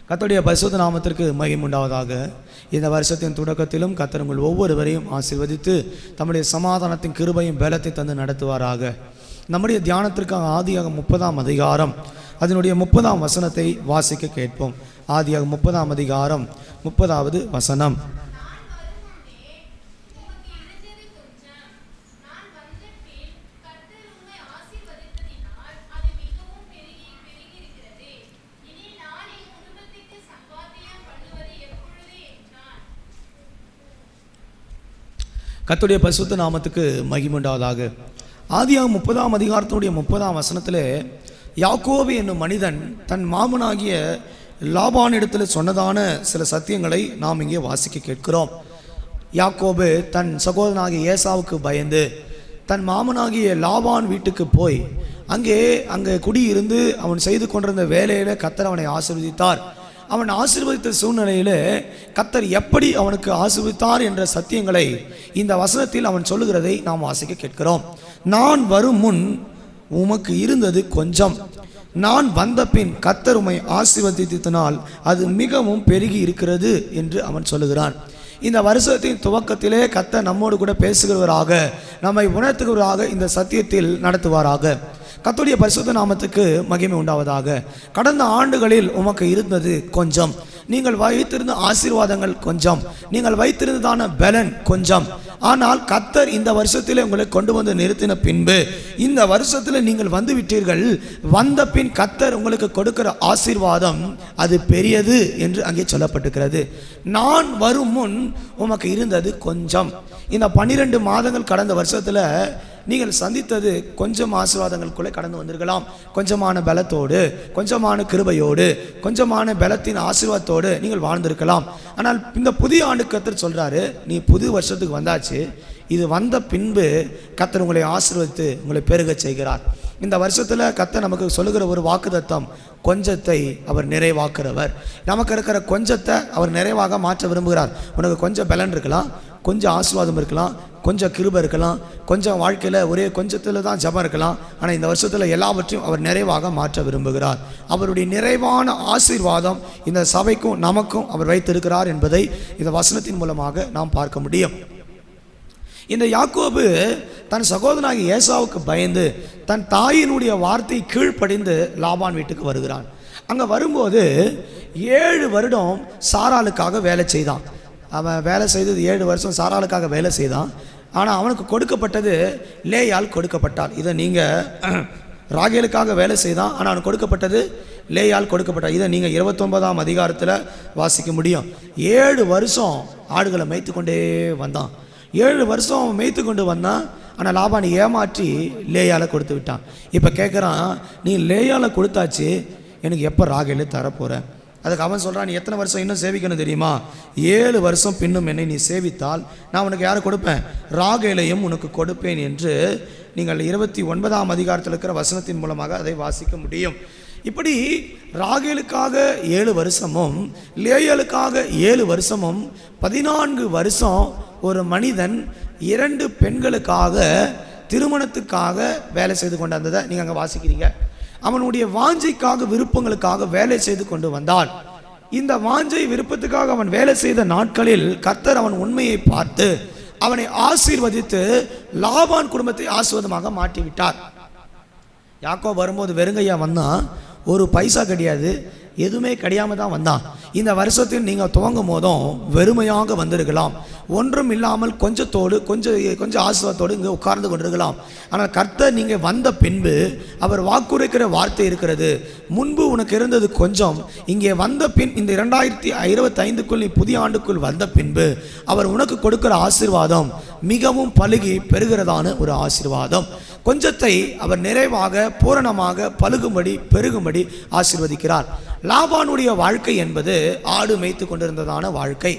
கர்த்தருடைய பரிசுத்த நாமத்திற்கு மகிமை உண்டாவதாக. இந்த வருஷத்தின் தொடக்கத்திலும் கர்த்தர் உங்கள் ஒவ்வொருவரையும் ஆசீர்வதித்து தம்முடைய சமாதானத்தின் கிருபையும் பலத்தை தந்து நடத்துவாராக. நம்முடைய தியானத்திற்காக ஆதியாகமம் 30ஆம் அதிகாரம் அதனுடைய 30ஆம் வசனத்தை வாசிக்க கேட்போம். ஆதியாகமம் 30ஆம் அதிகாரம் 30வது வசனம். கர்த்தருடைய பரிசுத்த நாமத்துக்கு மகிமை உண்டாவதாக. ஆதியாகமம் 30ஆம் அதிகாரத்தினுடைய 30ஆம் வசனத்திலே யாக்கோபு என்னும் மனிதன் தன் மாமனாகிய லாபானிடத்தில் சொன்னதான சில சத்தியங்களை நாம் இங்கே வாசிக்க கேட்கிறோம். யாக்கோபு தன் சகோதரனாகிய ஏசாவுக்கு பயந்து தன் மாமனாகிய லாபான் வீட்டுக்கு போய் அங்கே குடியிருந்து அவன் செய்து கொண்டிருந்த வேலையில் கர்த்தர் அவனை ஆசீர்வதித்தார். அவன் ஆசீர்வதித்த சூழ்நிலையில் கர்த்தர் எப்படி அவனுக்கு ஆசீர்வதித்தார் என்ற சத்தியங்களை இந்த வசனத்தில் அவன் சொல்லுகிறதை நாம் வாசிக்க கேட்கிறோம். நான் வரும் முன் உமக்கு இருந்தது கொஞ்சம், நான் வந்த பின் கர்த்தர் உம்மை ஆசீர்வதித்ததினால் அது மிகவும் பெருகி இருக்கிறது என்று அவன் சொல்லுகிறான். இந்த வருஷத்தின் துவக்கத்திலே கர்த்தர் நம்மோடு கூட பேசுகிறவராக, நம்மை உணர்த்துகிறவராக இந்த சத்தியத்தில் நடத்துவாராக. கர்த்தருடைய பரிசுத்த நாமத்துக்கு மகிமை உண்டாவதாக. கடந்த ஆண்டுகளில் உமக்கு இருந்தது கொஞ்சம், நீங்கள் வைத்திருந்த ஆசீர்வாதங்கள் கொஞ்சம், நீங்கள் வைத்திருந்ததான பலன் கொஞ்சம். ஆனால் கர்த்தர் இந்த வருஷத்தில் உங்களை கொண்டு வந்து நிறுத்தின பின்பு இந்த வருஷத்தில் நீங்கள் வந்து விட்டீர்கள். வந்த பின் கர்த்தர் உங்களுக்கு கொடுக்கிற ஆசீர்வாதம் அது பெரியது என்று அங்கே சொல்லப்பட்டிருக்கிறது. நான் வரும் முன் உமக்கு இருந்தது கொஞ்சம். இந்த 12 மாதங்கள் கடந்த வருஷத்தில் நீங்கள் சந்தித்தது கொஞ்சம் ஆசீர்வாதங்களுக்குள்ளே கடந்து வந்திருக்கலாம். கொஞ்சமான பலத்தோடு, கொஞ்சமான கிருபையோடு, கொஞ்சமான பலத்தின் ஆசீர்வாதத்தோடு நீங்கள் வாழ்ந்திருக்கலாம். ஆனால் இந்த புதிய ஆண்டு கர்த்தர் சொல்கிறாரு, நீ புது வருஷத்துக்கு வந்தாச்சு, இது வந்த பின்பு கர்த்தர் உங்களை ஆசீர்வதித்து உங்களை பெருக செய்கிறார். இந்த வருஷத்தில் கர்த்தர் நமக்கு சொல்லுகிற ஒரு வாக்குத்தத்தம், கொஞ்சத்தை அவர் நிறைவாக்குறவர். நமக்கு இருக்கிற கொஞ்சத்தை அவர் நிறைவாக மாற்ற விரும்புகிறார். உனக்கு கொஞ்சம் பலன் இருக்கலாம், கொஞ்சம் ஆசீர்வாதம் இருக்கலாம், கொஞ்சம் கிருபை இருக்கலாம், கொஞ்சம் வாழ்க்கையில் ஒரே கொஞ்சத்தில் தான் ஜபம் இருக்கலாம். ஆனால் இந்த வருஷத்தில் எல்லாவற்றையும் அவர் நிறைவாக மாற்ற விரும்புகிறார். அவருடைய நிறைவான ஆசீர்வாதம் இந்த சபைக்கும் நமக்கும் அவர் வைத்திருக்கிறார் என்பதை இந்த வசனத்தின் மூலமாக நாம் பார்க்க முடியும். இந்த யாக்கோபு தன் சகோதரனாகிய ஏசாவுக்கு பயந்து தன் தாயினுடைய வார்த்தை கீழ்ப்படிந்து லாபான் வீட்டுக்கு வருகிறான். அங்கே வரும்போது 7 வருடம் சாராளுக்காக வேலை செய்தான். அவன் வேலை செய்தது 7 வருஷம் சாராளுக்காக வேலை செய்தான். ஆனால் அவனுக்கு கொடுக்கப்பட்டது லேயால் கொடுக்கப்பட்டாள். இதை நீங்கள் ராகேலுக்காக வேலை செய்தான், ஆனால் அவனுக்கு கொடுக்கப்பட்டது லேயால் கொடுக்கப்பட்டாள். இதை நீங்கள் 29ஆம் அதிகாரத்தில் வாசிக்க முடியும். 7 வருஷம் ஆடுகளை மேய்த்து கொண்டே வந்தான். 7 வருஷம் மேய்த்து கொண்டு வந்தான். ஆனால் லாபானை ஏமாற்றி லேயால் கொடுத்து விட்டான். இப்போ கேட்குறான், நீ லேயால் கொடுத்தாச்சு, எனக்கு எப்போ ராகேலு தரப்போகிறேன்? அதுக்கு அவன் சொல்கிறான், நீ எத்தனை வருஷம் இன்னும் சேவிக்கணும் தெரியுமா? 7 வருஷம் பின்னும் என்னை நீ சேவித்தால் நான் உனக்கு யாரை கொடுப்பேன்? ராகேலையும் உனக்கு கொடுப்பேன் என்று நீங்கள் 29ஆம் அதிகாரத்தில் இருக்கிற வசனத்தின் மூலமாக அதை வாசிக்க முடியும். இப்படி ராகேலுக்காக 7 வருஷமும் லேயாளுக்காக 7 வருஷமும் 14 வருஷம் ஒரு மனிதன் 2 பெண்களுக்காக திருமணத்துக்காக வேலை செய்து கொண்டு வந்ததை நீங்கள் அங்கே வாசிக்கிறீங்க. அவனுடைய வாஞ்சைக்காக, விருப்பங்களுக்காக வேலை செய்து கொண்டு வந்தான். இந்த வாஞ்சை விருப்பத்துக்காக அவன் வேலை செய்த நாட்களில் கர்த்தர் அவன் உண்மையை பார்த்து அவனை ஆசீர்வதித்து லாபான் குடும்பத்தை ஆசீர்வாதமாக மாற்றிவிட்டார். யாக்கோபு வரும்போது வெறுங்கையா வந்தான், ஒரு பைசா கிடையாது, எதுவுமே கிடையாமல் தான் வந்தான். இந்த வருஷத்தில் நீங்கள் துவங்கும் போதும் வெறுமையாக வந்திருக்கலாம், ஒன்றும் இல்லாமல் கொஞ்சத்தோடு கொஞ்சம் ஆசீர்வாதத்தோடு இங்கே உட்கார்ந்து கொண்டிருக்கலாம். ஆனால் கர்த்தர் நீங்கள் வந்த பின்பு அவர் வாக்குரைக்கிற வார்த்தை இருக்கிறது, முன்பு உனக்கு இருந்தது கொஞ்சம், இங்கே வந்த பின் இந்த 2025க்குள் நீ புதிய ஆண்டுக்குள் வந்த பின்பு அவர் உனக்கு கொடுக்கிற ஆசீர்வாதம் மிகவும் பலுகி பெருகிறதான ஒரு ஆசீர்வாதம். கொஞ்சத்தை அவர் நிறைவாக பூரணமாக பலுகும்படி பெருகும்படி ஆசீர்வதிக்கிறார். லாபானுடைய வாழ்க்கை என்பது ஆடு மேய்த்து கொண்டிருந்ததான வாழ்க்கை.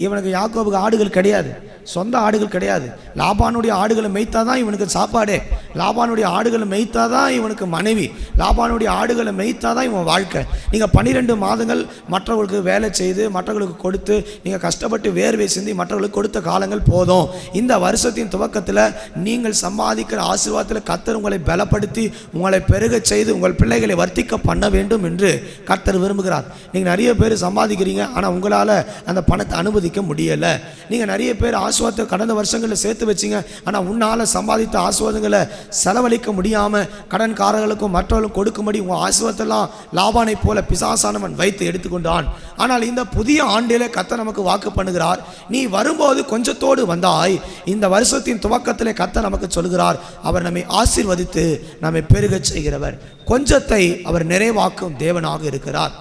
இவனுக்கு யாக்கோபுக்கு ஆடுகள் கிடையாது, சொந்த ஆடுகள் கிடையாது. லாபானுடைய ஆடுகளை மேய்த்தா தான் இவனுக்கு சாப்பாடே. லாபானுடைய ஆடுகளை மேய்த்தாதான் இவனுக்கு மனைவி, லாபானுடைய ஆடுகளை மேய்த்தாதான் இவன் வாழ்க்கை. நீங்கள் 12 மாதங்கள் மற்றவர்களுக்கு வேலை செய்து மற்றவர்களுக்கு கொடுத்து நீங்கள் கஷ்டப்பட்டு வேர்வை சிந்தி மற்றவர்களுக்கு கொடுத்த காலங்கள் போதும். இந்த வருஷத்தின் துவக்கத்தில் நீங்கள் சம்பாதிக்கிற ஆசீர்வாதத்தில் கர்த்தர் உங்களை பலப்படுத்தி உங்களை பெருக செய்து உங்கள் பிள்ளைகளை வர்த்திக்க பண்ண வேண்டும் என்று கர்த்தர் விரும்புகிறார். நீங்கள் நிறைய பேர் சம்பாதிக்கிறீங்க, ஆனால் உங்களால் அந்த பணத்தை அனுமதிக்க முடியலை. நீங்கள் நிறைய பேர் ஆசீர்வாதத்தை கடந்த வருஷங்களில் சேர்த்து வச்சிங்க, ஆனால் உன்னால் சம்பாதித்த ஆசீர்வாதங்களை செலவழிக்க முடியாமல் கடன்காரர்களுக்கும் மற்றவர்களும் கொடுக்கும்படி உங்கள் ஆசீர்வாதத்தெல்லாம் லாபானை போல பிசாசானவன் வைத்து எடுத்துக்கொண்டான். ஆனால் இந்த புதிய ஆண்டிலே கர்த்தர் நமக்கு வாக்கு பண்ணுகிறார், நீ வரும்போது கொஞ்சத்தோடு வந்தாய். இந்த வருஷத்தின் துவக்கத்திலே கர்த்தர் நமக்கு சொல்கிறார், அவர் நம்மை ஆசீர்வதித்து நம்மை பெருகச் செய்கிறவர், கொஞ்சத்தை அவர் நிறைவாக்கும் தேவனாக இருக்கிறார்.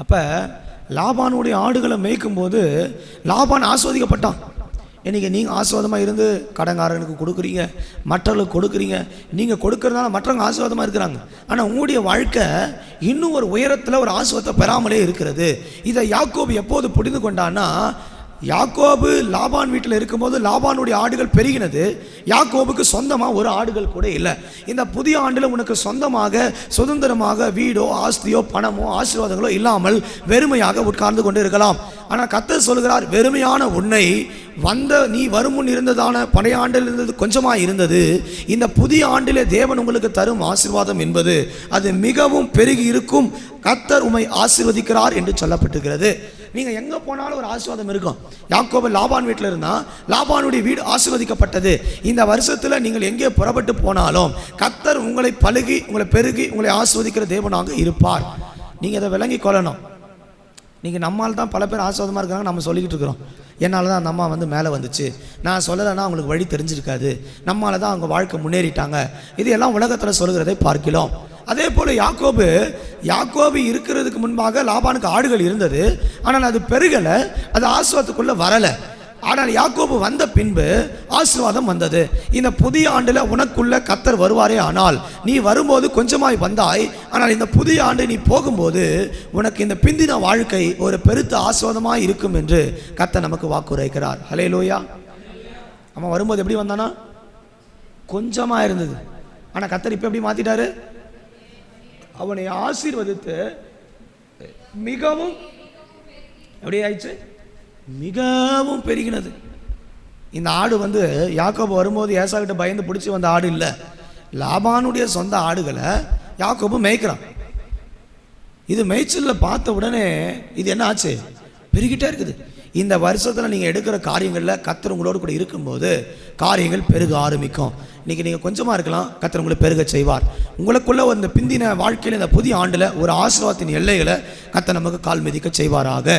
அப்போ லாபானுடைய ஆடுகளை மேய்க்கும் போது லாபான் ஆஸ்வதிக்கப்பட்டான். இன்றைக்கி நீங்கள் ஆசீர்வாதமாக இருந்து கடன்காரனுக்கு கொடுக்குறீங்க, மற்றவர்களுக்கு கொடுக்குறீங்க, நீங்கள் கொடுக்கறதுனால மற்றவங்க ஆசீர்வாதமாக இருக்கிறாங்க. ஆனால் உங்களுடைய வாழ்க்கை இன்னும் ஒரு உயரத்தில் ஒரு ஆசீர்வாதத்தை பெறாமலே இருக்கிறது. இதை யாக்கோபு எப்போது புரிந்து கொண்டான்னா, யாக்கோபு லாபான் வீட்டில் இருக்கும்போது லாபானுடைய ஆடுகள் பெருகினது, யாக்கோபுக்கு சொந்தமாக ஒரு ஆடுகள் கூட இல்லை. இந்த புதிய ஆண்டில் உனக்கு சொந்தமாக சுதந்திரமாக வீடோ ஆஸ்தியோ பணமோ ஆசீர்வாதங்களோ இல்லாமல் வெறுமையாக உட்கார்ந்து கொண்டு இருக்கலாம். ஆனால் கர்த்தர் சொல்கிறார், வெறுமையான உன்னை நீ வரும் முன் இருந்ததான பழைய ஆண்டில் இருந்தது கொஞ்சமாக இருந்தது, இந்த புதிய ஆண்டிலே தேவன் உங்களுக்கு தரும் ஆசீர்வாதம் என்பது அது மிகவும் பெருகி இருக்கும், கர்த்தர் உம்மை ஆசீர்வதிக்கிறார் என்று சொல்லப்பட்டிருக்கிறது. நீங்கள் எங்கே போனாலும் ஒரு ஆசீர்வாதம் இருக்கும். யாக்கோபு லாபான் வீட்டில் இருந்தால் லாபானுடைய வீடு ஆசீர்வதிக்கப்பட்டது. இந்த வருஷத்தில் நீங்கள் எங்கே புறப்பட்டு போனாலும் கர்த்தர் உங்களை பழுகி உங்களை பெருகி உங்களை ஆசீர்வதிக்கிற தேவனாக இருப்பார். நீங்கள் இதை விளங்கி கொள்ளணும். நீங்கள் நம்மால் தான் பல பேர் ஆசீர்வாதமாக இருக்கிறாங்க, நம்ம சொல்லிக்கிட்டு இருக்கிறோம், என்னால் தான் அந்த அம்மா மேலே வந்துச்சு, நான் சொல்லலைன்னா அவங்களுக்கு வழி தெரிஞ்சிருக்காது, நம்மளால தான் அவங்க வாழ்க்கை முன்னேறிட்டாங்க, இது எல்லாம் உலகத்தில் சொல்கிறதை பார்க்கிறோம். அதே போல் யாக்கோபு இருக்கிறதுக்கு முன்பாக லாபானுக்கு ஆடுகள் இருந்தது, ஆனால் அது பெருகலை, அது ஆசீர்வாதத்துக்குள்ளே வரலை. ஆனால் யாக்கோபு வந்த பின்பு ஆசீர்வாதம் வந்தது. இந்த புதிய ஆண்டில் உனக்குள்ள கர்த்தர் வருவாரே, ஆனால் நீ வரும்போது கொஞ்சமாய் வந்தாய், ஆனால் இந்த புதிய ஆண்டு நீ போகும்போது உனக்கு இந்த பிந்தின வாழ்க்கை ஒரு பெருத்த ஆசீர்வாதமாக இருக்கும் என்று கர்த்தர் நமக்கு வாக்குரைக்கிறார். ஹல்லேலூயா. அவன் வரும்போது எப்படி வந்தானா? கொஞ்சமாக இருந்தது. ஆனால் கர்த்தர் இப்போ எப்படி மாற்றிட்டாரு? அவனை ஆசீர்வதித்து மிகவும் எப்படி ஆயிடுச்சு? மிகவும் பெருகினது. இந்த ஆடு யாக்கோபு வரும்போது ஏசாக்கிட்ட பயந்து பிடிச்சி வந்த ஆடு இல்லை, லாபானுடைய சொந்த ஆடுகளை யாக்கோபு மேய்க்கிறான். இது மேய்ச்சலில் பார்த்த உடனே இது என்ன ஆச்சு? பெருகிட்டே இருக்குது. இந்த வருஷத்தில் நீங்கள் எடுக்கிற காரியங்களில் கர்த்தர் உங்களோடு கூட இருக்கும்போது காரியங்கள் பெருக ஆரம்பிக்கும். இன்றைக்கி நீங்கள் கொஞ்சமாக இருக்கலாம், கர்த்தர் உங்களை பெருக செய்வார். உங்களுக்குள்ள இந்த பிந்தின வாழ்க்கையில் இந்த புதிய ஆண்டில் ஒரு ஆசீர்வாதத்தின் எல்லைகளை கர்த்தர் நமக்கு கால் மிதிக்க செய்வாராக.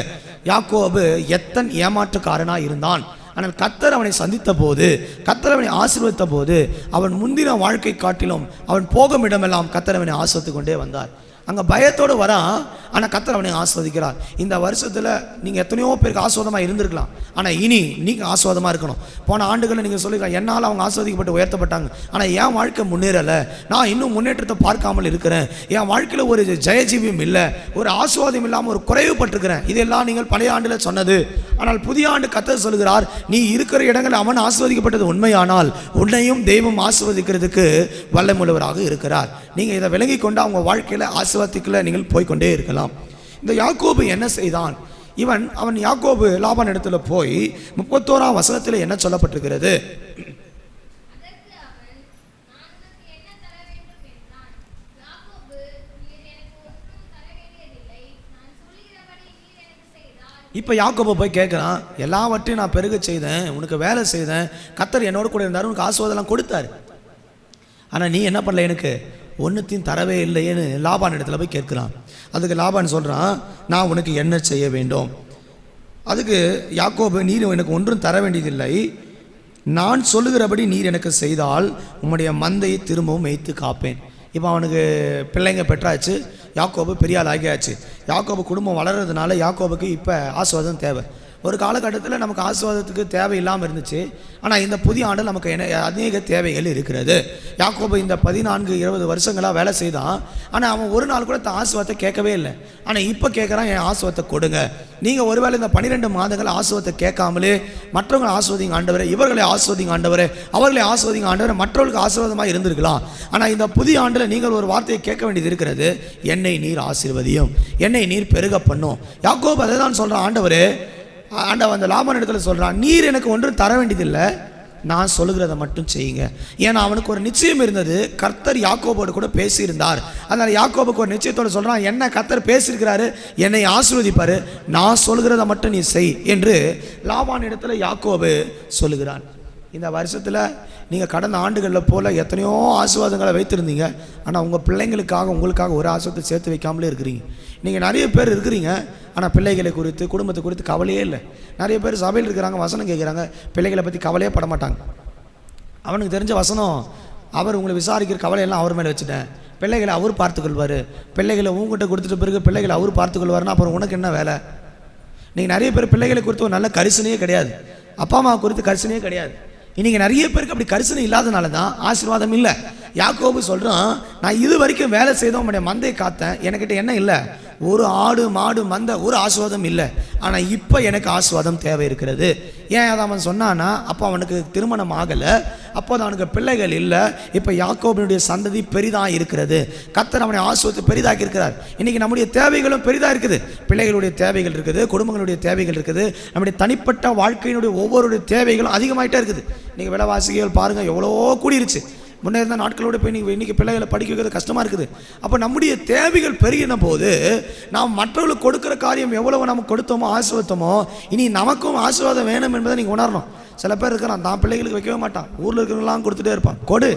யாக்கோபு எத்தன் ஏமாற்றுக்காரனாக இருந்தான், ஆனால் கர்த்தர் அவனை சந்தித்த போது, கர்த்தர் அவனை ஆசீர்வதித்த போது அவன் முந்தின வாழ்க்கை காட்டிலும் அவன் போகும் இடமெல்லாம் கர்த்தர் அவனை ஆசீர்வதித்து கொண்டே வந்தார். அங்கே பயத்தோடு வரான், ஆனால் கர்த்தர் அவனை ஆசீர்வதிக்கிறார். இந்த வருஷத்தில் நீங்கள் எத்தனையோ பேருக்கு ஆசீர்வாதமாக இருந்திருக்கலாம், ஆனால் இனி நீங்கள் ஆசீர்வாதமாக இருக்கணும். போன ஆண்டுகளில் நீங்கள் சொல்லிக்கலாம், என்னால் அவங்க ஆசீர்வதிக்கப்பட்டு உயர்த்தப்பட்டாங்க, ஆனால் என் வாழ்க்கை முன்னேறலை, நான் இன்னும் முன்னேற்றத்தை பார்க்காமல் இருக்கிறேன், என் வாழ்க்கையில் ஒரு ஜெயஜீவியம் இல்லை, ஒரு ஆசீர்வாதம் இல்லாமல் ஒரு குறைவுபட்டிருக்கிறேன். இதெல்லாம் நீங்கள் பழைய ஆண்டில் சொன்னது. ஆனால் புதிய ஆண்டு கர்த்தர் சொல்கிறார், நீ இருக்கிற இடங்கள் அவன் ஆசீர்வதிக்கப்பட்டது உண்மையானால் உன்னையும் தெய்வம் ஆசீர்வதிக்கிறதுக்கு வல்லமுள்ளவராக இருக்கிறார். நீங்கள் இதை விளங்கி கொண்டு அவங்க வாழ்க்கையில் ஆசீர்வாதத்துக்குள்ள நீங்கள் போய்கொண்டே இருக்கலாம். இந்த யாக்கோபு என்ன செய்தான்? அவன் யாக்கோபு லாபான் இடத்துல போய் 31ஆம் வசனத்தில் என்ன சொல்லப்பட்டிருக்கிறது? இப்போ யாக்கோபு போய் கேட்குறான், எல்லாவற்றையும் நான் பெருக செய்தேன், உனக்கு வேலை செய்தேன், கர்த்தர் என்னோட கூட இருந்தார், உனக்கு ஆசீர்வாதம் கொடுத்தாரு, ஆனால் நீ என்ன பண்ணல, எனக்கு ஒன்றுத்தையும் தரவே இல்லையேன்னு லாபான் இடத்துல போய் கேட்குறான். அதுக்கு லாபான் சொல்கிறான், நான் உனக்கு என்ன செய்ய வேண்டும்? அதுக்கு யாக்கோபு, நீர் எனக்கு ஒன்றும் தர வேண்டியதில்லை, நான் சொல்லுகிறபடி நீர் எனக்கு செய்தால் உம்முடைய மந்தையை திரும்பவும் மேய்த்து காப்பேன். இப்போ அவனுக்கு பிள்ளைங்க பெற்றாச்சு, யாக்கோபு பெரிய ஆள் ஆகியாச்சு. யாக்கோபு குடும்பம் வளர்கிறதுனால யாக்கோபுக்கு இப்போ ஆசீர்வாதம் தேவை. ஒரு காலகட்டத்தில் நமக்கு ஆசீர்வாதத்துக்கு தேவை இல்லாமல் இருந்துச்சு. ஆனால் இந்த புதிய ஆண்டு நமக்கு அநேக தேவைகள் இருக்கிறது. யாக்கோபு இந்த 14-20 வருஷங்களாக வேலை செய்தான். ஆனால் அவன் ஒரு நாள் கூட தன் ஆசீர்வாதத்தை கேட்கவே இல்லை. ஆனால் இப்போ கேட்குறான், என் ஆசீர்வாதத்தை கொடுங்க. நீங்கள் ஒருவேளை இந்த 12 மாதங்கள் ஆசீர்வாதத்தை கேட்காமலே மற்றவங்களை ஆசீர்வதிங்க ஆண்டவரே, இவர்களை ஆசீர்வதிங்க ஆண்டவரே, அவர்களை ஆசீர்வதிங்க ஆண்டவரே, மற்றவர்களுக்கு ஆசீர்வாதமாக இருந்திருக்கலாம். ஆனால் இந்த புதிய ஆண்டில் நீங்கள் ஒரு வார்த்தையை கேட்க வேண்டியது இருக்கிறது, என்னை நீர் ஆசீர்வதியும், என்னை நீர் பெருக பண்ணும். யாக்கோபு அதை தான் சொல்கிறான், ஆண்டவரே, ஆண்டவன் அந்த லாபான் இடத்துல சொல்கிறான், நீர் எனக்கு ஒன்றும் தர வேண்டியதில்லை, நான் சொல்லுகிறத மட்டும் செய்யுங்க. ஏன்னா அவனுக்கு ஒரு நிச்சயம் இருந்தது, கர்த்தர் யாக்கோபோடு கூட பேசியிருந்தார். அதனால் யாக்கோபுக்கு ஒரு நிச்சயத்தோடு சொல்கிறான், என்ன கர்த்தர் பேசியிருக்கிறாரு, என்னை ஆசீர்வதிப்பார், நான் சொல்லுகிறத மட்டும் நீ செய் என்று லாபான் இடத்துல யாக்கோபு சொல்லுகிறான். இந்த வருஷத்தில் நீங்கள் கடந்த ஆண்டுகளில் போல் எத்தனையோ ஆசீர்வாதங்களை வைத்திருந்தீங்க. ஆனால் உங்கள் பிள்ளைங்களுக்காக உங்களுக்காக ஒரு ஆசீர்வாதத்தை சேர்த்து வைக்காமலே இருக்கிறீங்க. நீங்கள் நிறைய பேர் இருக்கிறீங்க, ஆனால் பிள்ளைகளை குறித்து குடும்பத்தை குறித்து கவலையே இல்லை. நிறைய பேர் சபையில் இருக்கிறாங்க, வசனம் கேட்குறாங்க, பிள்ளைகளை பற்றி கவலையே பட மாட்டாங்க. அவனுக்கு தெரிஞ்ச வசனம், அவர் உங்களை விசாரிக்கிற கவலையெல்லாம் அவர் மேலே வச்சுட்டேன், பிள்ளைகளை அவர் பார்த்துக்கொள்வார், பிள்ளைகளை உங்ககிட்ட கொடுத்துட்ட பிறகு பிள்ளைகளை அவர் பார்த்துக்கொள்வார்னா அப்புறம் உனக்கு என்ன வேலை? நீங்கள் நிறைய பேர் பிள்ளைகளை குறித்து ஒரு நல்ல கரிசனையே கிடையாது, அப்பா அம்மா குறித்து கரிசனையே கிடையாது. இன்றைக்கி நிறைய பேருக்கு அப்படி கரிசனை இல்லாதனால தான் ஆசீர்வாதம் இல்லை. யாக்கோபு சொல்கிறான், நான் இது வரைக்கும் வேலை செய்தோம், உடைய மந்தையை காத்தேன், என்கிட்ட என்ன இல்லை, ஒரு ஆடு மாடு மந்த ஒரு ஆசீர்வாதம் இல்லை. ஆனால் இப்போ எனக்கு ஆசீர்வாதம் தேவை இருக்கிறது. ஏன் அதை அவன் சொன்னான்னா, அப்போ அவனுக்கு திருமணம் ஆகலை, அப்போது அவனுக்கு பிள்ளைகள் இல்லை. இப்போ யாக்கோபினுடைய சந்ததி பெரிதாக இருக்கிறது, கர்த்தர் அவனை ஆசீர்வாதத்தை பெரிதாக்கி இருக்கிறார். இன்றைக்கி நம்முடைய தேவைகளும் பெரிதாக இருக்குது, பிள்ளைகளுடைய தேவைகள் இருக்குது, குடும்பங்களுடைய தேவைகள் இருக்குது, நம்முடைய தனிப்பட்ட வாழ்க்கையினுடைய ஒவ்வொருடைய தேவைகளும் அதிகமாகிட்டே இருக்குது. நீங்கள் விலைவாசிகள் பாருங்கள் எவ்வளோ கூடிருச்சு. முன்னே இருந்த நாட்களோடு போய் இன்றைக்கி பிள்ளைகளை படிக்க வைக்கிறது கஷ்டமாக இருக்குது. அப்போ நம்முடைய தேவைகள் பெருகின போது நாம் மற்றவர்களுக்கு கொடுக்குற காரியம் எவ்வளவு நம்ம கொடுத்தோமோ ஆசீர்வாதமோ, இனி நமக்கும் ஆசீர்வாதம் வேணும் என்பதை நீங்கள் உணரணும். சில பேர் இருக்கிறான், தான் பிள்ளைகளுக்கு வைக்கவே மாட்டான், ஊரில் இருக்கிறவங்களாம் கொடுத்துட்டே இருப்பான். கொடு,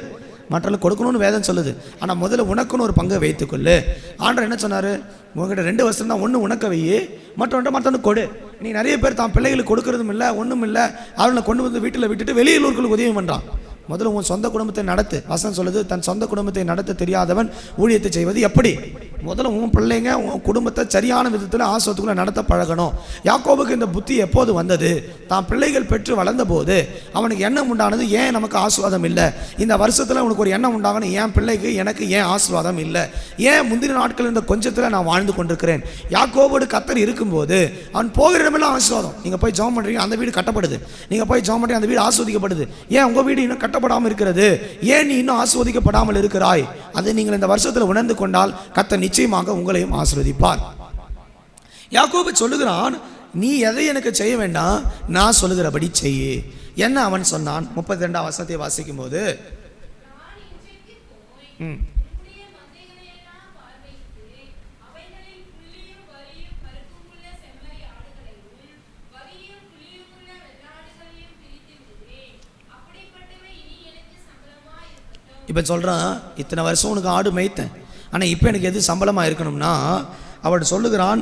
மற்றவர்களுக்கு கொடுக்கணும்னு வேதம் சொல்லுது. ஆனால் முதல்ல உனக்குன்னு ஒரு பங்கை வைத்துக்கொள்ளு. ஆண்டவர் என்ன சொன்னார், உங்ககிட்ட 2 வருஷம் தான், ஒன்று உனக்க வை, மற்றவன்ட்டு கொடு. நீ நிறைய பேர் தான் பிள்ளைகளுக்கு கொடுக்கறதும் இல்லை, ஒன்றும் இல்லை, அவர்களை கொண்டு வந்து வீட்டில் விட்டுட்டு வெளியூர்களுக்கு உதவி பண்ணுறான். முதல்ல உன் சொந்த குடும்பத்தை நடத்து. வசனம் சொல்லுது, தன் சொந்த குடும்பத்தை நடத்த தெரியாதவன் ஊழியத்தை செய்வது எப்படி? முதல்ல உன் பிள்ளைங்க உன் குடும்பத்தை சரியான விதத்தில் ஆசீர்வாதத்துக்குள்ள நடத்த பழகணும். யாக்கோபுக்கு இந்த புத்தி எப்போது வந்தது? தான் பிள்ளைகள் பெற்று வளர்ந்த போது அவனுக்கு எண்ணம் உண்டானது, ஏன் நமக்கு ஆசீர்வாதம் இல்லை? இந்த வருஷத்தில் உனக்கு ஒரு எண்ணம் உண்டாகணும், என் பிள்ளைக்கு எனக்கு ஏன் ஆசீர்வாதம் இல்லை? ஏன் முந்தின நாட்கள் இந்த கொஞ்சத்தில் நான் வாழ்ந்து கொண்டிருக்கிறேன்? யாக்கோபோடு கர்த்தர் இருக்கும்போது அவன் போகிற இடமெல்லாம் ஆசீர்வாதம். நீங்கள் போய் ஜெபம் பண்ணுறீங்க, அந்த வீடு கட்டப்படுது. நீங்கள் போய் ஜெபம் பண்ணுறீங்க, அந்த வீடு ஆசீர்வதிக்கப்படுது. ஏன் உங்கள் வீடு இன்னும் கட்டப்படாமல் இருக்கிறது? ஏன் நீ இன்னும் ஆசீர்வதிக்கப்படாமல் இருக்கிறாய்? அதை நீங்கள் இந்த வருஷத்தில் உணர்ந்து கொண்டால் கர்த்தர் நிச்சயமாக உங்களையும் ஆசீர்வதிப்பார். யாக்கோபு சொல்லுகிறான், நீ எதை எனக்கு செய்ய வேண்டாம், நான் சொல்லுகிறபடி செய்ய. என்ன அவன் சொன்னான்? 32 வசனத்தை வாசிக்கும் போது, இப்போ சொல்கிறான், இத்தனை வருஷம் உனக்கு ஆடு மேய்த்தேன், ஆனால் இப்போ எனக்கு எது சம்பளமாக இருக்கணும்னா, அவள் சொல்லுகிறான்,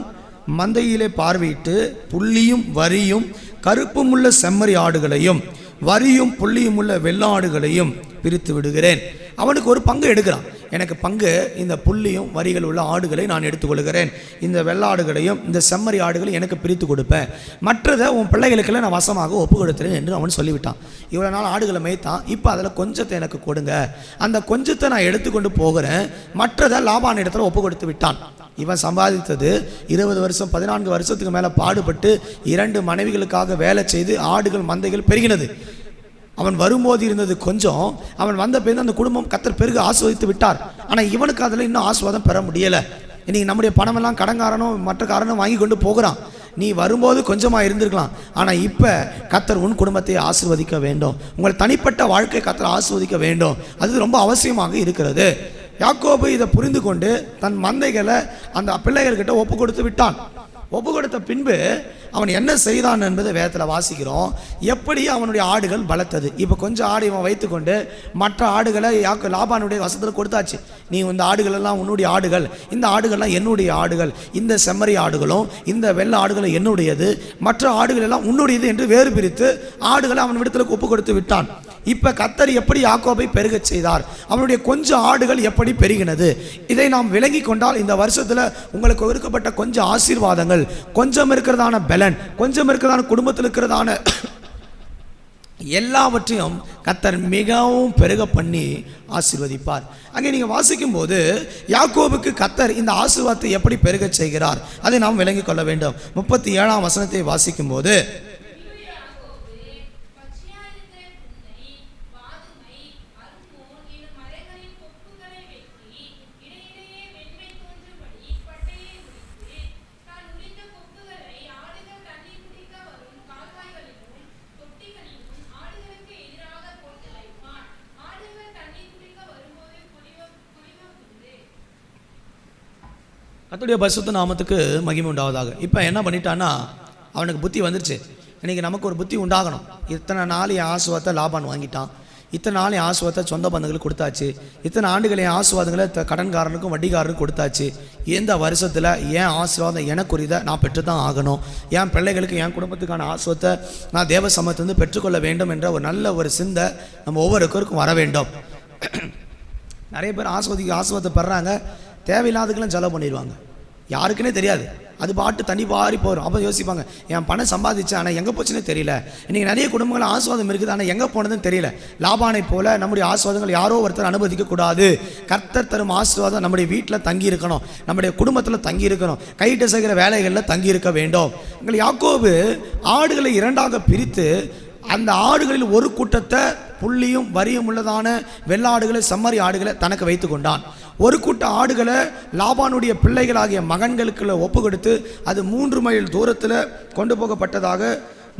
மந்தையிலே பார்வையிட்டு புள்ளியும் வரியும் கருப்பும் உள்ள செம்மறி ஆடுகளையும் வரியும் புள்ளியும் உள்ள வெள்ளாடுகளையும் பிரித்து விடுகிறேன். அவனுக்கு ஒரு பங்கு எடுக்கிறான். எனக்கு பங்கு, இந்த புள்ளியும் வரிகள் உள்ள ஆடுகளை நான் எடுத்துக்கொள்கிறேன், இந்த வெள்ளாடுகளையும் இந்த செம்மறி ஆடுகளையும் எனக்கு பிரித்து கொடுப்பேன், மற்றதை உன் பிள்ளைகளுக்கெல்லாம் நான் வசமாக ஒப்பு கொடுத்துறேன் என்று அவன் சொல்லிவிட்டான். இவ்வளோ நாள் ஆடுகளை மேய்த்தான், இப்போ அதில் கொஞ்சத்தை எனக்கு கொடுங்க, அந்த கொஞ்சத்தை நான் எடுத்துக்கொண்டு போகிறேன், மற்றதை லாபான் இடத்துல ஒப்பு கொடுத்து விட்டான். இவன் சம்பாதித்தது 20 வருஷம் 14 வருஷத்துக்கு மேலே பாடுபட்டு 2 மனைவிகளுக்காக வேலை செய்து ஆடுகள் மந்தைகள் பெருகினது. அவன் வரும்போது இருந்தது கொஞ்சம், அவன் வந்த பிறகு அந்த குடும்பம் கர்த்தர் பெருக ஆசீர்வதித்து விட்டார். ஆனால் இவனுக்கு அதில் இன்னும் ஆசீர்வாதம் பெற முடியலை. இன்றைக்கி நம்முடைய பணமெல்லாம் கடன்காரனும் மற்ற காரனும் வாங்கி கொண்டு போகிறான். நீ வரும்போது கொஞ்சமாக இருந்திருக்கலாம், ஆனால் இப்போ கர்த்தர் உன் குடும்பத்தை ஆசீர்வதிக்க வேண்டும், உங்கள் தனிப்பட்ட வாழ்க்கை கர்த்தர் ஆசீர்வதிக்க வேண்டும், அது ரொம்ப அவசியமாக இருக்கிறது. யாக்கோபு இதை புரிந்து கொண்டு தன் மந்தைகளை அந்த பிள்ளைகள்கிட்ட ஒப்பு கொடுத்து விட்டான். ஒப்பு கொடுத்த பின்பு அவன் என்ன செய்தான் என்பதை வேதத்தில் வாசிக்கிறோம். எப்படி அவனுடைய ஆடுகள் பலத்தது. இப்போ கொஞ்சம் ஆடு இவன் வைத்துக்கொண்டு மற்ற ஆடுகளை லாபானுடைய வசத்தில் கொடுத்தாச்சு. நீ இந்த ஆடுகள் எல்லாம் உன்னுடைய ஆடுகள், இந்த ஆடுகள்லாம் என்னுடைய ஆடுகள், இந்த செம்மறி ஆடுகளும் இந்த வெள்ளை ஆடுகளும் என்னுடையது, மற்ற ஆடுகள் எல்லாம் உன்னுடையது என்று வேறு பிரித்து ஆடுகளை அவன் விடத்திற்கு ஒப்பு கொடுத்து விட்டான். இப்போ கர்த்தர் எப்படி யாக்கோபை பெருகச் செய்தார், அவனுடைய கொஞ்சம் ஆடுகள் எப்படி பெருகினது, இதை நாம் விளங்கி கொண்டால் இந்த வருஷத்தில் உங்களுக்கு ஒதுக்கப்பட்ட கொஞ்சம் ஆசீர்வாதங்கள், கொஞ்சம் இருக்கிறதான பலன் பலன், கொஞ்சம் இருக்கிறதான குடும்பத்தில் இருக்கிறதான எல்லாவற்றையும் கர்த்தர் மிகவும் பெருக பண்ணி ஆசீர்வதிப்பார். அங்கே நீங்கள் வாசிக்கும் போது யாக்கோபுக்கு கர்த்தர் இந்த ஆசீர்வாதத்தை எப்படி பெருக செய்கிறார் அதை நாம் விளங்கிக் கொள்ள வேண்டும். 37ஆம் வசனத்தை வாசிக்கும் போது, கர்த்தருடைய பரிசுத்த நாமத்துக்கு மகிமை உண்டாவதாக. இப்போ என்ன பண்ணிட்டான்னா, அவனுக்கு புத்தி வந்துருச்சு. இன்றைக்கி நமக்கு ஒரு புத்தி உண்டாகணும். இத்தனை நாள் என் ஆசீர்வாதத்தை லாபான் வாங்கிட்டான், இத்தனை நாள் என் ஆசீர்வாதத்தை சொந்த பந்தங்களுக்கு கொடுத்தாச்சு, இத்தனை ஆண்டுகள் என் ஆசீர்வாதங்களை கடன்காரனுக்கும் வட்டிக்காரனுக்கும் கொடுத்தாச்சு. இந்த வருஷத்தில் என் ஆசீர்வாதம் எனக்குரியதை நான் பெற்று தான் ஆகணும். என் பிள்ளைகளுக்கு என் குடும்பத்துக்கான ஆசீர்வாதத்தை நான் தேவ சமூகத்திலிருந்து பெற்றுக்கொள்ள வேண்டும் என்ற ஒரு நல்ல ஒரு சிந்தை நம்ம ஒவ்வொருவருக்கும் வர வேண்டும். நிறைய பேர் ஆசீர்வாதத்தை பெறாங்க, தேவையில்லாததுக்கெல்லாம் செலவு பண்ணிடுவாங்க. யாருக்குன்னே தெரியாது, அது பாட்டு தண்ணி பாரி போகிறோம். அப்போ யோசிப்பாங்க, என் பணம் சம்பாதிச்சேன் ஆனால் எங்கே போச்சுன்னே தெரியல. இன்றைக்கி நிறைய குடும்பங்கள் ஆசீர்வாதம் இருக்குது, ஆனால் எங்கே போனதுன்னு தெரியல. லாபானை போல நம்முடைய ஆசீர்வாதங்கள் யாரோ ஒருத்தர் அனுமதிக்கக்கூடாது. கர்த்தர் தரும் ஆசீர்வாதம் நம்முடைய வீட்டில் தங்கி இருக்கணும், நம்முடைய குடும்பத்தில் தங்கி இருக்கணும், கையிட்ட செய்கிற வேலைகளில் தங்கி இருக்க வேண்டும். எங்கள் யாக்கோபு ஆடுகளை இரண்டாக பிரித்து அந்த ஆடுகளில் ஒரு கூட்டத்தை புள்ளியும் வரியும் உள்ளதான வெள்ளாடுகளை செம்மறி ஆடுகளை தனக்கு வைத்து கொண்டான். ஒரு கூட்ட ஆடுகளை லாபானுடைய பிள்ளைகளாகிய மகன்களுக்குள்ள ஒப்பு கொடுத்து அது 3 மைல் தூரத்தில் கொண்டு போகப்பட்டதாக,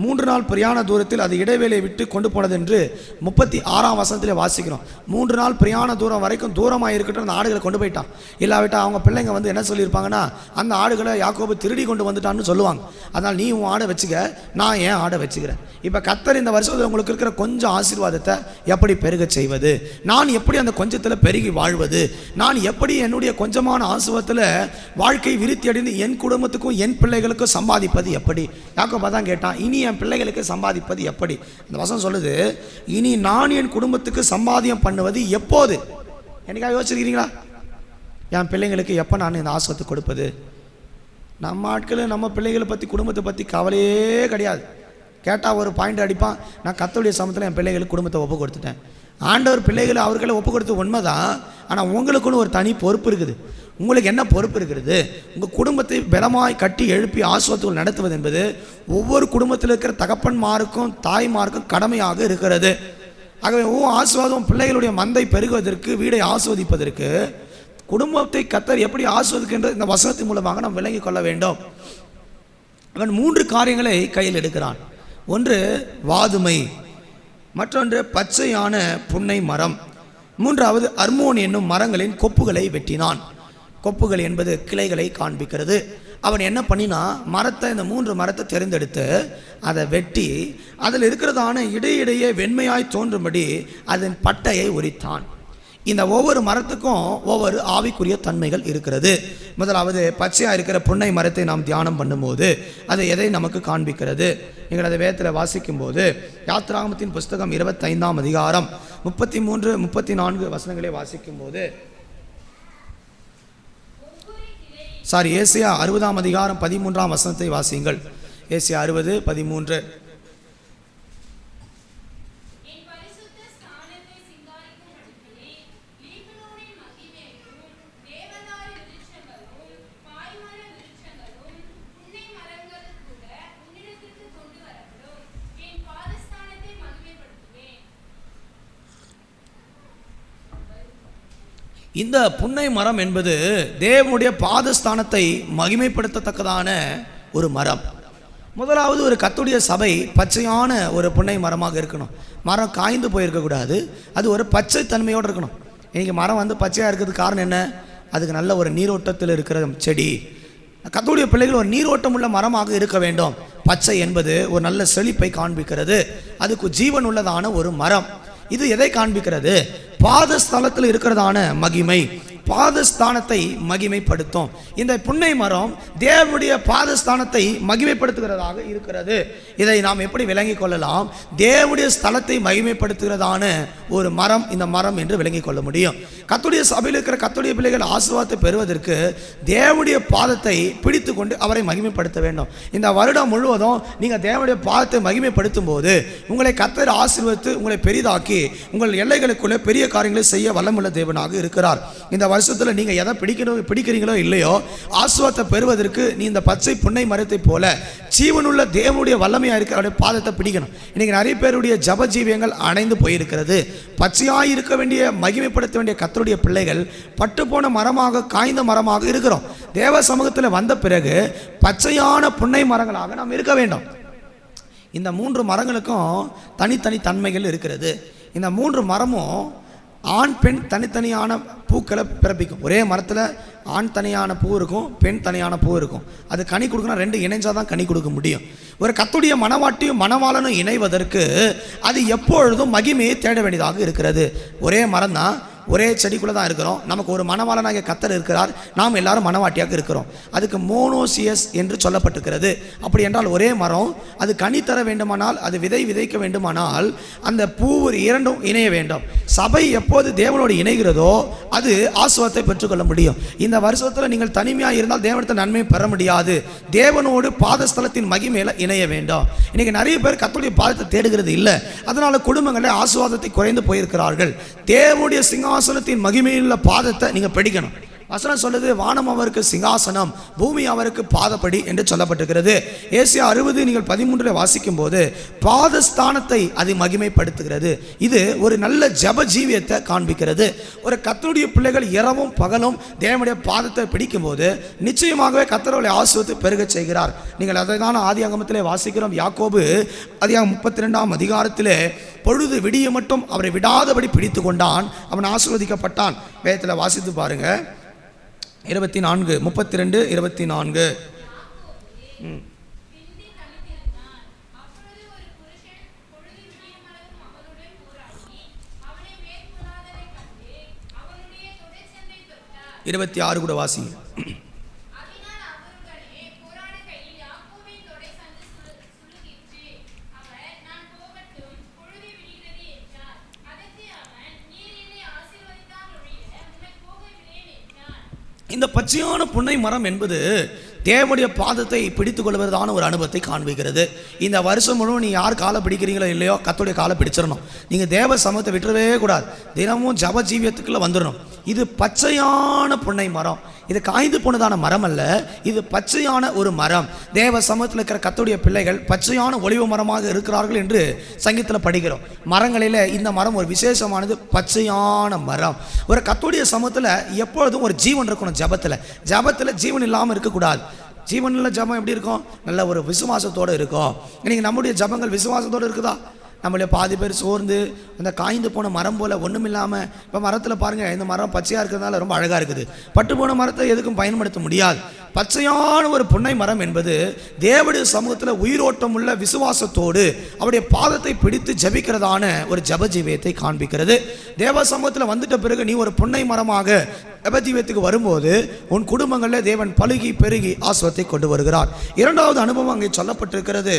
3 நாள் பிரயாண தூரத்தில் அது இடைவேளையை விட்டு கொண்டு போனது என்று 36ஆம் வசனத்தில் வாசிக்கிறோம். 3 நாள் பிரயாண தூரம் வரைக்கும் தூரமாக இருக்கட்டும் அந்த ஆடுகளை கொண்டு போயிட்டான். இல்லாவிட்டால் அவங்க பிள்ளைங்க வந்து என்ன சொல்லியிருப்பாங்கன்னா, அந்த ஆடுகளை யாக்கோபு திருடி கொண்டு வந்துட்டான்னு சொல்லுவாங்க. அதனால் நீ உன் ஆடை வச்சுக்க, நான் ஏன் ஆடை வச்சுக்கிறேன். இப்போ கர்த்தர் இந்த வருஷத்தில் உங்களுக்கு இருக்கிற கொஞ்சம் ஆசீர்வாதத்தை எப்படி பெருக செய்வது, நான் எப்படி அந்த கொஞ்சத்தில் பெருகி வாழ்வது, நான் எப்படி என்னுடைய கொஞ்சமான ஆசீர்வாதத்தில் வாழ்க்கை விருத்தி அடைந்து என் குடும்பத்துக்கும் என் பிள்ளைகளுக்கும் சம்பாதிப்பது எப்படி. யாக்கோபு தான் கேட்டான், இனி என் பிள்ளைகளுக்கு சம்பாதிப்பது எப்படி. அந்த வசனம் சொல்லுது, இனி நான் என் குடும்பத்துக்கு சம்பாதியம் பண்ணுவது எப்போது. எனக்காக யோசிச்சிருக்கிறீங்களா? என் பிள்ளைங்களுக்கு எப்போ நான் இந்த ஆசீர்வாதத்தை கொடுப்பது. நம்ம ஆட்கள் நம்ம பிள்ளைகளை பற்றி குடும்பத்தை பற்றி கவலையே கிடையாது. கேட்டால் ஒரு பாயிண்ட் அடிப்பான், நான் கர்த்தருடைய சமூகத்தில் என் பிள்ளைகளுக்கு குடும்பத்தை ஒப்பு கொடுத்துட்டேன். ஆண்டவர் பிள்ளைகளை அவர்களை ஒப்பு கொடுத்து உண்மைதான், ஆனால் உங்களுக்குன்னு ஒரு தனி பொறுப்பு இருக்குது. உங்களுக்கு என்ன பொறுப்பு இருக்கிறது? உங்கள் குடும்பத்தை பலமாய் கட்டி எழுப்பி ஆசீர்வாதங்கள் நடத்துவது என்பது ஒவ்வொரு குடும்பத்தில் இருக்கிற தகப்பன்மாருக்கும் தாய்மாருக்கும் கடமையாக இருக்கிறது. ஆகவே ஆசீர்வாதம் பிள்ளைகளுடைய மந்தை பெருகுவதற்கு, வீடை ஆசீர்வதிப்பதற்கு, குடும்பத்தை கர்த்தர் எப்படி ஆசீர்வதிக்கின்ற இந்த வசனத்தின் மூலமாக நாம் விளங்கிக் கொள்ள வேண்டும். அவன் 3 காரியங்களை கையில் எடுக்கிறான். ஒன்று வாதுமை, மற்றொன்று பச்சையான புன்னை மரம், மூன்றாவது அர்மோன் என்னும் மரங்களின் கொப்புகளை வெட்டினான். கொப்புகள் என்பது கிளைகளை காண்பிக்கிறது. அவன் என்ன பண்ணினா, மரத்தை இந்த 3 மரத்தை தெரிந்தெடுத்து அதை வெட்டி அதில் இருக்கிறதான இடையிடையே வெண்மையாய் தோன்றும்படி அதன் பட்டையை உரித்தான். இந்த ஒவ்வொரு மரத்துக்கும் ஒவ்வொரு ஆவிக்குரிய தன்மைகள் இருக்கிறது. முதலாவது பச்சையாக இருக்கிற புன்னை மரத்தை நாம் தியானம் பண்ணும்போது அது எதை நமக்கு காண்பிக்கிறது? நீங்கள் அதை வேதத்தில் வாசிக்கும் போது யாத்ராகமத்தின் புஸ்தகம் 25ஆம் அதிகாரம் 33, 34 வசனங்களை வாசிக்கும் போது, ஏசியா 60ஆம் அதிகாரம் 13ஆம் வசனத்தை வாசியுங்கள். ஏசியா 60, 13. இந்த புன்னை மரம் என்பது தேவனுடைய பாதஸ்தானத்தை மகிமைப்படுத்தத்தக்கதான ஒரு மரம். முதலாவது ஒரு கர்த்தருடைய சபை பச்சையான ஒரு புன்னை மரமாக இருக்கணும். மரம் காய்ந்து போயிருக்கக்கூடாது, அது ஒரு பச்சை தன்மையோடு இருக்கணும். இன்றைக்கி மரம் வந்து பச்சையாக இருக்கிறதுக்கு காரணம் என்ன? அதுக்கு நல்ல ஒரு நீரோட்டத்தில் இருக்கிற செடி. கர்த்தருடைய பிள்ளைகள் ஒரு நீரோட்டம் உள்ள மரமாக இருக்க வேண்டும். பச்சை என்பது ஒரு நல்ல செழிப்பை காண்பிக்கிறது, அதுக்கு ஜீவன் உள்ளதான ஒரு மரம். இது எதை காண்பிக்கிறது? பாதஸ்தலத்தில் இருக்கிறதான மகிமை, பாதஸ்தானத்தை மகிமைப்படுத்தும். இந்த புன்னை மரம் தேவனுடைய பாதஸ்தானத்தை மகிமைப்படுத்துகிறதாக இருக்கிறது. இதை நாம் எப்படி விளங்கிக் கொள்ளலாம்? தேவனுடைய ஸ்தலத்தை மகிமைப்படுத்துகிறதான ஒரு மரம் இந்த மரம் என்று விளங்கிக் கொள்ள முடியும். கர்த்தருடைய சபையில் இருக்கிற கர்த்தருடைய பிள்ளைகள் ஆசீர்வாதத்தை பெறுவதற்கு தேவனுடைய பாதத்தை பிடித்து கொண்டு அவரை மகிமைப்படுத்த வேண்டும். இந்த வருடம் முழுவதும் நீங்கள் தேவனுடைய பாதத்தை மகிமைப்படுத்தும் போது உங்களை கர்த்தர் ஆசீர்வதித்து உங்களை பெரிதாக்கி உங்கள் எல்லைகளுக்குள்ளே பெரிய காரியங்களை செய்ய வல்லமுள்ள தேவனாக இருக்கிறார். இந்த வருஷத்தில் நீங்கள் எதை பிடிக்கிறீங்களோ இல்லையோ ஆசீர்வாதத்தை பெறுவதற்கு நீ இந்த பச்சை புன்னை மரத்தை போல ஜீவனுள்ள தேவனுடைய வல்லமையாக இருக்கிற அவருடைய பாதத்தை பிடிக்கணும். இன்னைக்கு நிறைய பேருடைய ஜப ஜீவியங்கள் அணைந்து போயிருக்கிறது. பச்சையாக இருக்க வேண்டிய மகிமைப்படுத்த வேண்டிய கர்த்தருடைய பிள்ளைகள் பட்டுப்போன மரமாக காய்ந்த மரமாக இருக்கிறோம். தேவ சமூகத்தில் வந்த பிறகு பச்சையான புன்னை மரங்களாக நாம் இருக்க வேண்டும். இந்த 3 மரங்களுக்கும் தனித்தனி தன்மைகள் இருக்கிறது. இந்த 3 மரமும் ஆண் பெண் தனித்தனியான பூக்களை பிறப்பிக்கும். ஒரே மரத்தில் ஆண் தனியான பூ இருக்கும், பெண் தனியான பூ இருக்கும். அது கனி கொடுக்கணும், 2 இணைஞ்சாதான் கனி கொடுக்க முடியும். ஒரு கர்த்தருடைய மணவாட்டியும் மணவாளனும் இணைவதற்கு அது எப்பொழுதும் மகிமையை தேட வேண்டியதாக இருக்கிறது. ஒரே மரம் தான், ஒரே செடிக்குள்ளே தான் இருக்கிறோம். நமக்கு ஒரு மணவாளனாகிய கர்த்தர் இருக்கிறார், நாம் எல்லாரும் மணவாட்டியாக இருக்கிறோம். அதுக்கு மோனோசியஸ் என்று சொல்லப்பட்டிருக்கிறது. அப்படி என்றால் ஒரே மரம், அது கனி தர வேண்டுமானால், அது விதைக்க வேண்டுமானால் அந்த பூ இரண்டும் இணைய வேண்டும். சபை எப்போது தேவனோடு இணைகிறதோ அது ஆசீர்வாதத்தை பெற்றுக்கொள்ள முடியும். இந்த வருஷத்தில் நீங்கள் தனிமையாக இருந்தால் தேவனத்தை நன்மையை பெற முடியாது. தேவனோடு பாதஸ்தலத்தின் மகிமையில இணைய வேண்டும். இன்னைக்கு நிறைய பேர் கர்த்தருடைய பாதத்தை தேடுகிறது இல்லை. அதனால குடும்பங்களில் ஆசீர்வாதத்தை குறைந்து போயிருக்கிறார்கள். தேவனுடைய சிங்காசனத்தின் மகிமையுள்ள பாதத்தை நீங்க பிடிக்கணும். வசனம் சொல்லுது, வானம் அவருக்கு சிங்காசனம், பூமி அவருக்கு பாதப்படி என்று சொல்லப்பட்டிருக்கிறது. ஏசியா 60 நீங்கள் 13 வாசிக்கும் போது பாதஸ்தானத்தை அது மகிமைப்படுத்துகிறது. இது ஒரு நல்ல ஜப ஜீவியத்தை காண்பிக்கிறது. ஒரு கர்த்தருடைய பிள்ளைகள் இரவும் பகலும் தேவனுடைய பாதத்தை பிடிக்கும் போது நிச்சயமாகவே கர்த்தருடைய ஆசீர்வாதத்தை பெருக செய்கிறார். நீங்கள் அதை தான் ஆதியாகமத்திலே வாசிக்கிறோம். யாக்கோபு அதிகாரம் 32 அதிகாரத்திலே பொழுது விடிய மட்டும் அவரை விடாதபடி பிடித்து கொண்டான், அவன் ஆசீர்வதிக்கப்பட்டான். வேதத்தில் வாசித்து பாருங்க, 24 32 24. இருபத்தி 26 கூட வாசிங்க. இந்த பச்சையான புன்னை மரம் என்பது தேவனுடைய பாதத்தை பிடித்துக் கொள்வதான ஒரு அனுபவத்தை காண்பிக்கிறது. இந்த வருஷம் முழுவதும் நீ யார் காலை பிடிக்கிறீங்களோ இல்லையோ கர்த்தருடைய காலை பிடிச்சிடணும். நீங்கள் தேவ சமூகத்தை விட்டுறவே கூடாது. தினமும் ஜப ஜீவியத்துக்குள்ள வந்துடணும். இது பச்சையான புன்னை மரம், இது காய்ந்து போனதான மரம் அல்ல, இது பச்சையான ஒரு மரம். தேவ சமூகத்தில் இருக்கிற கர்த்தருடைய பிள்ளைகள் பச்சையான ஒலிவ மரமாக இருக்கிறார்கள் என்று சங்கீதத்தில் படிக்கிறோம். மரங்களில் இந்த மரம் ஒரு விசேஷமானது, பச்சையான மரம். ஒரு கர்த்தருடைய சமூகத்தில் எப்பொழுதும் ஒரு ஜீவன் இருக்கணும். ஜபத்தில் ஜீவன் இல்லாமல் இருக்கக்கூடாது. ஜீவனில் ஜபம் எப்படி இருக்கும்? நல்ல ஒரு விசுவாசத்தோடு இருக்கும். இன்னைக்கு நம்முடைய ஜபங்கள் விசுவாசத்தோடு இருக்குதா? நம்மளே பாதி பேர் சோர்ந்து அந்த காய்ந்து போன மரம் போல் ஒன்றும் இல்லாமல். இப்போ மரத்தில் பாருங்கள், இந்த மரம் பச்சையாக இருக்கிறதுனால ரொம்ப அழகாக இருக்குது. பட்டு போன மரத்தை எதுக்கும் பயன்படுத்த முடியாது. பச்சையான ஒரு புன்னை மரம் என்பது தேவனுடைய சமூகத்தில் உயிரோட்டம் உள்ள விசுவாசத்தோடு அவருடைய பாதத்தை பிடித்து ஜபிக்கிறதான ஒரு ஜப ஜீவியத்தை காண்பிக்கிறது. தேவ சமூகத்தில் வந்துட்ட பிறகு நீ ஒரு புன்னை மரமாக ஜப ஜீவியத்துக்கு வரும்போது உன் குடும்பங்களில் தேவன் பலுகி பெருகி ஆசீர்வாதத்தை கொண்டு வருகிறார். 2வது அனுபவம் அங்கே சொல்லப்பட்டிருக்கிறது,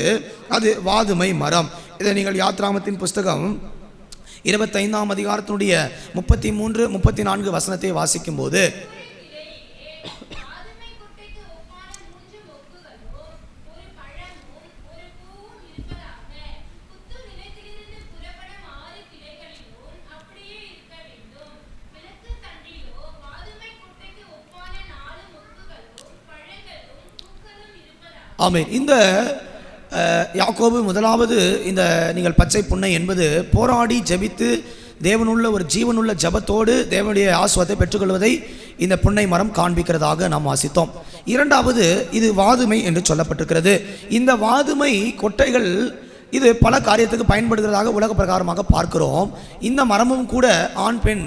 அது வாதுமை மரம். இதை நீங்கள் யாத்ராகமத்தின் புஸ்தகம் 25 அதிகாரத்தினுடைய 33 34 வசனத்தை வாசிக்கும் போது, ஆமென். இந்த யாக்கோபு முதலாவது இந்த நீங்கள் பச்சை புன்னை என்பது போராடி ஜபித்து தேவனுள்ள ஒரு ஜீவனுள்ள ஜபத்தோடு தேவனுடைய ஆசீர்வாதத்தை பெற்றுக்கொள்வதை இந்த புன்னை மரம் காண்பிக்கிறதாக நாம் வாசித்தோம். 2வது இது வாதுமை என்று சொல்லப்பட்டிருக்கிறது. இந்த வாதுமை கொட்டைகள் இது பல காரியத்துக்கு பயன்படுகிறதாக உலக பிரகாரமாக பார்க்கிறோம். இந்த மரமும் கூட ஆண் பெண்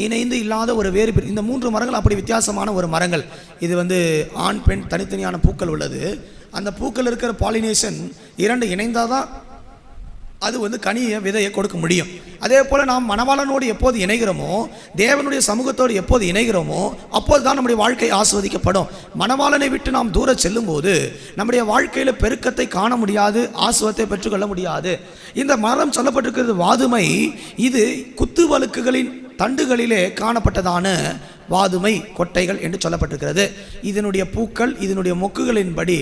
இணைந்து இல்லாத ஒரு வேறு. இந்த 3 மரங்கள் அப்படி வித்தியாசமான ஒரு மரங்கள். இது ஆண் பெண் தனித்தனியான பூக்கள் உள்ளது. அந்த பூக்கள் இருக்கிற பாலினேஷன் 2 இணைந்தாதான் அது கனியை விதையை கொடுக்க முடியும். அதே போல் நாம் மணவாளனோடு எப்போது இணைகிறோமோ, தேவனுடைய சமூகத்தோடு எப்போது இணைகிறோமோ, அப்போது தான் நம்முடைய வாழ்க்கை ஆஸ்வதிக்கப்படும். மணவாளனை விட்டு நாம் தூர செல்லும் போது நம்முடைய வாழ்க்கையில் பெருக்கத்தை காண முடியாது, ஆசுவத்தை பெற்றுக்கொள்ள முடியாது. இந்த மரம் சொல்லப்பட்டிருக்கிறது வாதுமை. இது குத்து வழுக்குகளின் தண்டுகளிலே காணப்பட்டதான வாதுமை கொட்டைகள் என்று சொல்லப்பட்டிருக்கிறது. இதனுடைய பூக்கள், இதனுடைய மொக்குகளின்படி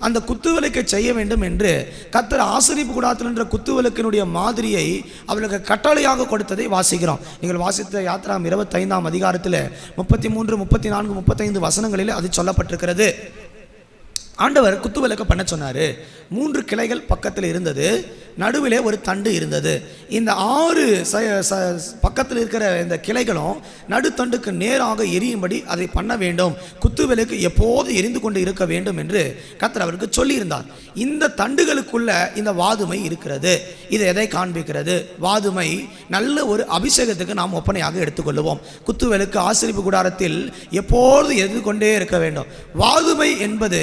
அந்த குத்துவிளக்கை செய்ய வேண்டும் என்று கர்த்தர் ஆசரிப்பு கூடாரத்தில் என்ற குத்துவிளக்கினுடைய மாதிரியை அவர்களுக்கு கட்டளையாக கொடுத்ததை வாசிக்கிறோம். நீங்கள் வாசித்த யாத்திராகம் 25ஆம் அதிகாரத்தில் 33, 34, 35 வசனங்களில் அது சொல்லப்பட்டிருக்கிறது. ஆண்டவர் குத்துவிளக்க பண்ண சொன்னார். 3 கிளைகள் பக்கத்தில் இருந்தது, நடுவிலே ஒரு தண்டு இருந்தது. இந்த 6 பக்கத்தில் இருக்கிற இந்த கிளைகளும் நடுத்தண்டுக்கு நேராக எரியும்படி அதை பண்ண வேண்டும். குத்துவிளக்கு எப்போது எரிந்து கொண்டு இருக்க வேண்டும் என்று கர்த்தர் அவருக்கு சொல்லியிருந்தார். இந்த தண்டுகளுக்குள்ள இந்த வாதுமை இருக்கிறது. இது எதை காண்பிக்கிறது? வாதுமை நல்ல ஒரு அபிஷேகத்துக்கு நாம் ஒப்பனையாக எடுத்துக்கொள்வோம். குத்துவிளக்கு ஆசரிப்பு கூடாரத்தில் எப்போது எதிர்கொண்டே இருக்க வேண்டும். வாதுமை என்பது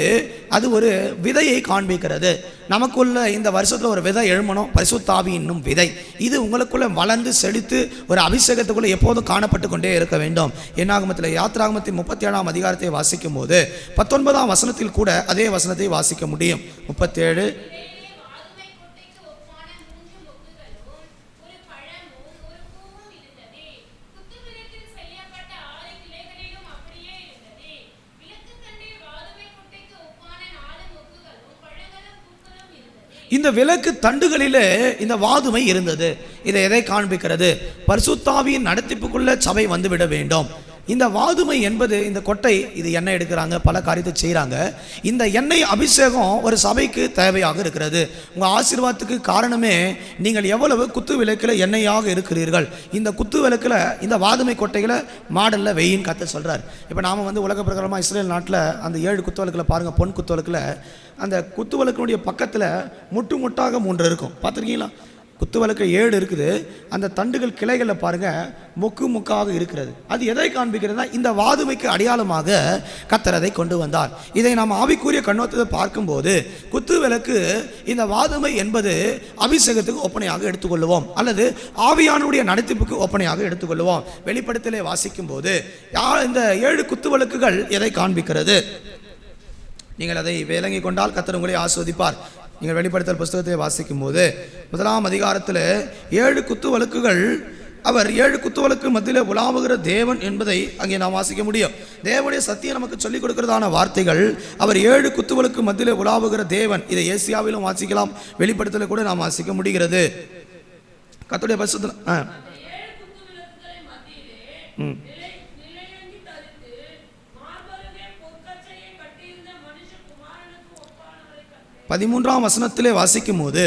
அது ஒரு விதையை காண்பிக்கிறது. நமக்குள்ள இந்த வருஷத்தில் ஒரு விதை எழுமணும், பரிசுத்த ஆவி என்னும் விதை. இது உங்களுக்குள்ள வளர்ந்து செழித்து ஒரு அபிஷேகத்துக்குள்ள எப்போதும் காணப்பட்டு கொண்டே இருக்க வேண்டும். என்னாகமத்தில் யாத்திராகமத்தின் 37ஆம் அதிகாரத்தை வாசிக்கும் போது 19ஆம் வசனத்தில் கூட அதே வசனத்தை வாசிக்க முடியும். 37 இந்த விளக்கு தண்டுகளிலே இந்த வாதுமை இருந்தது. இதை எதை காண்பிக்கிறது? பரிசுத்த ஆவியின் நடத்திப்புக்குள்ள சபை வந்துவிட வேண்டும். இந்த வாதுமை என்பது இந்த கொட்டை, இது எண்ணெய் எடுக்கிறாங்க, பல காரியத்தை செய்கிறாங்க. இந்த எண்ணெய் அபிஷேகம் ஒரு சபைக்கு தேவையாக இருக்கிறது. உங்கள் ஆசீர்வாதத்துக்கு காரணமே நீங்கள் எவ்வளவு குத்து விளக்கில் எண்ணெயாக இருக்கிறீர்கள். இந்த குத்து விளக்கில் இந்த வாதுமை கொட்டைகளை மாடலில் வெயின்னு கர்த்தர் சொல்கிறார். இப்போ நாம் உலக பிரகாரமாக இஸ்ரேல் நாட்டில் அந்த 7 குத்து விளக்கில் பாருங்கள், பொன் குத்து விளக்கில் அந்த குத்து விளக்கினுடைய பக்கத்தில் முட்டு முட்டாக 3 இருக்கும். பார்த்துருக்கீங்களா? குத்து விளக்கு 7 இருக்குது. அந்த தண்டுகள் கிளைகளில் பாருங்கள், மொக்கு முக்காக இருக்கிறது. அது எதை காண்பிக்கிறதுனா இந்த வாதுமைக்கு அடையாளமாக கர்த்தர் அதை கொண்டு வந்தார். இதை நாம் ஆவிக்குரிய கண்ணோட்டத்தை பார்க்கும்போது குத்து விளக்கு இந்த வாதுமை என்பது அபிஷேகத்துக்கு ஒப்பனையாக எடுத்துக்கொள்வோம், அல்லது ஆவியானுடைய நடத்திப்புக்கு ஒப்பனையாக எடுத்துக்கொள்வோம். வெளிப்படுத்தலே வாசிக்கும் போது இந்த 7 குத்து விளக்குகள் எதை காண்பிக்கிறது? நீங்கள் அதை விளங்கி கொண்டால் கர்த்தர் உங்களை ஆஸ்வதிப்பார். நீங்கள் வெளிப்படுத்தல் புஸ்தகத்தை வாசிக்கும் போது 1ஆம் அதிகாரத்தில் 7 குத்து வழக்குகள், அவர் 7 குத்து வழக்கு மத்தியில் உலாவுகிற தேவன் என்பதை அங்கே நாம் வாசிக்க முடியும். தேவனுடைய சத்தியம் நமக்கு சொல்லிக் கொடுக்கிறதான வார்த்தைகள். அவர் 7 குத்து வழக்கு மத்தியில் உலாவுகிற தேவன். இதை ஏசியாவிலும் வாசிக்கலாம், வெளிப்படுத்தல கூட நாம் வாசிக்க முடிகிறது. கர்த்தருடைய பரிசுத்த பதிமூன்றாம் வசனத்திலே வாசிக்கும் போது,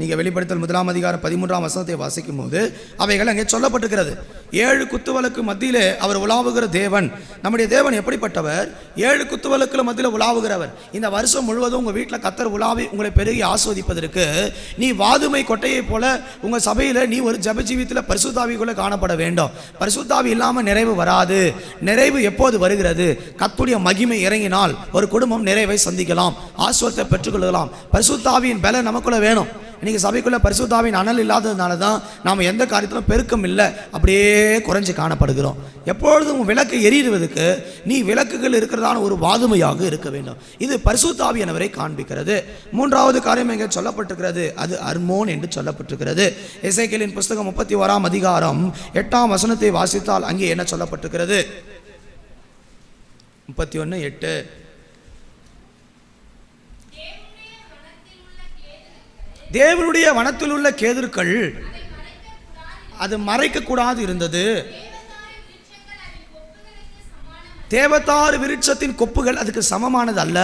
நீங்கள் வெளிப்படுத்தல் 1ஆம் அதிகாரம் 13ஆம் வசனத்தை வாசிக்கும் போது அவைகள் அங்கே சொல்லப்பட்டிருக்கிறது. 7 குத்து வழக்கு மத்தியிலே அவர் உலாவுகிற தேவன். நம்முடைய தேவன் எப்படிப்பட்டவர்? 7 குத்து வழக்குல மத்தியில் உலாவுகிறவர். இந்த வருஷம் முழுவதும் உங்கள் வீட்டில் கர்த்தர் உலாவி உங்களை பெருகி ஆஸ்வதிப்பதற்கு நீ வாதுமை கொட்டையை போல உங்கள் சபையில் நீ ஒரு ஜப ஜீவியத்தில் பரிசுத்தாவிக்குள்ளே காணப்பட வேண்டும். பரிசுத்தாவி இல்லாமல் நிறைவு வராது. நிறைவு எப்போது வருகிறது? கர்த்தருடைய மகிமை இறங்கினால் ஒரு குடும்பம் நிறைவை சந்திக்கலாம், ஆஸ்வத்தை பெற்றுக்கொள்ளலாம். பரிசுத்தாவியின் பலம் நமக்குள்ள வேணும். இன்னைக்கு சபைக்குள்ள பரிசுத்தாவின் அனல் இல்லாததுனால தான் நாம் எந்த காரியத்திலும் பெருக்கம் இல்லை, அப்படியே குறைஞ்சி காணப்படுகிறோம். எப்பொழுதும் விளக்கு எரியுவதற்கு நீ விளக்குகள் இருக்கிறதான ஒரு வாதுமையாக இருக்க வேண்டும். இது பரிசுத்தாவியானவரை காண்பிக்கிறது. 3வது காரியம் எங்கே சொல்லப்பட்டிருக்கிறது? அது அர்மோன் என்று சொல்லப்பட்டிருக்கிறது. எசேக்கியேலின் புஸ்தகம் 31ஆம் அதிகாரம் 8ஆம் வசனத்தை வாசித்தால் அங்கே என்ன சொல்லப்பட்டிருக்கிறது? 31:8. தேவனுடைய வனத்தில் உள்ள கேதுருக்கள் அது மறைக்கக்கூடாது இருந்தது. தேவதாரு விருட்சத்தின் கொப்புகள் அதுக்கு சமமானது அல்ல.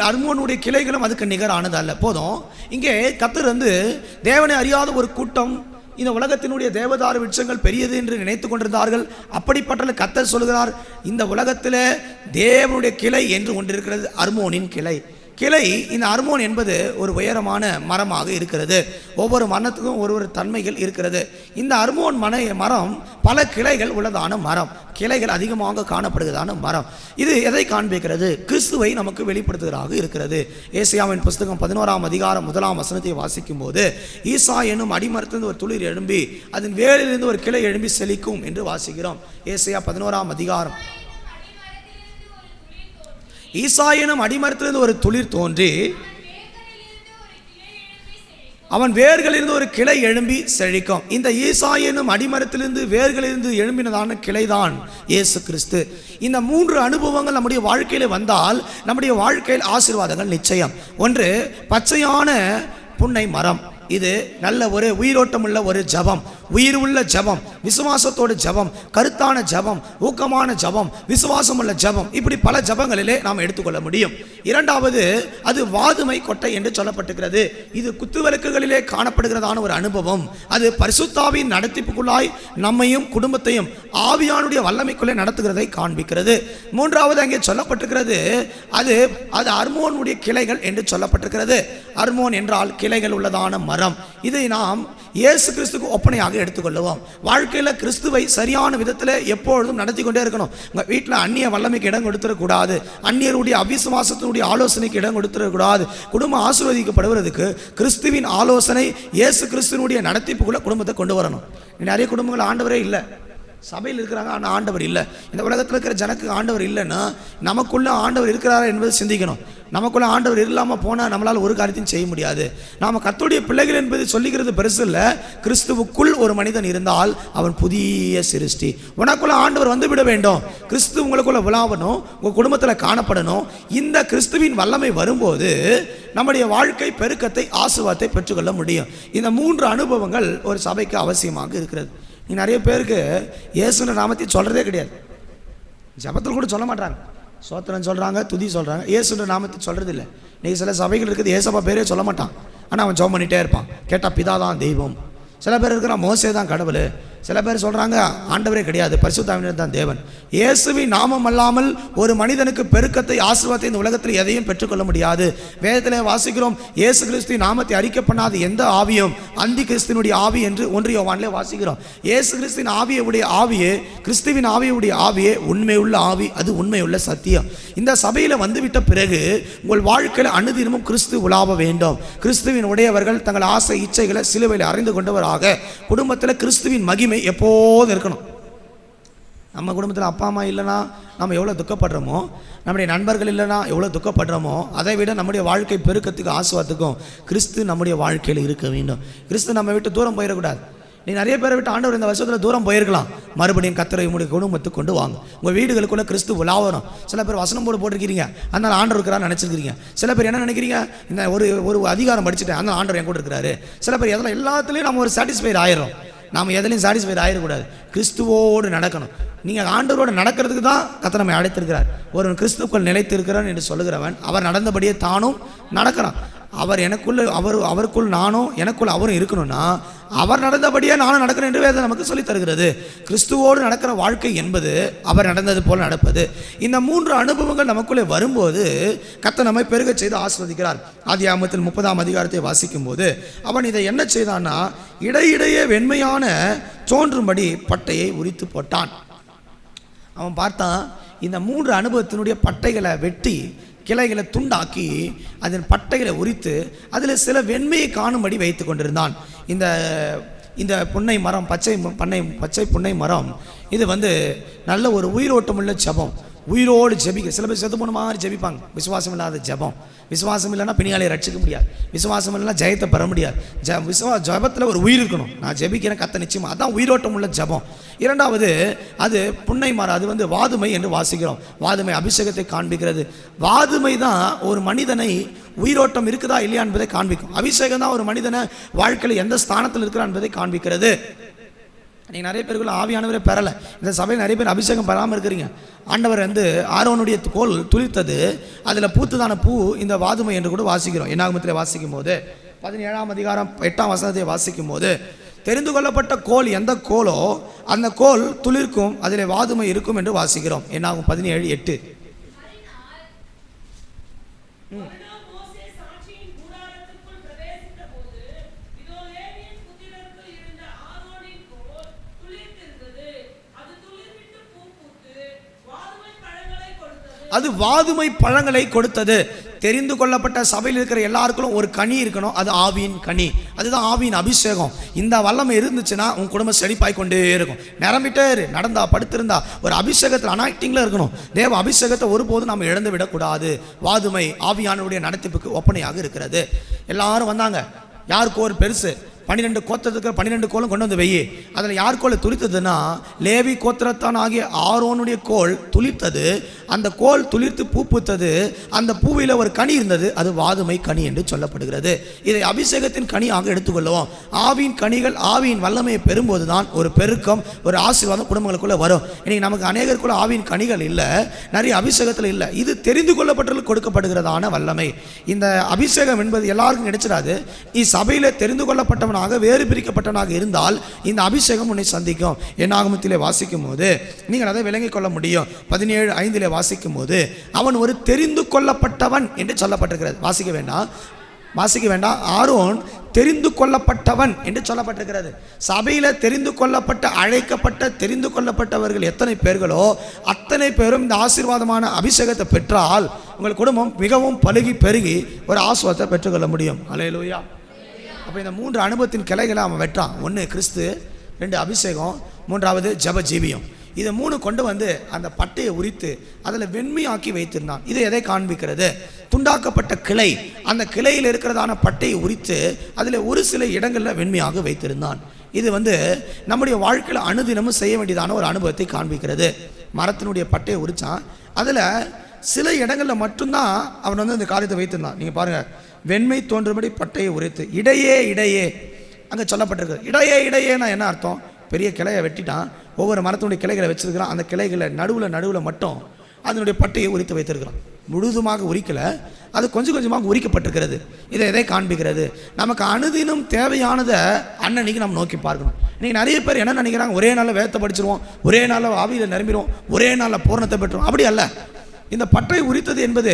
அர்மோனுடைய கிளைகளும் அதுக்கு நிகரானது அல்ல. போதும். இங்கே கர்த்தர் தேவனை அறியாத ஒரு கூட்டம் இந்த உலகத்தினுடைய தேவதாரு விருட்சங்கள் பெரியது என்று நினைத்து கொண்டிருந்தார்கள். அப்படிப்பட்ட கர்த்தர் சொல்கிறார், இந்த உலகத்தில் தேவனுடைய கிளை என்று ஒன்று இருக்கிறது, அர்மோனின் கிளை. கிளை, இந்த அர்மோன் என்பது ஒரு உயரமான மரமாக இருக்கிறது. ஒவ்வொரு மரத்துக்கும் ஒரு தன்மைகள் இருக்கிறது. இந்த அர்மோன் மரம் பல கிளைகள் உள்ளதான மரம், கிளைகள் அதிகமாக காணப்படுகிறதான மரம். இது எதை காண்பிக்கிறது? கிறிஸ்துவை நமக்கு வெளிப்படுத்துவதாக இருக்கிறது. ஏசாயாவின் புஸ்தகம் 11ஆம் அதிகாரம் 1ஆம் வசனத்தை வாசிக்கும் போது, ஈசா என்னும் அடிமரத்திலிருந்து ஒரு துளிர் எழும்பி அதன் வேரிலிருந்து ஒரு கிளை எழும்பி செழிக்கும் என்று வாசிக்கிறோம். ஏசாயா 11ஆம் அதிகாரம். ஈசா எனும் அடிமரத்திலிருந்து ஒரு துளிர் தோன்றி அவன் வேர்களிலிருந்து ஒரு கிளை எழும்பி செழிக்கும். இந்த ஈசா எனும் அடிமரத்திலிருந்து வேர்களிலிருந்து எழும்பினதான கிளைதான் இயேசு கிறிஸ்து. இந்த 3 அனுபவங்கள் நம்முடைய வாழ்க்கையில் வந்தால் நம்முடைய வாழ்க்கையில் ஆசீர்வாதங்கள் நிச்சயம். ஒன்று, பச்சையான புன்னை மரம். இது நல்ல ஒரு உயிரோட்டம் உள்ள ஒரு ஜபம், உயிர் உள்ள ஜபம், விசுவாசத்தோடு ஜபம், கருத்தான ஜபம், ஊக்கமான ஜபம், விசுவாசம் உள்ள ஜபம். இப்படி பல ஜபங்களிலே நாம் எடுத்துக்கொள்ள முடியும். இரண்டாவது, அது வாதுமை கொட்டை என்று சொல்லப்பட்டிருக்கிறது. இது குத்துவிளக்குகளிலே காணப்படுகிறதான ஒரு அனுபவம். அது பரிசுத்தாவின் நடத்திப்புக்குள்ளாய் நம்மையும் குடும்பத்தையும் ஆவியானுடைய வல்லமைக்குள்ளே நடத்துகிறதை காண்பிக்கிறது. மூன்றாவது, அங்கே சொல்லப்பட்டிருக்கிறது, அது அர்மோனுடைய கிளைகள் என்று சொல்லப்பட்டிருக்கிறது. அர்மோன் என்றால் கிளைகள் உள்ளதான மரம். இதை நாம் இயேசு கிறிஸ்துக்கு ஒப்பனையாக எடுத்துக்கொள்ளுவோம். வாழ்க்கையில் கிறிஸ்துவை சரியான விதத்தில் எப்பொழுதும் நடத்தி கொண்டே இருக்கணும். உங்கள் வீட்டில் அந்நிய வல்லமைக்கு இடம் கொடுத்துடக்கூடாது, அந்நியருடைய அவிசுவாசத்தினுடைய ஆலோசனைக்கு இடம் கொடுத்துடக்கூடாது. குடும்பம் ஆசீர்வதிக்கப்படுவதற்கு கிறிஸ்துவின் ஆலோசனை, இயேசு கிறிஸ்துவனுடைய நடத்திப்புக்குள்ள குடும்பத்தை கொண்டு வரணும். நிறைய குடும்பங்கள் ஆண்டவரே இல்லை, சபையில் இருக்கிறாங்க, ஆனால் ஆண்டவர் இல்லை. இந்த உலகத்தில் இருக்கிற ஜனக்கு ஆண்டவர் இல்லைன்னா நமக்குள்ள ஆண்டவர் இருக்கிறாரா என்பதை சிந்திக்கணும். நமக்குள்ள ஆண்டவர் இல்லாமல் போனால் நம்மளால் ஒரு காரியத்தையும் செய்ய முடியாது. நாம் கர்த்தருடைய பிள்ளைகள் என்பது சொல்லிக்கிறது பெருசு இல்லை. கிறிஸ்துவுக்குள் ஒரு மனிதன் இருந்தால் அவன் புதிய சிருஷ்டி. உனக்குள்ள ஆண்டவர் வந்து விட வேண்டும், கிறிஸ்து உங்களுக்குள்ள விழாவணும், உங்கள் குடும்பத்தில் காணப்படணும். இந்த கிறிஸ்துவின் வல்லமை வரும்போது நம்முடைய வாழ்க்கை பெருக்கத்தை, ஆசீர்வாதத்தை பெற்றுக்கொள்ள முடியும். இந்த 3 அனுபவங்கள் ஒரு சபைக்கு அவசியமாக இருக்கிறது. நீ நிறைய பேருக்கு இயேசுன்ற நாமத்தை சொல்கிறதே கிடையாது, ஜபத்தில் கூட சொல்ல மாட்டாங்க. சோத்திரம் சொல்கிறாங்க, துதி சொல்கிறாங்க, இயேசுன்ற நாமத்தை சொல்கிறது இல்லை. நீங்கள் சில சபைகள் இருக்குது, ஏசப்பா பேரே சொல்ல மாட்டான், ஆனால் அவன் ஜெபம் பண்ணிகிட்டே இருப்பான். கேட்டால் பிதா தான் தெய்வம். சில பேர் இருக்கிற மோசே தான் கடவுள். சில பேர் சொல்கிறாங்க ஆண்டவரே கிடையாது, பரிசுத்த ஆவியானவர் தான் தேவன். இயேசுவின் நாமம் அல்லாமல் ஒரு மனிதனுக்கு பெருக்கத்தை, ஆசீர்வாதத்தை இந்த உலகத்தில் எதையும் பெற்றுக்கொள்ள முடியாது. வேதத்தில் வாசிக்கிறோம், இயேசு கிறிஸ்துவின் நாமத்தை அறிக்கை பண்ணாத எந்த ஆவியும் அந்தி கிறிஸ்துவனுடைய ஆவி என்று 1 யோவானிலே வாசிக்கிறோம். இயேசு கிறிஸ்துவின் ஆவியுடைய ஆவியே, கிறிஸ்துவின் ஆவியுடைய ஆவியே உண்மையுள்ள ஆவி, அது உண்மையுள்ள சத்தியம். இந்த சபையில் வந்துவிட்ட பிறகு உங்கள் வாழ்க்கையில் அனுதினமும் கிறிஸ்து உலாவ வேண்டும். கிறிஸ்துவின் உடையவர்கள் தங்கள் ஆசை இச்சைகளை சிலுவையில் அறிந்து கொண்டவராக குடும்பத்தில் கிறிஸ்துவின் மகிமை எப்போதும் இருக்கணும். நம்ம குடும்பத்தில் அப்பா அம்மா இல்லைனா நம்ம எவ்வளோ துக்கப்படுறோமோ, நம்முடைய நண்பர்கள் இல்லைனா எவ்வளோ துக்கப்படுறோமோ, அதை விட நம்முடைய வாழ்க்கை பெருக்கத்துக்கு, ஆசீர்வாதத்துக்கும் கிறிஸ்து நம்முடைய வாழ்க்கையில் இருக்க வேண்டும். கிறிஸ்து நம்ம விட்டு தூரம் போயிடக்கூடாது. நீ நிறைய பேரை விட்டு ஆண்டவர் இந்த வருஷத்தில் தூரம் போயிருக்கலாம், மறுபடியும் கர்த்தரை உங்களுடைய குடும்பத்துக்கு கொண்டு வாங்க. உங்கள் வீடுகளுக்குள்ளே கிறிஸ்து உலாவணும். சில பேர் வசனம் போட்டிருக்கிறீங்க, அதனால் ஆண்டவர் இருக்கிறான்னு நினச்சிருக்கிறீங்க. சில பேர் என்ன நினைக்கிறீங்க, இந்த ஒரு அதிகாரம் படிச்சுட்டேன், அதனால் ஆண்டவர் என் கூட இருக்கிறாரு. சில பேர் எதில் எல்லாத்துலேயும் நம்ம ஒரு சாட்டிஸ்ஃபைட் ஆயிடும். நாம் எதுலையும் சாட்டிஸ்ஃபைட் ஆகிடக்கூடாது, கிறிஸ்துவோடு நடக்கணும். நீங்கள் ஆண்டவரோடு நடக்கிறதுக்கு தான் கர்த்தர் நம்மை அழைத்திருக்கிறார். ஒரு கிறிஸ்துக்குள் நிலைத்திருக்கிறான் என்று சொல்லுகிறவன் அவர் நடந்தபடியே தானும் நடக்கிறான். அவர் எனக்குள்ள அவருக்குள் நானும், எனக்குள் அவரும் இருக்கணும்னா அவர் நடந்தபடியே நானும் நடக்கிறேன் என்று வேதம் நமக்கு சொல்லித் தருகிறது. கிறிஸ்துவோடு நடக்கிற வாழ்க்கை என்பது அவர் நடந்தது போல் நடப்பது. இந்த 3 அனுபவங்கள் நமக்குள்ளே வரும்போது கர்த்தர் நம்மை பெருக செய்து ஆசீர்வதிக்கிறார். ஆதியாகமத்தில் 30ஆம் அதிகாரத்தை வாசிக்கும் போது அவன் இதை என்ன செய்தான்னா, இடையிடையே வெண்மையான தோன்றும்படி பட்டையை உரித்து போட்டான். அவன் பார்த்தான், இந்த 3 அனுபவத்தினுடைய பட்டைகளை வெட்டி கிளைகளை துண்டாக்கி அதன் பட்டைகளை உரித்து அதில் சில வெண்மையை காணும்படி வைத்து கொண்டிருந்தான். இந்த புன்னை மரம், பச்சை புன்னை மரம், இது நல்ல ஒரு உயிரோட்டமுள்ள ஜபம், உயிரோடு ஜெபிக்க. சில பேர் செத்து போன மாதிரி ஜெபிப்பாங்க. விசுவாசம் இல்லாத ஜபம். விசுவாசம் இல்லைன்னா பிணியாலையை ரட்சிக்க முடியாது. விசுவாசம் இல்லைன்னா ஜெயத்தை பெற முடியாது. ஜபத்தில் ஒரு உயிர் இருக்கணும். நான் ஜெபிக்கிறேன் கத்த நிச்சயமாக, அதான் உயிரோட்டம் உள்ள ஜபம். இரண்டாவது, அது புன்னை மரம், அது வாதுமை என்று வாசிக்கிறோம். வாதுமை அபிஷேகத்தை காண்பிக்கிறது. வாதுமை தான் ஒரு மனிதனை உயிரோட்டம் இருக்குதா இல்லையா என்பதை காண்பிக்கும். அபிஷேகம் தான் ஒரு மனிதனை வாழ்க்கையில் எந்த ஸ்தானத்தில் இருக்கிறான் என்பதை காண்பிக்கிறது. நீங்கள் நிறைய பேருக்குள்ள ஆவியானவரை பெறலை. இந்த சபையில் நிறைய பேர் அபிஷேகம் பெறாமல் இருக்கிறீங்க. ஆண்டவர் ஆரோனுடைய கோல் துளிர்த்தது, அதில் பூத்துதான பூ இந்த வாதுமை என்று கூட வாசிக்கிறோம். என்னாகமத்தில் வாசிக்கும் போது 17ஆம் அதிகாரம் 8ஆம் வசனத்தை வாசிக்கும் போது, தெரிந்து கொள்ளப்பட்ட கோல் எந்த கோலோ அந்த கோல் துளிர்க்கும், அதில் வாதுமை இருக்கும் என்று வாசிக்கிறோம். என்னாகும் 17:8. அது வாதுமை பழங்களை கொடுத்தது. தெரிந்து கொள்ளப்பட்ட சபையில் இருக்கிற எல்லாருக்கும் ஒரு கனி இருக்கணும், அது ஆவியின் கனி, அதுதான் ஆவியின் அபிஷேகம். இந்த வல்லமை இருந்துச்சுன்னா உன் குடும்பம் செழிப்பாய் கொண்டே இருக்கும். நிரம்பிட்டே இரு, நடந்தா படுத்திருந்தா ஒரு அபிஷேகத்தில் அனாக்டிங்கில் இருக்கணும். தேவ அபிஷேகத்தை ஒருபோதும் நம்ம இழந்து விடக்கூடாது. வாதுமை ஆவியானுடைய நடத்திப்புக்கு ஒப்பனையாக இருக்கிறது. எல்லாரும் வந்தாங்க, யாருக்கு ஒரு பெருசு 12 கோத்திரத்துக்கு 12 கோலும் கொண்டு வந்து வெய்யி. அதில் யார் கோலை துளித்ததுன்னா லேவி கோத்திரத்தான் ஆகிய ஆரோனுடைய கோல் துளிர்த்தது. அந்த கோல் துளிர்த்து பூ பூத்தது. அந்த பூவில் ஒரு கனி இருந்தது, அது வாதுமை கனி என்று சொல்லப்படுகிறது. இதை அபிஷேகத்தின் கனியாக எடுத்துக்கொள்வோம். ஆவியின் கனிகள் ஆவியின் வல்லமையை பெறும்போது தான் ஒரு பெருக்கம், ஒரு ஆசீர்வாதம் குடும்பங்களுக்குள்ளே வரும். இன்னைக்கு நமக்கு அநேகருக்குள்ள ஆவியின் கனிகள் இல்லை, நிறைய அபிஷேகத்தில் இல்லை. இது தெரிந்து கொள்ளப்பட்டவர்களுக்கு கொடுக்கப்படுகிறதான வல்லமை. இந்த அபிஷேகம் என்பது எல்லாருக்கும் கிடைச்சிடாது. நீ சபையில் தெரிந்து கொள்ளப்பட்டவன் வேறு பிரிக்கப்பட்டவனாக இருந்தால் இந்த அபிஷேகம் உன்னை சந்திக்கும். என்னாகமத்திலே வாசிக்கும் போது நீங்கள் அதை விளங்கிக் கொள்ள முடியும். 17:5 வாசிக்கும் போது அவன் ஒரு தெரிந்து கொள்ளப்பட்டவன் என்று சொல்லப்பட்டிருக்கிறது. வாசிக்க வேண்டாம். ஆரோன் தெரிந்து கொள்ளப்பட்டவன் என்று சொல்லப்பட்டிருக்கிறது. சபையில் தெரிந்து கொள்ளப்பட்ட, அழைக்கப்பட்ட, தெரிந்து கொள்ளப்பட்டவர்கள் எத்தனை பேர்களோ அத்தனை பேரும் இந்த ஆசீர்வாதமான அபிஷேகத்தை பெற்றால் உங்கள் குடும்பம் மிகவும் பலுகி பெருகி ஒரு ஆசீர்வாதத்தை பெற்றுக்கொள்ள முடியும். அல்லேலூயா. அப்போ இந்த 3 அனுபவத்தின் கிளைகளை அவன் வெட்டான். 1 கிறிஸ்து, 2 அபிஷேகம், 3வது ஜப ஜீவியம். இதை 3 கொண்டு வந்து அந்த பட்டையை உரித்து அதில் வெண்மையாக்கி வைத்திருந்தான். இது எதை காண்பிக்கிறது? துண்டாக்கப்பட்ட கிளை, அந்த கிளையில் இருக்கிறதான பட்டையை உரித்து அதில் ஒரு சில இடங்களில் வெண்மையாக வைத்திருந்தான். இது நம்முடைய வாழ்க்கையில் அனுதினமும் செய்ய வேண்டியதான ஒரு அனுபவத்தை காண்பிக்கிறது. மரத்தினுடைய பட்டையை உரித்தான், அதில் சில இடங்களில் மட்டும்தான் அவன் இந்த காரியத்தை வைத்திருந்தான். நீங்கள் பாருங்கள், வெண்மை தோன்றும்படி பட்டையை உரைத்து இடையே அங்கே சொல்லப்பட்டிருக்கு. இடையேனா என்ன அர்த்தம்? பெரிய கிளையை வெட்டிட்டான், ஒவ்வொரு மரத்தினுடைய கிளைகளை வச்சிருக்கிறான். அந்த கிளைகளை நடுவில் மட்டும் அதனுடைய பட்டையை உரித்து வைத்திருக்கிறான். முழுதுமாக உரிக்கலை, அது கொஞ்சம் கொஞ்சமாக உரிக்கப்பட்டிருக்கிறது. இதை எதை காண்பிக்கிறது? நமக்கு அனுதினம் தேவையானதை அன்னன்னைக்கு நம்ம நோக்கி பார்க்கணும். இன்றைக்கி நிறைய பேர் என்ன நினைக்கிறாங்க, ஒரே நாளில் வேதத்தை படிச்சிருவோம், ஒரே நாளில் ஆவியில் நிரம்பிடுவோம், ஒரே நாளில் பூரணத்தை பெற்றுவோம். அப்படி அல்ல. இந்த பட்டை உரித்தது என்பது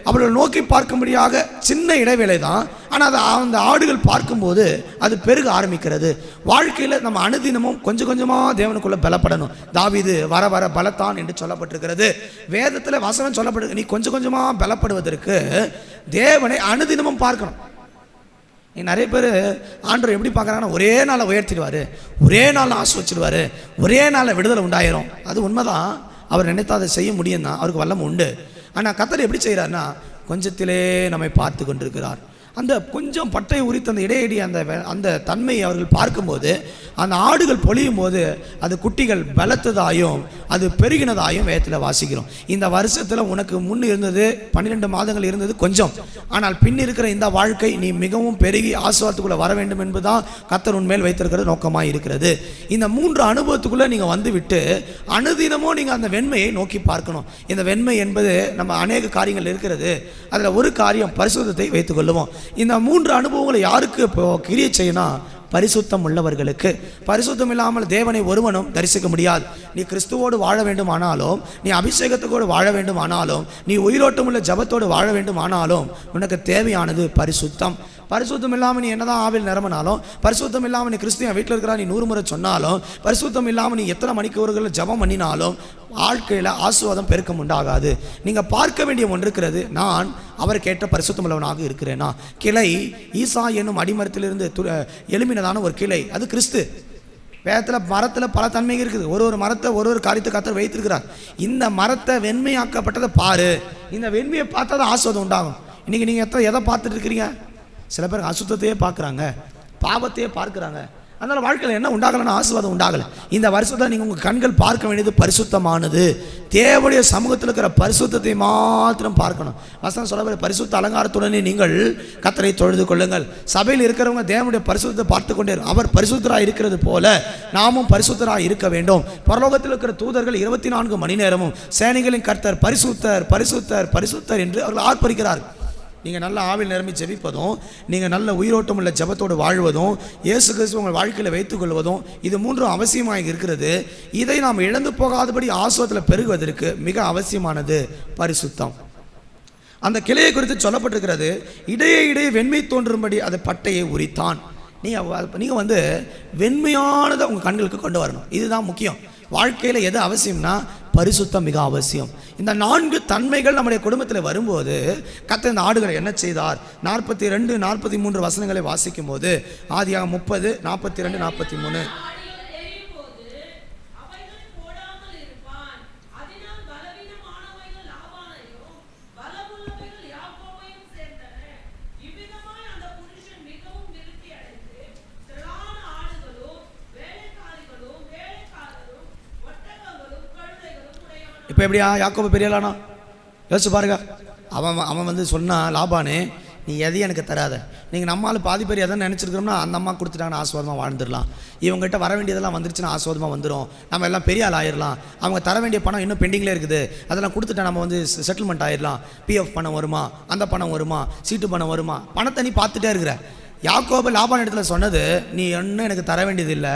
அவர்கள் நோக்கி பார்க்கும்படியாக சின்ன இடைவேளை தான். ஆனால் அதை அந்த ஆடுகள் பார்க்கும்போது அது பெருக ஆரம்பிக்கிறது. வாழ்க்கையில் நம்ம அனுதினமும் கொஞ்சம் கொஞ்சமாக தேவனுக்குள்ளே பலப்படணும். தாவீது வர வர பலத்தான் என்று சொல்லப்பட்டிருக்கிறது. வேதத்தில் வசனம் சொல்லப்பட்டிருக்கு. நீ கொஞ்சம் கொஞ்சமாக பலப்படுவதற்கு தேவனை அனுதினமும் பார்க்கணும். நீ நிறைய பேர் ஆண்டவர் எப்படி பார்க்குறாங்கன்னா, ஒரே நாளை உயர்த்திடுவார், ஒரே நாளில் ஆசீர்வதிச்சிடுவார், ஒரே நாளில் விடுதலை உண்டாயிரும். அது உண்மைதான். அவர் நினைத்தால் அதை செய்ய முடியும் தான், அவருக்கு வல்லம் உண்டு. ஆனால் கர்த்தர் எப்படி செய்கிறார்னா, கொஞ்சத்திலே நம்மை பார்த்து கொண்டிருக்கிறார். அந்த கொஞ்சம் பட்டை உரித்து அந்த இடையடி அந்த தன்மையை அவர்கள் பார்க்கும்போது, அந்த ஆடுகள் பொழியும் போது அது குட்டிகள் பலத்ததாயும் அது பெருகினதாயும் வேதத்தில் வாசிக்கிறோம். இந்த வருஷத்தில் உனக்கு முன் இருந்தது 12 மாதங்கள் இருந்தது கொஞ்சம், ஆனால் பின் இருக்கிற இந்த வாழ்க்கை நீ மிகவும் பெருகி ஆசீர்வாதத்துக்குள்ளே வர வேண்டும் என்பதுதான் கர்த்தர் உன்மேல் வைத்திருக்கிறது நோக்கமாக இருக்கிறது. இந்த 3 அனுபவத்துக்குள்ளே நீங்கள் வந்துவிட்டு அனுதினமும் நீங்கள் அந்த வெண்மையை நோக்கி பார்க்கணும். இந்த வெண்மை என்பது நம்ம அநேக காரியங்கள் இருக்கிறது. அதில் ஒரு காரியம் பரிசுத்தத்தை வைத்துக் கொள்ளுவோம். இந்த 3 அனுபவங்களை யாருக்கு இப்போ கிரியை செய்யணும்? பரிசுத்தம் உள்ளவர்களுக்கு. பரிசுத்தம் இல்லாமல் தேவனை ஒருவனும் தரிசிக்க முடியாது. நீ கிறிஸ்துவோடு வாழ வேண்டுமானாலும், நீ அபிஷேகத்தோடு வாழ வேண்டுமானாலும், நீ உயிரோட்டம் உள்ள ஜபத்தோடு வாழ வேண்டுமானாலும் உனக்கு தேவையானது பரிசுத்தம். பரிசுத்தம் இல்லாமல் நீ என்னதான் ஆவில் நிரம்பினாலும், பரிசுத்தம் இல்லாமல் நீ கிறிஸ்துவ வீட்டில் இருக்கிறா நீ 100 முறை சொன்னாலும், பரிசுத்தம் இல்லாமல் நீ எத்தனை மணிக்கூறுகளில் ஜபம் பண்ணினாலும் வாழ்க்கையில் ஆசீர்வாதம் பெருக்கம் உண்டாகாது. நீங்கள் பார்க்க வேண்டிய ஒன்று இருக்கிறது. நான் அவருக்கேற்ற பரிசுத்தம் உள்ளவனாக இருக்கிறேனா? கிளை ஈசா என்னும் அடிமரத்திலிருந்து எழுமினதான ஒரு கிளை, அது கிறிஸ்து. வேதத்தில் மரத்தில் பல தன்மைகள் இருக்குது. ஒரு மரத்தை ஒரு காரியத்தை கர்த்தர் வைத்திருக்கிறார். இந்த மரத்தை வெண்மையாக்கப்பட்டதை பாரு. இந்த வெண்மையை பார்த்தா தான் ஆசீர்வாதம் உண்டாகும். இன்றைக்கி நீங்கள் எதை பார்த்துட்டு இருக்கிறீங்க? சில பேர் அசுத்தத்தையே பார்க்குறாங்க, பாவத்தையே பார்க்குறாங்க. அதனால் வாழ்க்கையில் என்ன உண்டாகலைன்னா ஆசீர்வாதம் உண்டாகலை. இந்த வருஷத்தை நீங்கள் உங்கள் கண்கள் பார்க்க வேண்டியது பரிசுத்தமானது. தேவனுடைய சமூகத்தில் இருக்கிற பரிசுத்தத்தை மாத்திரம் பார்க்கணும். வசனம் சொல்லக்கூடிய பரிசுத்த அலங்காரத்துடனே நீங்கள் கர்த்தரை தொழுது கொள்ளுங்கள். சபையில் இருக்கிறவங்க தேவனுடைய பரிசுத்தத்தை பார்த்து கொண்டே அவர் பரிசுத்தராக இருக்கிறது போல நாமும் பரிசுத்தராக இருக்க வேண்டும். பரலோகத்தில் இருக்கிற தூதர்கள் 24 மணி நேரமும் சேனைகளின் கர்த்தர் பரிசுத்தர் பரிசுத்தர் பரிசுத்தர் என்று அவர்கள் ஆர்ப்பரிக்கிறார்கள். நீங்கள் நல்ல ஆவில் நிரம்பி ஜெபிப்பதும், நீங்கள் நல்ல உயிரோட்டம் உள்ள ஜபத்தோடு வாழ்வதும், இயேசு கிறிஸ்துவ உங்கள் வாழ்க்கையில் வைத்துக் கொள்வதும், இது 3 அவசியமாக இருக்கிறது. இதை நாம் இழந்து போகாதபடி ஆசீர்வாதத்தில் பெருகுவதற்கு மிக அவசியமானது பரிசுத்தம். அந்த கிளையை குறித்து சொல்லப்பட்டிருக்கிறது. இடையே வெண்மை தோன்றும்படி அதை பட்டையை உரித்தான். நீங்கள் வெண்மையானதை உங்கள் கண்களுக்கு கொண்டு வரணும். இதுதான் முக்கியம். வாழ்க்கையில் எது அவசியம்னா பரிசுத்தம் மிக அவசியம். இந்த 4 தன்மைகள் நம்முடைய குடும்பத்தில் வரும்போது கர்த்தர் இந்த ஆடுகளை என்ன செய்தார்? 42, 43 வசனங்களை வாசிக்கும் போது ஆதியாகமம் 30, 42, 43. இப்போ எப்படியா யாக்கோபு பெரியலானா? யோசிச்சு பாருங்க. அவன் வந்து சொன்னான், லாபானே நீ எதையும் எனக்கு தராத, நீங்கள் நம்மளால் பாதி பேர் எதை நினச்சிருக்கிறோம்னா அந்த அம்மா கொடுத்துட்டாங்கன்னு ஆசுவாதமாக வாழ்ந்துடலாம், இவங்ககிட்ட வர வேண்டியதெல்லாம் வந்துருச்சுன்னா ஆசுவாதமாக வந்துடும், நம்ம எல்லாம் பெரிய ஆள் ஆயிடலாம், அவங்க தர வேண்டிய பணம் இன்னும் பெண்டிங்கில் இருக்குது, அதெல்லாம் கொடுத்துட்டா நம்ம வந்து செட்டில்மெண்ட் ஆயிடலாம், பிஎஃப் பணம் வருமா, அந்த பணம் வருமா, சீட்டு பணம் வருமா, பணத்தை நீ பார்த்துட்டே இருக்கிற. யாக்கோபு லாபான் இடத்துல சொன்னது, நீ ஒன்றும் எனக்கு தர வேண்டியதில்லை,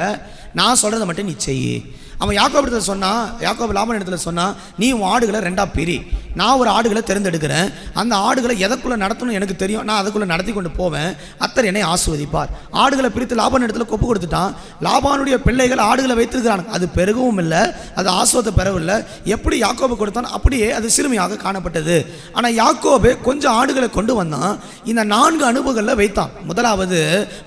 நான் சொல்கிறத மட்டும் நீ செய். அவன் யாக்கோபு இடத்துல சொன்னான், யாக்கோபு லாபான் இடத்துல சொன்னான், நீ உன் ஆடுகளை 2ஆக பிரி, நான் ஒரு ஆடுகளை தேர்ந்தெடுக்கிறேன், அந்த ஆடுகளை எதற்குள்ளே நடத்தணும் எனக்கு தெரியும், நான் அதுக்குள்ளே நடத்தி கொண்டு போவேன், அத்தர் என்னை ஆசீர்வதிப்பார். ஆடுகளை பிரித்து லாபான் இடத்துல கொப்பு கொடுத்துட்டான். லாபானுடைய பிள்ளைகள் ஆடுகளை வைத்திருக்கிறான், அது பெருகவும் இல்லை, அது ஆசீர்வாதத்தை பெறவில்லை. எப்படி யாக்கோபு கொடுத்தான் அப்படியே அது சிறுமியாக காணப்பட்டது. ஆனால் யாக்கோபு கொஞ்சம் ஆடுகளை கொண்டு வந்தான், இந்த 4 அனுபவங்களில் வைத்தான். முதலாவது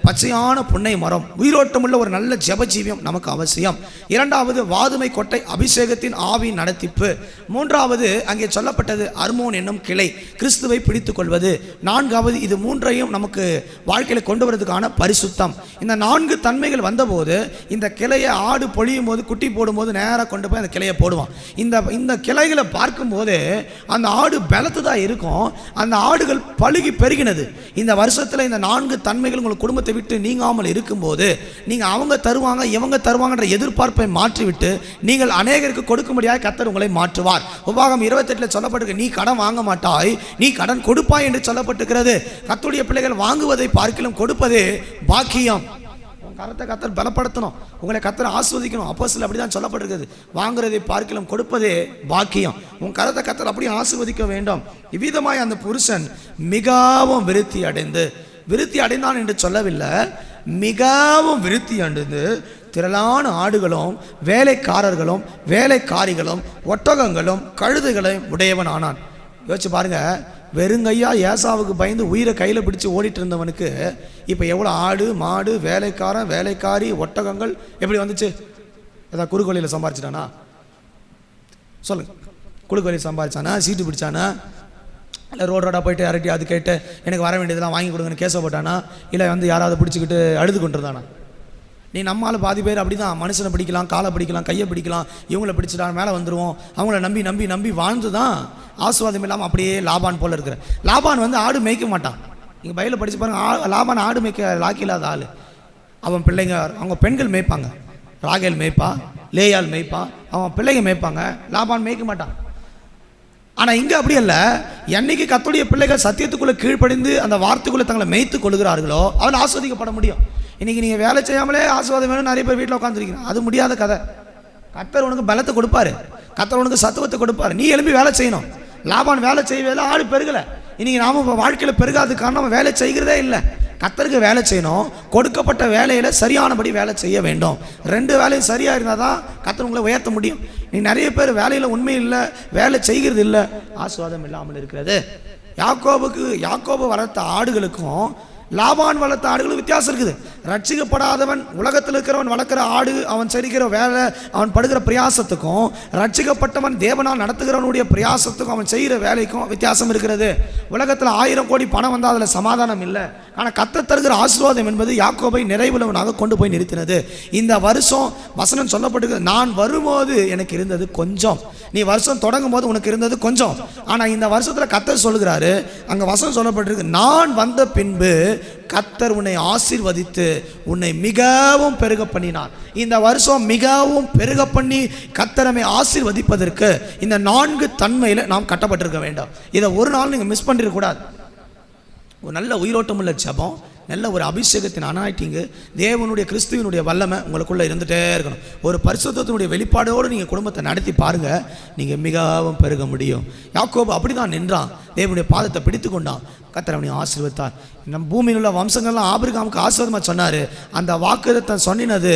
பச்சையான புன்னை மரம், உயிரோட்டமுள்ள ஒரு நல்ல ஜெபஜீவியம் நமக்கு அவசியம். 2வது வாதுமை கொட்டை, அபிஷேகத்தின் ஆவி நடத்திப்பு. 3வது அங்கே சொல்லப்பட்டது அர்மோன் என்னும் கிளை, கிறிஸ்துவை பிடித்துக் கொள்வது. 4வது இது 3ஐயும் நமக்கு வாழ்க்கையில் கொண்டு வரதுக்கான பரிசுத்தம். இந்த 4 தன்மைகள் வந்தபோது இந்த கிளையை ஆடு பொழியும் போது, குட்டி போடும்போது நேராக கொண்டு போய் அந்த கிளையை போடுவான். இந்த கிளைகளை பார்க்கும்போது அந்த ஆடு பலத்து தான் இருக்கும், அந்த ஆடுகள் பழுகி பெருகினது. இந்த வருஷத்தில் இந்த 4 தன்மைகள் உங்கள் குடும்பத்தை விட்டு நீங்காமல் இருக்கும்போது நீங்கள் அவங்க தருவாங்க இவங்க தருவாங்கன்ற எதிர்பார்ப்பை மாற்றிவிட்டு நீங்கள் அநேகருக்கு கொடுக்கும்படியாக கர்த்தர் உங்களை மாற்றுவார். உபாகமம் 28 சொல்லப்பட்டிருக்கு, நீ கடன் வாங்க மாட்டாய், நீ கடன் கொடுப்பாய் என்று சொல்லப்பட்டிருக்கிறது. கர்த்தருடைய பிள்ளைகள் வாங்குவதை பார்க்கிலும் கொடுப்பதே பாக்கியம். உன் கரத்தை கர்த்தர் பலப்படுத்தணும், உங்களை கர்த்தர் ஆஸ்வதிக்கணும். அப்போஸ்தலர் அப்படிதான் சொல்லப்பட்டிருக்கிறது, வாங்குறதை பார்க்கிலும் கொடுப்பதே பாக்கியம். உன் கரத்தை கர்த்தர் அப்படியே ஆசீர்வதிக்க வேண்டும். இவ்விதமாய் அந்த புருஷன் மிகவும் விருத்தி அடைந்தான் என்று சொல்லவில்லை, மிகவும் விருத்தி அடைந்து திரளான ஆடுகளும் வேலைக்காரர்களும் வேலைக்காரிகளும் ஒட்டகங்களும் கழுதைகளையும் உடையவன் ஆனான். யோசிச்சு பாருங்க, வெறுங்கையா ஏசாவுக்கு பயந்து உயிரை கையில் பிடிச்சி ஓடிட்டு இருந்தவனுக்கு இப்போ எவ்வளோ ஆடு மாடு வேலைக்காரன் வேலைக்காரி ஒட்டகங்கள் எப்படி வந்துச்சு? ஏதாவது குறுக்கோழியில் சம்பாரிச்சிட்டானா? சொல்லுங்க, குறுக்கோழியில் சம்பாரிச்சானா, சீட்டு பிடிச்சானா, இல்லை ரோடாக போயிட்டு அரட்டி அது கேட்டு எனக்கு வர வேண்டியதெல்லாம் வாங்கி கொடுங்கன்னு கேச போட்டானா, இல்லை வந்து யாராவது பிடிச்சிக்கிட்டு அழுது கொண்டிருந்தானா? நீ நம்மளால் பாதி பேர் அப்படி தான், மனுஷனை பிடிக்கலாம், காலை பிடிக்கலாம், கையை பிடிக்கலாம், இவங்களை பிடிச்சிட்டா மேலே வந்துடுவோம், அவங்கள நம்பி நம்பி நம்பி வாழ்ந்து தான் ஆசுவாதம் இல்லாமல் அப்படியே லாபான் போல் இருக்கிற. லாபான் வந்து ஆடு மேய்க்க மாட்டான். நீங்கள் பைபிளில் படித்து பாருங்கள், லாபான் ஆடு மேய்க்க லாக்கி இல்லாத ஆள். அவன் பிள்ளைங்க, அவங்க பெண்கள் மேய்ப்பாங்க, ராகேல் மேய்ப்பா, லேயால் மேய்ப்பா, அவன் பிள்ளைங்க மேய்ப்பாங்க, லாபான் மேய்க்க மாட்டான். ஆனால் இங்கே அப்படி இல்லை, என்னைக்கு கர்த்தருடைய பிள்ளைகள் சத்தியத்துக்குள்ளே கீழ்ப்படிந்து அந்த வார்த்தைக்குள்ளே தங்களை மேய்த்து கொள்கிறார்களோ அவன் ஆஸ்வதிக்கப்பட முடியும். இன்றைக்கி நீங்கள் வேலை செய்யாமலே ஆசீர்வாதம் வேணும் நிறைய பேர் வீட்டில் உட்காந்துருக்கீங்க, அது முடியாத கதை. கர்த்தர் உனக்கு பலத்தை கொடுப்பாரு, கர்த்தர் உனக்கு சத்துவத்தை கொடுப்பாரு, நீ எழுப்பி வேலை செய்யணும். லாபான் வேலை செய்யவே ஆடு பெருகலை. இன்றைக்கி நாம் இப்போ வாழ்க்கையில் பெருகாது காரணம் நம்ம வேலை செய்கிறதே இல்லை. கர்த்தருக்கு வேலை செய்யணும், கொடுக்கப்பட்ட வேலையில் சரியானபடி வேலை செய்ய வேண்டும். 2 வேலையும் சரியாக இருந்தால் தான் கர்த்தர் உங்களை உயர்த்த முடியும். நீ நிறைய பேர் வேலையில் உண்மை இல்லை, வேலை செய்கிறது இல்லை, ஆசீர்வாதம் இல்லாமல் இருக்கிறது. யாக்கோபு வளர்த்த ஆடுகளுக்கும் லாபான் வளர்த்த ஆடுகளும் வித்தியாசம் இருக்குது. ரட்சிக்கப்படாதவன் உலகத்தில் இருக்கிறவன் வளர்க்குற ஆடு, அவன் செய்கிற வேலை, அவன் படுகிற பிரயாசத்துக்கும் ரட்சிக்கப்பட்டவன் தேவனால் நடத்துகிறவனுடைய பிரயாசத்துக்கும் அவன் செய்கிற வேலைக்கும் வித்தியாசம் இருக்கிறது. உலகத்தில் 1000 கோடி பணம் வந்தால் அதில் சமாதானம் இல்லை. ஆனால் கர்த்தர் தருகிற ஆசீர்வாதம் என்பது யாக்கோபை நிறைவுள்ளவனாக கொண்டு போய் நிறுத்தினது. இந்த வருஷம் வசனம் சொல்லப்பட்டிருக்கிறது, நான் வரும்போது எனக்கு இருந்தது கொஞ்சம், நீ வருஷம் தொடங்கும் போது உனக்கு இருந்தது கொஞ்சம். ஆனால் இந்த வருஷத்தில் கர்த்தர் சொல்லுகிறாரு, அங்கே வசனம் சொல்லப்பட்டிருக்கு, நான் வந்த பின்பு கர்த்தர் உன்னை ஆசீர்வதித்து உன்னை மிகவும் பெருக பண்ணினார். இந்த வருஷம் மிகவும் பெருக பண்ணி கர்த்தரை ஆசீர்வதிப்பதற்கு இந்த 4 தன்மையில் நாம் கட்டப்பட்டிருக்க வேண்டும். இதை ஒரு நாள் நீங்கள் மிஸ் பண்ணிடக்கூடாது. ஒரு நல்ல உயிரோட்டம் உள்ள ஜெபம், நல்ல ஒரு அபிஷேகத்தின் அனாயிட்டிங்கு, தேவனுடைய கிறிஸ்துவனுடைய வல்லமை உங்களுக்குள்ளே இருந்துகிட்டே இருக்கணும். ஒரு பரிசுத்தத்தினுடைய வெளிப்பாடோடு நீங்கள் குடும்பத்தை நடத்தி பாருங்கள், நீங்கள் மிகவும் பெருக முடியும். யாக்கோபு அப்படி தான் நின்றான், தேவனுடைய பாதத்தை பிடித்து கொண்டான், கர்த்தர் அவனை ஆசீர்வதித்தார். நம் பூமியில் உள்ள வம்சங்கள்லாம் ஆபிரகாமுக்கு ஆசீர்வாதமாக சொன்னார். அந்த வாக்குத்தத்தம் சொன்னினது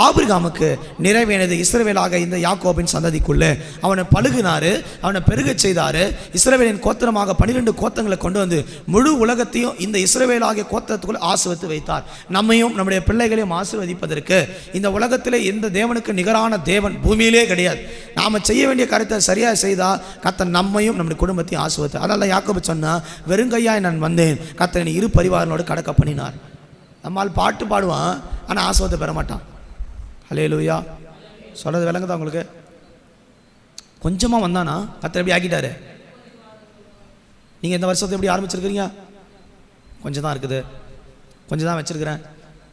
ஆபிரகாமுக்கு நிறைவேறினது இஸ்ரவேலாக இந்த யாக்கோபின் சந்ததிக்குள்ளே. அவனை பழுகினார், அவனை பெருகச் செய்தார். இஸ்ரவேலின் கோத்திரமாக 12 கோத்திரங்களை கொண்டு வந்து முழு உலகத்தையும் இந்த இஸ்ரவேலாகிய கோத்திரத்துக்குள்ளே ஆசீர்வதித்து வைத்தார். நம்மையும் நம்முடைய பிள்ளைகளையும் ஆசீர்வதிப்பதற்கு இந்த உலகத்தில் எந்த தேவனுக்கு நிகரான தேவன் பூமியிலே கிடையாது. நாம் செய்ய வேண்டிய காரியத்தை சரியாக செய்தால் கர்த்தர் நம்மையும் நம்முடைய குடும்பத்தையும் ஆசீர்வதித்தார். அதனால் யாக்கோபு சொன்னால், வெறுங்கையாய் நான் வந்தேன், கர்த்தர் இரு பரிவாரனோடு கடக்க பண்ணினார். நம்மால் பாட்டு பாடுவான், ஆனால் ஆசீர்வாதத்தை பெற மாட்டான். ஹல்லேலூயா. சொல்கிறது விளங்குதா உங்களுக்கு? கொஞ்சமாக வந்தானா கர்த்தர் எப்படி ஆக்கிட்டாரு? நீங்கள் இந்த வருஷத்தை எப்படி ஆரம்பிச்சிருக்கிறீங்க? கொஞ்சம் தான் இருக்குது, கொஞ்சம் தான் வச்சுருக்கிறேன்,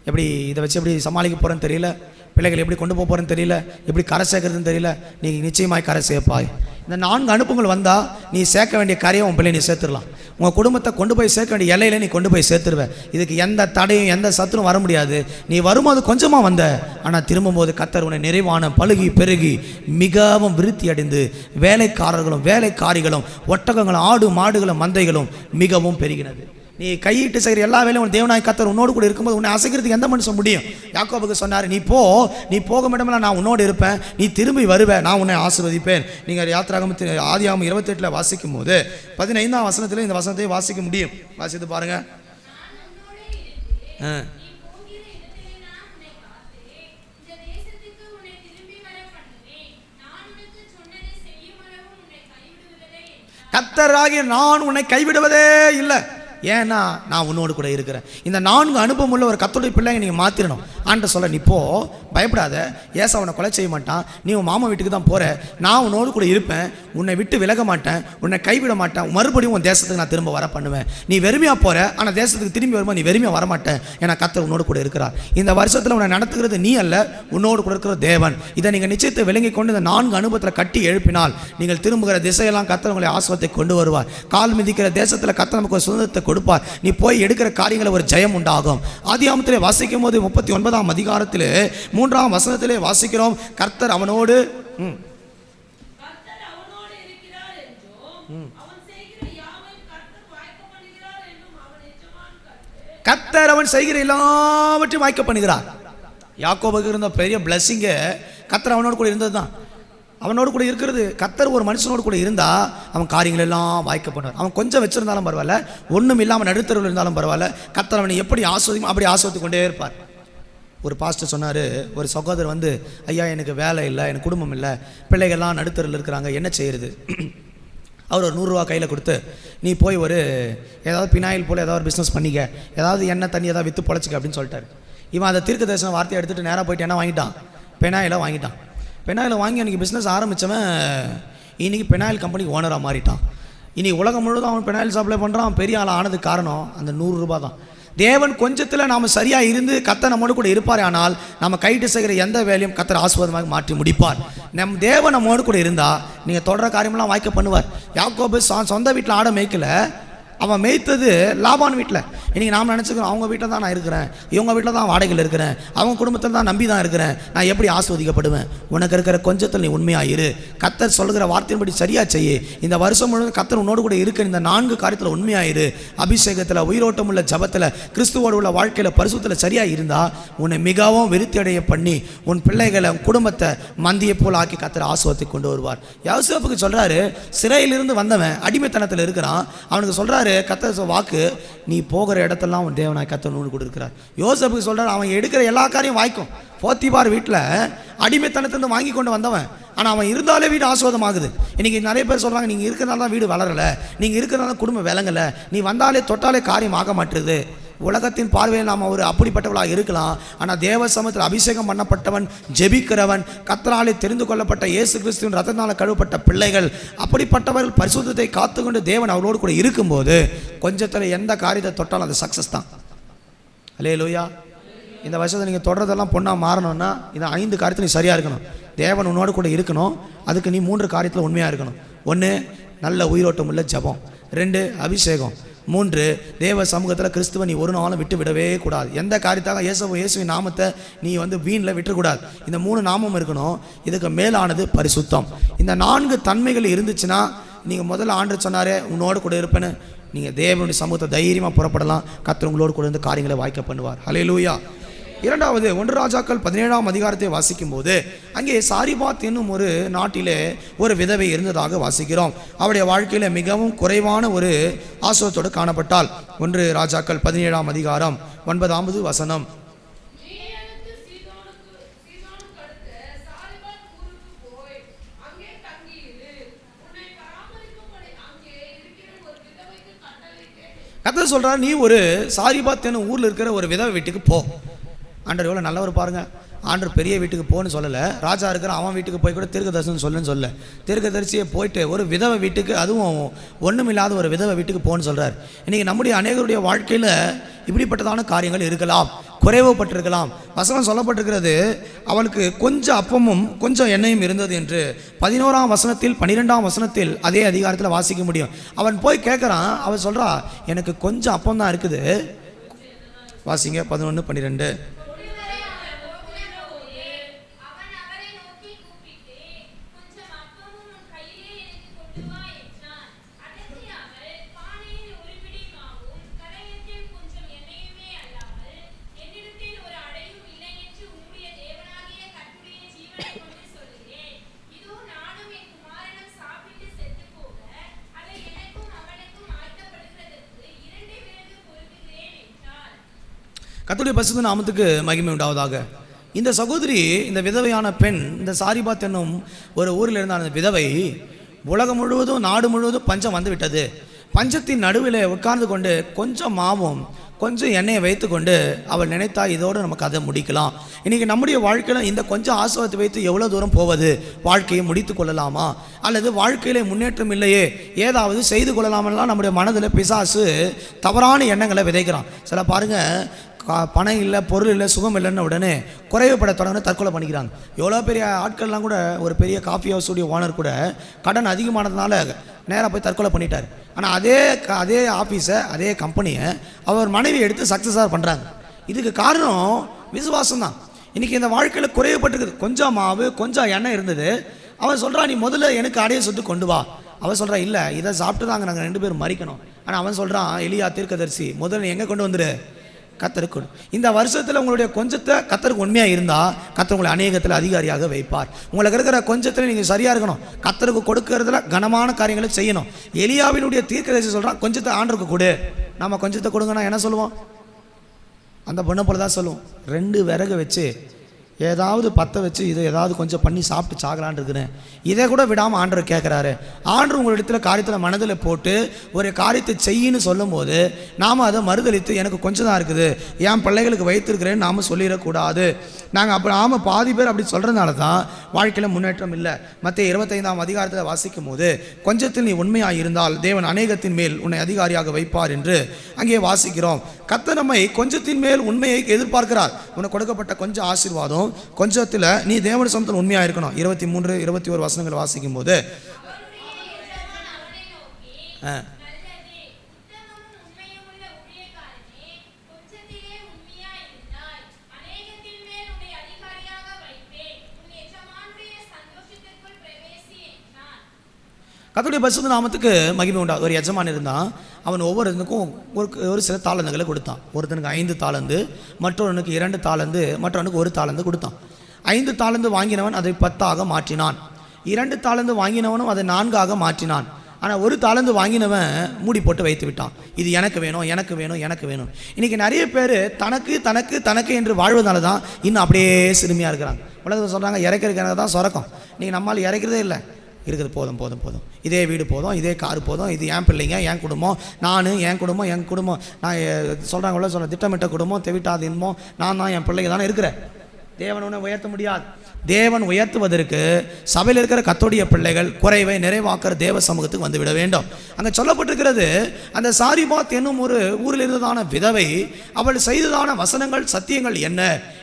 எப்படி இதை வச்சு எப்படி சமாளிக்க போகிறேன்னு தெரியல, பிள்ளைகள் எப்படி கொண்டு போக போகிறேன்னு தெரியல, எப்படி கரை சேர்க்கறதுன்னு தெரியல. நீ நிச்சயமாய் கரை சேர்ப்பாய். இந்த 4 அனுப்புகள் வந்தால் நீ சேர்க்க வேண்டிய காரியம் உன் பிள்ளை நீ சேர்த்துடலாம். உங்கள் குடும்பத்தை கொண்டு போய் சேர்க்க வேண்டிய எல்லையில் நீ கொண்டு போய் சேர்த்துருவேன். இதுக்கு எந்த தடையும் எந்த சத்துரும் வர முடியாது. நீ வரும்போது கொஞ்சமாக வந்த, ஆனால் திரும்பும்போது கர்த்தர் உன்னை நிறைவான பழுகி பெருகி மிகவும் விருத்தி அடைந்து வேலைக்காரர்களும் வேலைக்காரிகளும் ஒட்டகங்களும் ஆடு மாடுகளும் மந்தைகளும் மிகவும் பெருகினது. நீ கையிட்டு செய்கிற எல்லா வேலையும் உன் தேவனாய் கர்த்தர் உன்னோடு கூட இருக்கும்போது உன்னை அசைக்கிறதுக்கு எந்த மனுஷன் முடியும்? யாக்கோபுக்கு சொன்னார், நீ போகும் இடமெல்லாம் நான் உன்னோடு இருப்பேன், நீ திரும்பி வருவேன், நான் உன்னை ஆசீர்வதிப்பேன். நீங்கள் யாத்திராகமத்தின் ஆதியாகமம் 28 வாசிக்கும் போது 15ஆம் வசனத்தில் இந்த வசனத்தை வாசிக்க முடியும். வாசித்து பாருங்க. கர்த்தராகிய நான் உன்னை கைவிடுவதே இல்லை. ஏன்னா நான் உன்னோடு கூட இருக்கிறேன். இந்த 4 அனுபவம் உள்ள ஒரு கர்த்தருடைய பிள்ளைங்க நீங்கள் மாற்றிடணும். ஆண்ட சொல்ல, நீ போ, பயப்படாத, ஏசா உன்னை கொலை செய்ய மாட்டான், நீ உன் மாமா வீட்டுக்கு தான் போகிற, நான் உன்னோடு கூட இருப்பேன், உன்னை விட்டு விலக மாட்டேன், உன்னை கைவிட மாட்டேன், மறுபடியும் உன் தேசத்துக்கு நான் திரும்ப வர பண்ணுவேன். நீ வெறுமையாக போகிற, ஆனால் தேசத்துக்கு திரும்பி வரும்போது நீ வெறுமையாக வரமாட்டேன், ஏன்னா கர்த்தர் உன்னோடு கூட இருக்கிறார். இந்த வருஷத்தில் உன்னை நடத்துகிறது நீ அல்ல, உன்னோடு கூட இருக்கிற தேவன். இதை நீங்கள் நிச்சயத்தை விளங்கி கொண்டு இந்த 4 அனுபவத்தில் கட்டி எழுப்பினால் நீங்கள் திரும்புகிற திசையெல்லாம் கர்த்தர் உங்களை ஆசீர்வாதத்தை கொண்டு வருவார். கால் மிதிக்கிற தேசத்தில் கர்த்தர் நமக்கு ஒரு சுதந்திரத்தை கொடுப்பார். நீ போய் எடுக்கிற காரியங்களை ஒரு ஜெயம் உண்டாகும். ஆதியாகமத்திலே வாசிக்கும் போது 39ஆம் அதிகாரத்திலே 3ஆம் வசனத்திலே வாசிக்கிறோம், கர்த்தர் அவனோடு கர்த்தர் அவன் செய்கிற எல்லாவற்றையும் வாய்க்க பண்ணுகிறார். யாக்கோபுக்கு இருந்த பெரிய பிளஸிங்க கர்த்தர் அவனோடு கூட இருந்தது தான். அவனோடு கூட இருக்கிறது கர்த்தர் ஒரு மனுஷனோடு கூட இருந்தால் அவன் காரியங்கள் எல்லாம் வாய்க்க பண்ணுவார். அவன் கொஞ்சம் வச்சிருந்தாலும் பரவாயில்ல, ஒன்றும் இல்லாமல் நடுத்தருவில் இருந்தாலும் பரவாயில்ல, கர்த்தர் அவனை எப்படி ஆஸ்வதிக்கும் அப்படி ஆஸ்வதித்து கொண்டே இருப்பார். ஒரு பாஸ்டர் சொன்னார், ஒரு சகோதரர் வந்து, ஐயா எனக்கு வேலை இல்லை, எனக்கு குடும்பம் இல்லை, பிள்ளைகள்லாம் நடுத்தருவில் இருக்கிறாங்க, என்ன செய்கிறது? அவர் ஒரு 100 ரூபா கையில் கொடுத்து, நீ போய் ஒரு ஏதாவது பினாயில் போல் ஏதாவது ஒரு பிஸ்னஸ் பண்ணிக்க, ஏதாவது எண்ணெய் தண்ணி ஏதாவது விற்று பொழைச்சிக்க அப்படின்னு சொல்லிட்டார். இவன் அதை தீர்க்க தரிசனம் வார்த்தையை எடுத்துகிட்டு நேராக போயிட்டு என்ன வாங்கிட்டான்? பெனாயில வாங்கிட்டான். பெனாயில் வாங்கி அன்றைக்கி பிஸ்னஸ் ஆரம்பித்தவன் இன்றைக்கி பெனாயில் கம்பெனிக்கு ஓனராக மாறிட்டான். இன்றைக்கி உலகம் முழுவதும் அவன் பெனாயில் சப்ளை பண்ணுறான். பெரிய ஆள் ஆனதுக்கு காரணம் அந்த 100 ரூபா தான். தேவன் கொஞ்சத்தில் நாம் சரியாக இருந்து கர்த்தர் நம்மோடு கூட இருப்பார். ஆனால் நம்ம கைட்டு செய்கிற எந்த வேலையும் கர்த்தர் ஆசீர்வாதமாக மாற்றி முடிப்பார். நம் தேவன் நம்மோடு கூட இருந்தால் நீங்கள் தொடர காரியமெல்லாம் வாய்க்க பண்ணுவார். யாக்கோபு சொந்த வீட்டில் ஆட மேய்க்கல, அவன் மேய்த்தது லாபான் வீட்டில். இன்றைக்கி நாம் நினச்சிக்கிறோம், அவங்க வீட்டில் தான் நான் இருக்கிறேன், இவங்க வீட்டில் தான் வாடகையில் இருக்கிறேன், அவங்க குடும்பத்தில் தான் நம்பி தான் இருக்கிறேன், நான் எப்படி ஆஸ்வதிக்கப்படுவேன்? உனக்கு இருக்கிற கொஞ்சத்தில் நீ உண்மையாக இரு, கர்த்தர் சொல்கிற வார்த்தையின்படி சரியாக செய்ய. இந்த வருஷம் முழுவதும் கர்த்தர் உன்னோடு கூட இருக்க இந்த 4 காரியத்தில் உண்மையாக இரு. அபிஷேகத்தில், உயிரோட்டம் உள்ள ஜபத்தில், கிறிஸ்துவோடு உள்ள வாழ்க்கையில், பரிசுத்தில் சரியாக இருந்தால் உன்னை மிகவும் விருத்தி அடைய பண்ணி உன் பிள்ளைகளை, உன் குடும்பத்தை மந்தியை போல் ஆக்கி கர்த்தர் ஆசீர்வாதத்தை கொண்டு வருவார். யோசேப்புக்கு சொல்கிறாரு, சிறையிலிருந்து வந்தவன் அடிமைத்தனத்தில் இருக்கிறான், அவனுக்கு சொல்கிறாரு கர்த்தர் வாக்கு, நீ போகிற இடத்தெல்லாம் உன் தேவனாய் கர்த்தர் உன்னோடு கூட இருக்கிறார். யோசேப்புக்கு சொல்கிறார், அவன் எடுக்கிற எல்லா காரியம் வாய்க்கும். போத்திபார் வீட்டில் அடிமைத்தனத்திலிருந்து வாங்கி கொண்டு வந்தவன், ஆனால் அவன் இருந்தாலே வீடு ஆஸ்வாதமாகுது. இன்றைக்கி நிறைய பேர் சொல்கிறாங்க, நீங்கள் இருக்கிறதால தான் வீடு வளரலை, நீங்கள் இருக்கிறதால தான் குடும்பம் விளங்கலை, நீ வந்தாலே தொட்டாலே காரியம் ஆக மாட்டுது. உலகத்தின் பார்வையில் நாம் ஒரு அப்படிப்பட்டவளாக இருக்கலாம். ஆனால் தேவ சமூகத்தில் அபிஷேகம் பண்ணப்பட்டவன், ஜெபிக்கிறவன், கர்த்தராலே தெரிந்து கொள்ளப்பட்ட இயேசு கிறிஸ்துவின் ரத்தத்தினால் கழுவப்பட்ட பிள்ளைகள், அப்படிப்பட்டவர்கள் பரிசுத்தத்தை காத்துக்கொண்டு தேவன் அவரோடு கூட இருக்கும்போது கொஞ்சத்தில் எந்த காரியத்தை தொட்டாலும் அது சக்ஸஸ் தான். அல்லேலூயா. இந்த வருஷத்தை நீங்கள் தொடர்றதெல்லாம் பொண்ணாக மாறணும்னா இந்த 5 காரியத்தில் நீ சரியாக இருக்கணும். தேவன் உன்னோடு கூட இருக்கணும். அதுக்கு நீ 3 காரியத்தில் உண்மையாக இருக்கணும். 1 நல்ல உயிரோட்டம் உள்ள ஜபம், 2 அபிஷேகம், 3 தேவ சமூகத்தில் கிறிஸ்துவை நீ ஒரு நாளும் விட்டு விடவே கூடாது. எந்த காரியத்தாக இயேசுவின் நாமத்தை நீ வீணில் விட்டுக்கூடாது. இந்த 3 நாமம் இருக்கணும். இதுக்கு மேலானது பரிசுத்தம். இந்த 4 தன்மைகள் இருந்துச்சுன்னா நீங்கள் முதல்ல ஆண்டு சொன்னாரே உன்னோடு கூட இருப்பேன்னு, நீங்கள் தேவனுடைய சமூகத்தை தைரியமாக புறப்படலாம். கர்த்தர் உங்களோடு கூட இருந்து காரியங்களை வாய்க்க பண்ணுவார். ஹல்லேலூயா. இரண்டாவது 1 ராஜாக்கள் 17ஆம் அதிகாரத்தை வாசிக்கும் போது அங்கே சாரிபாத் என்னும் ஒரு நாட்டிலே ஒரு விதவை இருந்ததாக வாசிக்கிறோம். அவருடைய வாழ்க்கையில் மிகவும் குறைவான ஒரு ஆசிரியத்தோடு காணப்பட்டால். 1 ராஜாக்கள் 17ஆம் அதிகாரம் 9வது வசனம். கர்த்தர் சொல்றார், நீ ஒரு சாரிபாத் என்னும் ஊரில் இருக்கிற ஒரு விதவை வீட்டுக்கு போ. ஆண்டவர் எவ்வளோ நல்லவர் பாருங்க. ஆண்டவர் பெரிய வீட்டுக்கு போன்னு சொல்லலை, ராஜா இருக்கிற அவன் வீட்டுக்கு போய் கூட தீர்க்கதரிசனம் சொல்லுன்னு சொல்ல, தீர்க்கதரிசியை போயிட்டு ஒரு விதவை வீட்டுக்கு, அதுவும் ஒன்றும் இல்லாத ஒரு விதவை வீட்டுக்கு போன்னு சொல்கிறார். இன்றைக்கி நம்முடைய அநேகருடைய வாழ்க்கையில் இப்படிப்பட்டதான காரியங்கள் இருக்கலாம், குறைவுபட்டிருக்கலாம். வசனம் சொல்லப்பட்டிருக்கிறது, அவளுக்கு கொஞ்சம் அப்பமும் கொஞ்சம் எண்ணெயும் இருந்தது என்று 11ஆம் வசனத்தில் 12ஆம் வசனத்தில் அதே அதிகாரத்தில் வாசிக்க முடியும். அவன் போய் கேட்குறான், அவன் சொல்கிறா எனக்கு கொஞ்சம் அப்பம் தான் இருக்குது. வாசிங்க 11, 12. கர்த்தருடைய பரிசுத்த நாமத்துக்கு மகிமை உண்டாவதாக. இந்த சகோதரி, இந்த விதவையான பெண், இந்த சாரிபாத் என்னும் ஒரு ஊரில் இருந்த அந்த விதவை, உலகம் முழுவதும் நாடு முழுவதும் பஞ்சம் வந்து விட்டது. பஞ்சத்தின் நடுவில் உட்கார்ந்து கொண்டு கொஞ்சம் மாவும் கொஞ்சம் எண்ணெயை வைத்து கொண்டு அவள் நினைத்தா இதோடு நம்ம கதை முடிக்கலாம். இன்றைக்கி நம்முடைய வாழ்க்கையில் இந்த கொஞ்சம் ஆசீர்வாதத்தை வைத்து எவ்வளோ தூரம் போவது? வாழ்க்கையை முடித்து கொள்ளலாமா, அல்லது வாழ்க்கையில் முன்னேற்றம் இல்லையே ஏதாவது செய்து கொள்ளலாமெல்லாம் நம்முடைய மனதில் பிசாசு தவறான எண்ணங்களை விதைக்கிறான். சில பாருங்கள், பணம் இல்லை, பொருள் இல்லை, சுகம் இல்லைன்னு உடனே குறைவுபட தொடங்க தற்கொலை பண்ணிக்கிறாங்க. எவ்வளோ பெரிய ஆட்கள்லாம் கூட, ஒரு பெரிய காஃபி ஹவுஸுடைய ஓனர் கூட கடன் அதிகமானதுனால நேராக போய் தற்கொலை பண்ணிட்டார். ஆனால் அதே ஆஃபீஸை, அதே கம்பெனியை அவர் மனைவி எடுத்து சக்ஸஸாக பண்ணுறாங்க. இதுக்கு காரணம் விசுவாசம் தான். இன்றைக்கி இந்த வாழ்க்கையில் குறைவுபட்டுருக்குது. கொஞ்சம் மாவு கொஞ்சம் எண்ணெய் இருந்தது. அவன் சொல்கிறான், நீ முதல்ல எனக்கு அடைய சொத்து கொண்டு வா. அவன் சொல்கிறான், இல்லை இதை சாப்பிட்டு தாங்க நாங்கள் 2 பேரும் மறிக்கணும். ஆனால் அவன் சொல்கிறான், எலியா தீர்க்கதரிசி, முதல்ல எங்கே கொண்டு வந்துடு? கர்த்தருக்கு. இந்த வருஷத்தில் உங்களுடைய கொஞ்சத்தை கர்த்தருக்கு உண்மையாக இருந்தால் கர்த்தர் உங்களை அநேகத்தில் அதிகாரியாக வைப்பார். உங்களுக்கு இருக்கிற கொஞ்சத்தில் நீங்கள் சரியாக இருக்கணும். கர்த்தருக்கு கொடுக்கறதுல கனமான காரியங்களை செய்யணும். எலியாவினுடைய தீர்க்கதரிசி சொல்கிறான், கொஞ்சத்தை ஆண்டருக்கு கொடு. நம்ம கொஞ்சத்தை கொடுங்கன்னா என்ன சொல்லுவோம்? அந்த பொண்ணை போல தான் சொல்லுவோம். 2 விறகு வச்சு ஏதாவது பற்ற வச்சு இதை ஏதாவது கொஞ்சம் பண்ணி சாப்பிட்டு சாகலான் இருக்கிறேன். இதை கூட விடாமல் ஆண்டவர் கேட்குறாரு. ஆண்டவர் உங்களிடத்தில் காரியத்தில் மனதில் போட்டு ஒரு காரியத்தை செய்யின்னு சொல்லும் போது நாம் அதை மறுதளித்து எனக்கு கொஞ்சம் தான் இருக்குது, என் பிள்ளைகளுக்கு வைத்திருக்கிறேன்னு நாம் சொல்லிடக்கூடாது. நாங்கள் பாதி பேர் அப்படி சொல்கிறதுனால தான் வாழ்க்கையில் முன்னேற்றம் இல்லை. மத்தேயு 25ஆம் அதிகாரத்தில் வாசிக்கும் போது, கொஞ்சத்தில் நீ உண்மையாக இருந்தால் தேவன் அநேகத்தின் மேல் உன்னை அதிகாரியாக வைப்பார் என்று அங்கே வாசிக்கிறோம். கர்த்தர் நம்மை கொஞ்சத்தின் மேல் உண்மையை எதிர்பார்க்கிறார். உனக்கு கொடுக்கப்பட்ட கொஞ்சம் ஆசீர்வாதம், கொஞ்சத்தில் நீ தேவனுடைய சமூகத்தில் உண்மையாக இருக்கணும். 23, 21 வசனங்களை வாசிக்கும் போது கர்த்தருடைய பரிசுத்த நாமத்துக்கு மகிமை உண்டா. ஒரு எஜமான் இருந்தான். அவன் ஒவ்வொருத்தனுக்கும் ஒரு சில தாளந்துகளை கொடுத்தான். ஒருத்தனுக்கு 5 தாளந்து, மற்றொருனுக்கு 2 தாளந்து, மற்றவனுக்கு 1 தாளந்து கொடுத்தான். 5 தாளந்து வாங்கினவன் அதை 10ஆக மாற்றினான். 2 தாளந்து வாங்கினவனும் அதை 4ஆக மாற்றினான். ஆனால் 1 தாளந்து வாங்கினவன் மூடி போட்டு வைத்து விட்டான். இது எனக்கு வேணும், எனக்கு வேணும், எனக்கு வேணும். இன்றைக்கி நிறைய பேர் தனக்கு தனக்கு தனக்கு என்று வாழ்வதனால தான் இன்னும் அப்படியே சிறுமியாக இருக்கிறாங்க. உலகத்தில் சொல்கிறாங்க, இறக்கிறதுக்கு எனக்கு தான் சொரக்கம். நீங்கள் நம்மால் இறக்கிறதே இல்லை. இருக்குது, போதும் போதும் போதும், இதே வீடு போதும், இதே கார் போதும், இது என் பிள்ளைங்க, என் குடும்பம், நான், என் குடும்பம், நான் சொல்கிறாங்களோ சொல்ல திட்டமிட்ட குடும்பம், தெவிட்டாத இன்பம், நான் தான், என் பிள்ளைங்க தானே இருக்கிறேன். தேவன் உன்னை உயர்த்த முடியாது. தேவன் உயர்த்துவதற்கு சபையில் இருக்கிற கர்த்தருடைய பிள்ளைகள் குறைவை நிறைவாக்குற தேவ சமூகத்துக்கு வந்துவிட வேண்டும். அங்கே சொல்லப்பட்டிருக்கிறது, அந்த சாரிபாத் என்னும் ஒரு ஊரில் இருந்ததான விதவை அவள் செய்ததான வசனங்கள், சத்தியங்கள் என்ன?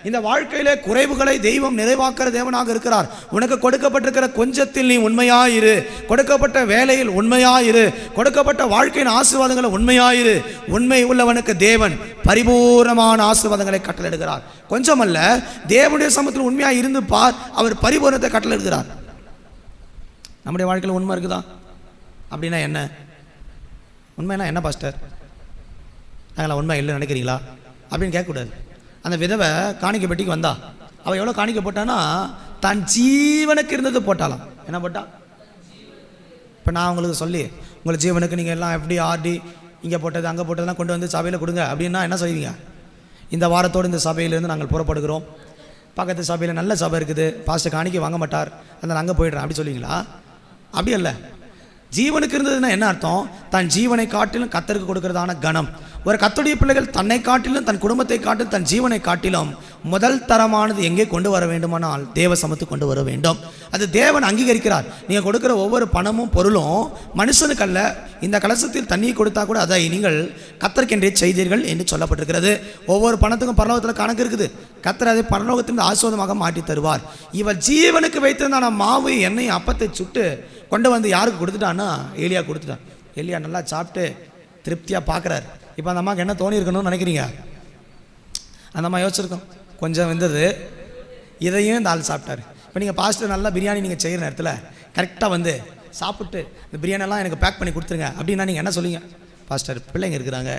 இந்த வாழ்க்கையிலே குறைவுகளை தெய்வம் நிறைவாக்குற தேவனாக இருக்கிறார். உனக்கு கொடுக்கப்பட்டிருக்கிற கொஞ்சத்தில் நீ உண்மையாயிரு, கொடுக்கப்பட்ட வேலையில் உண்மையாயிரு, கொடுக்கப்பட்ட வாழ்க்கையின் ஆசீர்வாதங்களை உண்மையாயிரு. உண்மை உள்ளவனுக்கு தேவன் பரிபூர்ணமான ஆசீர்வாதங்களை கட்டளையிடுகிறார். கொஞ்சமல்ல, தேவனுடைய சமூகத்தில் உண்மையாக இருந்து பார், அவர் பரிபூர்ணத்தை கட்டளையிடுகிறார். நம்முடைய வாழ்க்கையில் உண்மை இருக்குதா? அப்படின்னா என்ன? உண்மைன்னா என்ன பாஸ்டர்? நாங்களா உண்மை இல்லை நினைக்கிறீங்களா அப்படின்னு கேட்கக்கூடாது. அந்த விதவை காணிக்கை பெட்டிக்கு வந்தா, அவள் எவ்வளோ காணிக்கை போட்டான்னா தன் ஜீவனுக்கு இருந்தது போட்டாலாம். என்ன போட்டா? இப்போ நான் உங்களுக்கு சொல்லி உங்கள் ஜீவனுக்கு நீங்கள் எல்லாம் எப்படி ஆர்டி இங்கே போட்டது அங்கே போட்டதெல்லாம் கொண்டு வந்து சபையில் கொடுங்க அப்படின்னா என்ன சொல்லுவீங்க? இந்த வாரத்தோடு இந்த சபையிலேருந்து நாங்கள் புறப்படுகிறோம், பக்கத்து சபையில் நல்ல சபை இருக்குது, பாஸ்டர் காணிக்கை வாங்க மாட்டார், அதனால் அங்கே போயிடுறேன் அப்படி சொல்லுவீங்களா? அப்படி அல்ல. ஜீவனுக்கு இருந்ததுன்னா என்ன அர்த்தம்? தன் ஜீவனை காட்டிலும் கர்த்தருக்கு கொடுக்கிறதான கனம். ஒரு கர்த்தருடைய பிள்ளைகள் தன்னை காட்டிலும் தன் குடும்பத்தை காட்டிலும் தன் ஜீவனை காட்டிலும் முதல் தரமானது எங்கே கொண்டு வர வேண்டுமானால் தேவ சமத்துக்கு கொண்டு வர வேண்டும். அது தேவன் அங்கீகரிக்கிறார். நீங்கள் கொடுக்குற ஒவ்வொரு பணமும் பொருளும் மனுஷனுக்கு அல்ல. இந்த கலசத்தில் தண்ணியை கொடுத்தா கூட அதை நீங்கள் கர்த்தருக்கென்றே செய்தீர்கள் என்று சொல்லப்பட்டிருக்கிறது. ஒவ்வொரு பணத்துக்கும் பரலோகத்தில் கணக்கு இருக்குது. கர்த்தர் அதை பரலோகத்திலிருந்து ஆசீர்வாதமாக மாற்றி தருவார். இவள் ஜீவனுக்கு வைத்திருந்தான மாவு எண்ணெய் அப்பத்தை சுட்டு கொண்டு வந்து யாருக்கு கொடுத்துட்டான்னா ஏலியா கொடுத்துட்டான். ஏலியா நல்லா சாப்பிட்டு திருப்தியாக பார்க்குறாரு. இப்போ அந்த அம்மாவுக்கு என்ன தோணி இருக்கணும்னு நினைக்கிறீங்க? அந்த அம்மா யோசிச்சிருக்கோம், கொஞ்சம் வந்தது, இதையும் இந்த ஆள் சாப்பிட்டாரு. இப்போ நீங்கள் பாஸ்டர் நல்லா பிரியாணி நீங்கள் செய்கிற நேரத்தில் கரெக்டாக வந்து சாப்பிட்டு இந்த பிரியாணியெல்லாம் எனக்கு பேக் பண்ணி கொடுத்துருங்க அப்படின்னா நீங்கள் என்ன சொல்லுவீங்க? பாஸ்டர் பிள்ளைங்க இருக்கிறாங்க,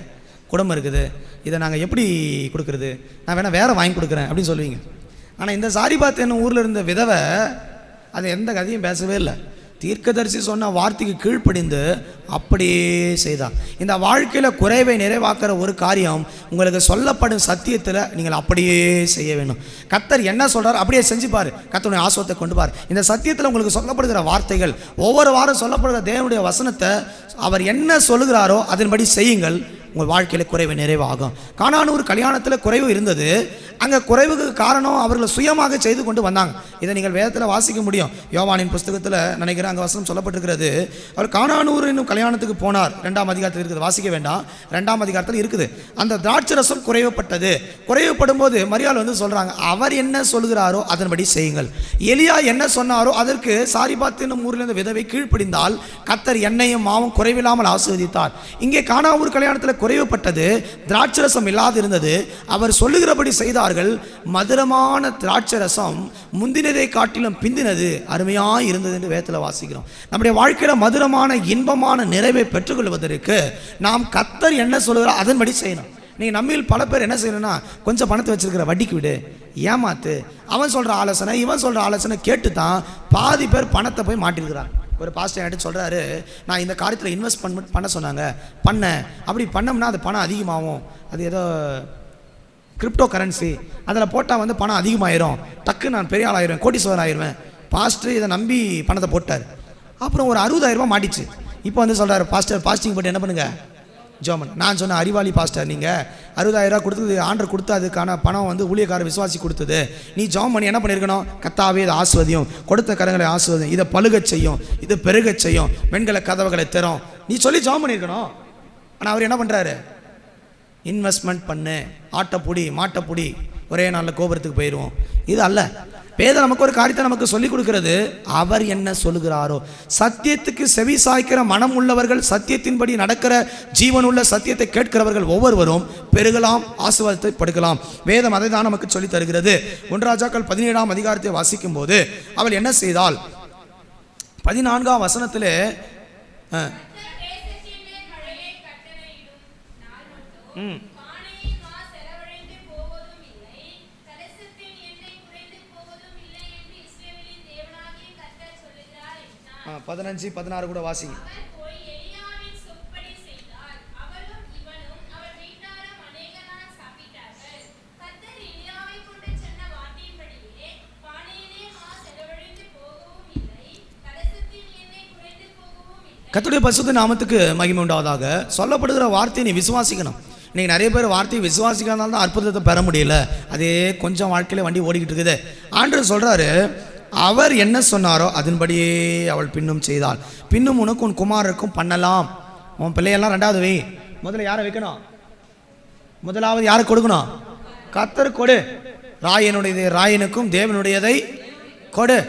குடும்பம் இருக்குது, இதை நாங்கள் எப்படி கொடுக்குறது, நான் வேறு வாங்கி கொடுக்குறேன் அப்படின்னு சொல்லுவீங்க. ஆனால் இந்த சாரிபாத் என்ன ஊரில் இருந்த விதவை அது எந்த கதையும் பேசவே இல்லை. தீர்க்கதரிசி சொன்ன வார்த்தைக்கு கீழ்ப்படிந்து அப்படியே செய்தான். இந்த வாழ்க்கையில் குறைவை நிறைவாக்குற ஒரு காரியம், உங்களுக்கு சொல்லப்படும் சத்தியத்தில் நீங்கள் அப்படியே செய்ய வேண்டும். கர்த்தர் என்ன சொல்கிறார் அப்படியே செஞ்சுப்பார். கர்த்தருடைய ஆசீர்வாதத்தை கொண்டு பார். இந்த சத்தியத்தில் உங்களுக்கு சொல்லப்படுகிற வார்த்தைகள், ஒவ்வொரு வாரம் சொல்லப்படுகிற தேவனுடைய வசனத்தை அவர் என்ன சொல்லுகிறாரோ அதன்படி செய்யுங்கள். உங்கள் வாழ்க்கையில் குறைவு நிறைவாகும். கானானூர் கல்யாணத்தில் குறைவு இருந்தது. அங்கே குறைவுக்கு காரணம் அவர்கள் சுயமாக செய்து கொண்டு வந்தாங்க. இதை நீங்கள் வேதத்தில் வாசிக்க முடியும். யோவானின் புஸ்தகத்தில் நினைக்கிறேன் அங்கே வசனம் சொல்லப்பட்டிருக்கிறது. அவர் கானானூர் என்னும் கல்யாணத்துக்கு போனார். 2ஆம் அதிகாரத்தில் இருக்குது, வாசிக்க வேண்டாம், 2ஆம் அதிகாரத்தில் இருக்குது. அந்த திராட்சை ரசம் குறைவுபட்டது. குறைவுபடும் போது மரியாள் வந்து சொல்கிறாங்க, அவர் என்ன சொல்கிறாரோ அதன்படி செய்யுங்கள். எலியா என்ன சொன்னாரோ அதற்கு சாரிபாத் என்னும் ஊரில் இருந்த விதவை கீழ்ப்படிந்தால் கர்த்தர் எண்ணெயும் மாவும் குறைவில்லாமல் ஆசீர்வதித்தார். இங்கே கானாவூர் கல்யாணத்தில் குறைவுபட்டது, திராட்சை ரசம் இல்லாது இருந்தது. அவர் சொல்லுகிறபடி செய்தார்கள். மதுரமான திராட்சை ரசம் முந்தினதை காட்டிலும் பிந்தினது அருமையாக இருந்தது என்று வேதத்தில் வாசிக்கிறோம். நம்முடைய வாழ்க்கையில் மதுரமான இன்பமான நிறைவை பெற்றுக்கொள்வதற்கு நாம் கர்த்தர் என்ன சொல்கிறார் அதன்படி செய்யணும். நீங்கள் நம்மில் பல பேர் என்ன செய்யணும்னா, கொஞ்சம் பணத்தை வச்சிருக்கிற வட்டிக்கு விடு, ஏமாத்து, அவன் சொல்கிற ஆலோசனை இவன் சொல்கிற ஆலோசனை கேட்டு தான் பாதி பேர் பணத்தை போய் மாட்டிருக்கிறாங்க. ஒரு பாஸ்டர் என்கிட்ட சொல்கிறாரு, நான் இந்த காரியத்தில் இன்வெஸ்ட் பண்ண சொன்னாங்க, பண்ணேன், அப்படி பண்ணோம்னா அது பணம் அதிகமாகும், அது ஏதோ கிரிப்டோ கரன்சி, அதில் போட்டால் வந்து பணம் அதிகமாகிடும், டக்கு நான் பெரிய ஆள் ஆயிடுவேன், கோடீஸ்வரர் ஆயிடுவேன். பாஸ்டர் இதை நம்பி பணத்தை போட்டார். அப்புறம் ஒரு 60,000 ரூபாய் மாட்டிச்சு. இப்போ வந்து சொல்கிறார், பாஸ்டர் பாஸ்டிங் போட்டு என்ன பண்ணுங்க, ஜோமன். நான் சொன்னேன், அறிவாளி பாஸ்டர், நீங்கள் 60,000 ரூபா கொடுத்தது ஆண்டர் கொடுத்து அதுக்கான பணம் வந்து ஊழியக்கார விசுவாசி கொடுத்தது. நீ ஜோம் பண்ணி என்ன பண்ணியிருக்கணும், கர்த்தாவே இதை ஆசீர்வதியும், கொடுத்த கரங்களை ஆசீர்வதியும், இதை பழுகச் செய்யும், இது பெருகச் செய்யும், பெண்களை கதவுகளை திறவும், நீ சொல்லி ஜோம் பண்ணியிருக்கணும். ஆனால் அவர் என்ன பண்ணுறாரு, இன்வெஸ்ட்மெண்ட் பண்ணு, ஆட்டப்புடி மாட்டப்புடி, ஒரே நாளில் கோபுரத்துக்கு போயிடுவோம். இது அல்ல. வேதம் நமக்கு ஒரு காரியத்தை நமக்கு சொல்லிக் கொடுக்கிறது, அவர் என்ன சொல்லுகிறாரோ. சத்தியத்துக்கு செவி சாய்க்கிற மனம் உள்ளவர்கள், சத்தியத்தின்படி நடக்கிற ஜீவனுள்ள சத்தியத்தை கேட்கிறவர்கள் ஒவ்வொருவரும் பெருகலாம், ஆசீர்வாதத்தை படுக்கலாம். வேதம் அதை தான் நமக்கு சொல்லி தருகிறது. 1 ராஜாக்கள் 17ஆம் அதிகாரத்தை வாசிக்கும் போது அவள் என்ன செய்தாள்? 14ஆம் வசனத்திலே ஆ 15, 16 கூட வாசிங்க. கர்த்தருடைய பரிசுத்த நாமத்துக்கு மகிமை உண்டாவதாக. சொல்லப்படுகிற வார்த்தையை நீ விசுவாசிக்கணும். இன்றைக்கி நிறைய பேர் வார்த்தையை விசுவாசிக்கிறதுனால தான் அற்புதத்தை பெற முடியல. அதே கொஞ்சம் வாழ்க்கையில் வண்டி ஓடிக்கிட்டு இருக்குது. ஆண்டவர் சொல்கிறாரு, அவர் என்ன சொன்னாரோ அதன்படியே அவள் பின்னும் செய்தாள். பின்னும் உனக்கு உன் குமாரருக்கும் பண்ணலாம். உன் பிள்ளையெல்லாம் 2வது வை. முதல்ல யாரை வைக்கணும்? முதலாவது யாரை கொடுக்கணும்? கர்த்தர் கொடு. ராயனுடையதை ராயனுக்கும் தேவனுடையதை கொடு.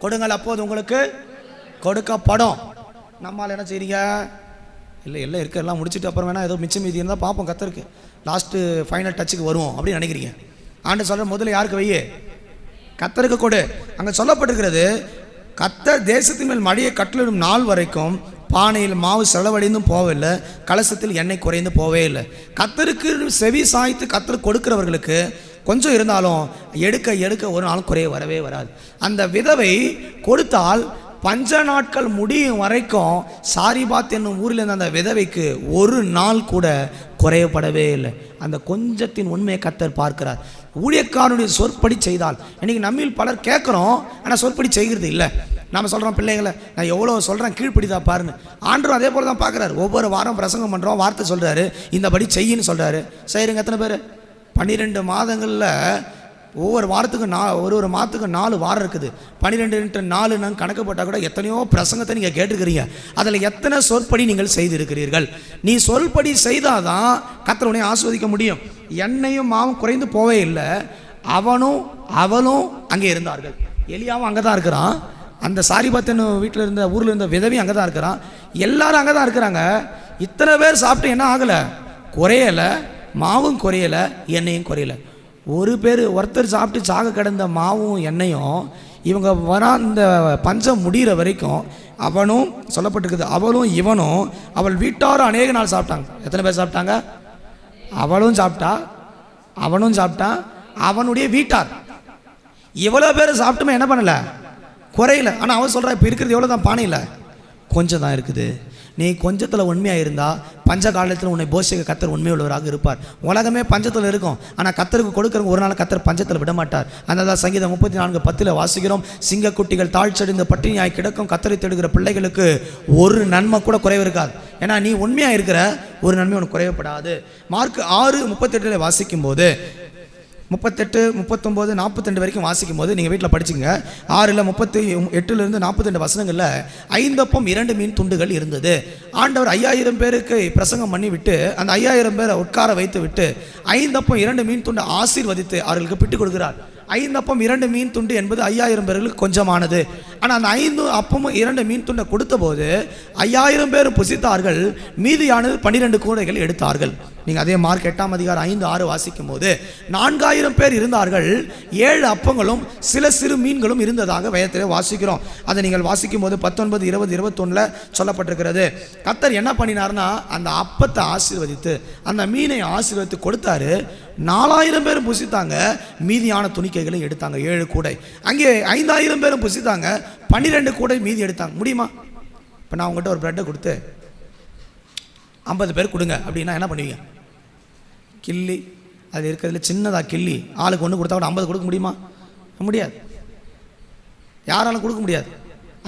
கொடுங்கள், அப்போது உங்களுக்கு கொடுக்கப்படும். நம்மால் என்ன செய்றீங்க? இல்லை எல்லாம் இருக்க எல்லாம் முடிச்சுட்டு அப்புறம் வேணால் ஏதோ மிச்சம் மீதி இருந்தால் பார்ப்போம், கர்த்தருக்கு லாஸ்ட்டு ஃபைனல் டச்சுக்கு வருவோம் அப்படின்னு நினைக்கிறீங்க. ஆண்டு சொல்கிற முதல்ல யாருக்கு வையே? கர்த்தருக்கு கொடு. அங்கே சொல்லப்பட்டிருக்கிறது, கர்த்தர் தேசத்தின் மேல் மழையை கட்டளிடும் நாள் வரைக்கும் பானையில் மாவு செலவடைந்தும் போகவில்லை, கலசத்தில் எண்ணெய் குறைந்து போவே இல்லை. கர்த்தருக்கு செவி சாய்த்து கர்த்தர் கொடுக்கிறவர்களுக்கு கொஞ்சம் இருந்தாலும் எடுக்க எடுக்க ஒரு நாள் குறைய வரவே வராது. அந்த விதவை கொடுத்தால் பஞ்ச நாட்கள் முடியும் வரைக்கும் சாரிபாத் என்னும் ஊரில் இருந்த அந்த விதவைக்கு ஒரு நாள் கூட குறையப்படவே இல்லை. அந்த கொஞ்சத்தின் உண்மையை கர்த்தர் பார்க்கிறார். ஊழியக்காரனுடைய சொற்படி செய்தால், இன்னைக்கு நம்மில் பலர் கேட்குறோம், ஆனால் சொற்படி செய்கிறது இல்லை. நாம் சொல்கிறோம் பிள்ளைங்களை, நான் எவ்வளோ சொல்கிறேன் கீழ்ப்படிதா பாருன்னு. ஆண்டவரும் அதே போல் தான் பார்க்குறாரு. ஒவ்வொரு வாரம் பிரசங்கம் பண்ணுறோம், வார்த்தை சொல்கிறாரு, இந்த படி செய்யின்னு சொல்கிறாரு. செய்கிறங்க எத்தனை பேர்? 12 மாதங்களில் ஒவ்வொரு வாரத்துக்கு ஒரு மாதத்துக்கு 4 வாரம் இருக்குது. 12×4 நாங்கள் கணக்கு போட்டால் கூட எத்தனையோ பிரசங்கத்தை நீங்கள் கேட்டுருக்கிறீங்க. அதில் எத்தனை சொற்படி நீங்கள் செய்திருக்கிறீர்கள்? நீ சொற்படி செய்தால் தான் கர்த்தர் உன்னை ஆஸ்வதிக்க முடியும். எண்ணெயும் மாவும் குறைந்து போவே இல்லை. அவளும் அங்கே இருந்தார்கள். எலியாவும் அங்கே தான் இருக்கிறான். அந்த சாரிபாத்தன் வீட்டில் இருந்த ஊரில் இருந்த விதவி அங்கே தான் இருக்கிறான். எல்லாரும் அங்கே தான் இருக்கிறாங்க. இத்தனை பேர் சாப்பிட்டு என்ன ஆகலை? குறையலை. மாவும் குறையலை, எண்ணெயும் குறையலை. ஒருத்தர் சாப்பிட்டு சாக கிடந்த மாவும் எண்ணெயும் இவங்க இந்த பஞ்சம் முடிகிற வரைக்கும் அவனும் சொல்லப்பட்டிருக்குது, அவளும் இவனும் அவள் வீட்டாரும் அநேக நாள் சாப்பிட்டாங்க. எத்தனை பேர் சாப்பிட்டாங்க? அவளும் சாப்பிட்டா, அவனும் சாப்பிட்டான், அவனுடைய வீட்டார். இவ்வளோ பேர் சாப்பிட்டுமே என்ன பண்ணலை? குறையில. ஆனால் அவன் சொல்கிறா, இப்போ இருக்கிறது எவ்வளோ தான் பானையில்? கொஞ்சம் தான் இருக்குது. நீ கொஞ்சத்தில் உண்மையாக இருந்தால் பஞ்ச காலத்தில் உன்னை போஷிக்க கர்த்தர் உண்மையுள்ளவராக இருப்பார். உலகமே பஞ்சத்தில் இருக்கும், ஆனால் கர்த்தருக்கு கொடுக்குறவங்க ஒரு நாள் கர்த்தர் பஞ்சத்தில் விட மாட்டார். அதனால சங்கீதம் 34:10 வாசிக்கிறோம், சிங்கக்குட்டிகள் தாழ்ச்சடைந்து பட்டினியாய் கிடக்கும், கர்த்தரை தேடுகிற பிள்ளைகளுக்கு ஒரு நன்மை கூட குறைவு இருக்காது. ஏன்னா நீ உண்மையாக இருக்கிற, ஒரு நன்மை உனக்கு குறையப்படாது. மார்க் 6:38 வாசிக்கும் போது 38, 39, 42 வரைக்கும் வாசிக்கும் போது நீங்கள் வீட்டில் படிச்சுங்க. 6:38 42 வசனங்களில் 5 அப்பம் 2 மீன் துண்டுகள் இருந்தது. ஆண்டவர் 5000 பேருக்கு பிரசங்கம் பண்ணி விட்டு அந்த 5000 பேரை உட்கார வைத்து விட்டு 5 அப்பம் 2 மீன் துண்டு ஆசீர்வதித்து அவர்களுக்கு பிட்டு கொடுக்கிறார். 5 அப்பம் 2 மீன் துண்டு என்பது 5000 பேர்களுக்கு கொஞ்சமானது. ஆனால் அந்த 5 அப்பமும் 2 மீன் துண்டை கொடுத்த போது 5000 பேர் புசித்தார்கள், மீதியானது 12 கூடைகள் எடுத்தார்கள். நீங்கள் அதே மார்க் 8:5-6 வாசிக்கும் போது 4000 பேர் இருந்தார்கள், 7 அப்பங்களும் சில சிறு மீன்களும் இருந்ததாக வேதத்தில் வாசிக்கிறோம். அதை நீங்கள் வாசிக்கும் போது 19, 20, 21 சொல்லப்பட்டிருக்கிறது. கர்த்தர் என்ன பண்ணினார்னா, அந்த அப்பத்தை ஆசீர்வதித்து அந்த மீனை ஆசீர்வதித்து கொடுத்தாரு. 4000 பேரும் புசித்தாங்க, மீதியான துணிக்கைகளை எடுத்தாங்க, 7 கூடை. அங்கே 5000 பேரும் புசித்தாங்க, 12 கூடை மீதி எடுத்தாங்க. முடியுமா? இப்போ நான் உங்கள்கிட்ட ஒரு ப்ரெட்டை கொடுத்து 50 பேர் கொடுங்க அப்படின்னா என்ன பண்ணுவீங்க? கிள்ளி அது இருக்கிறதுல சின்னதாக கிள்ளி ஆளுக்கு ஒன்று கொடுத்தா கூட 50 கொடுக்க முடியுமா? முடியாது. யாராலும் கொடுக்க முடியாது.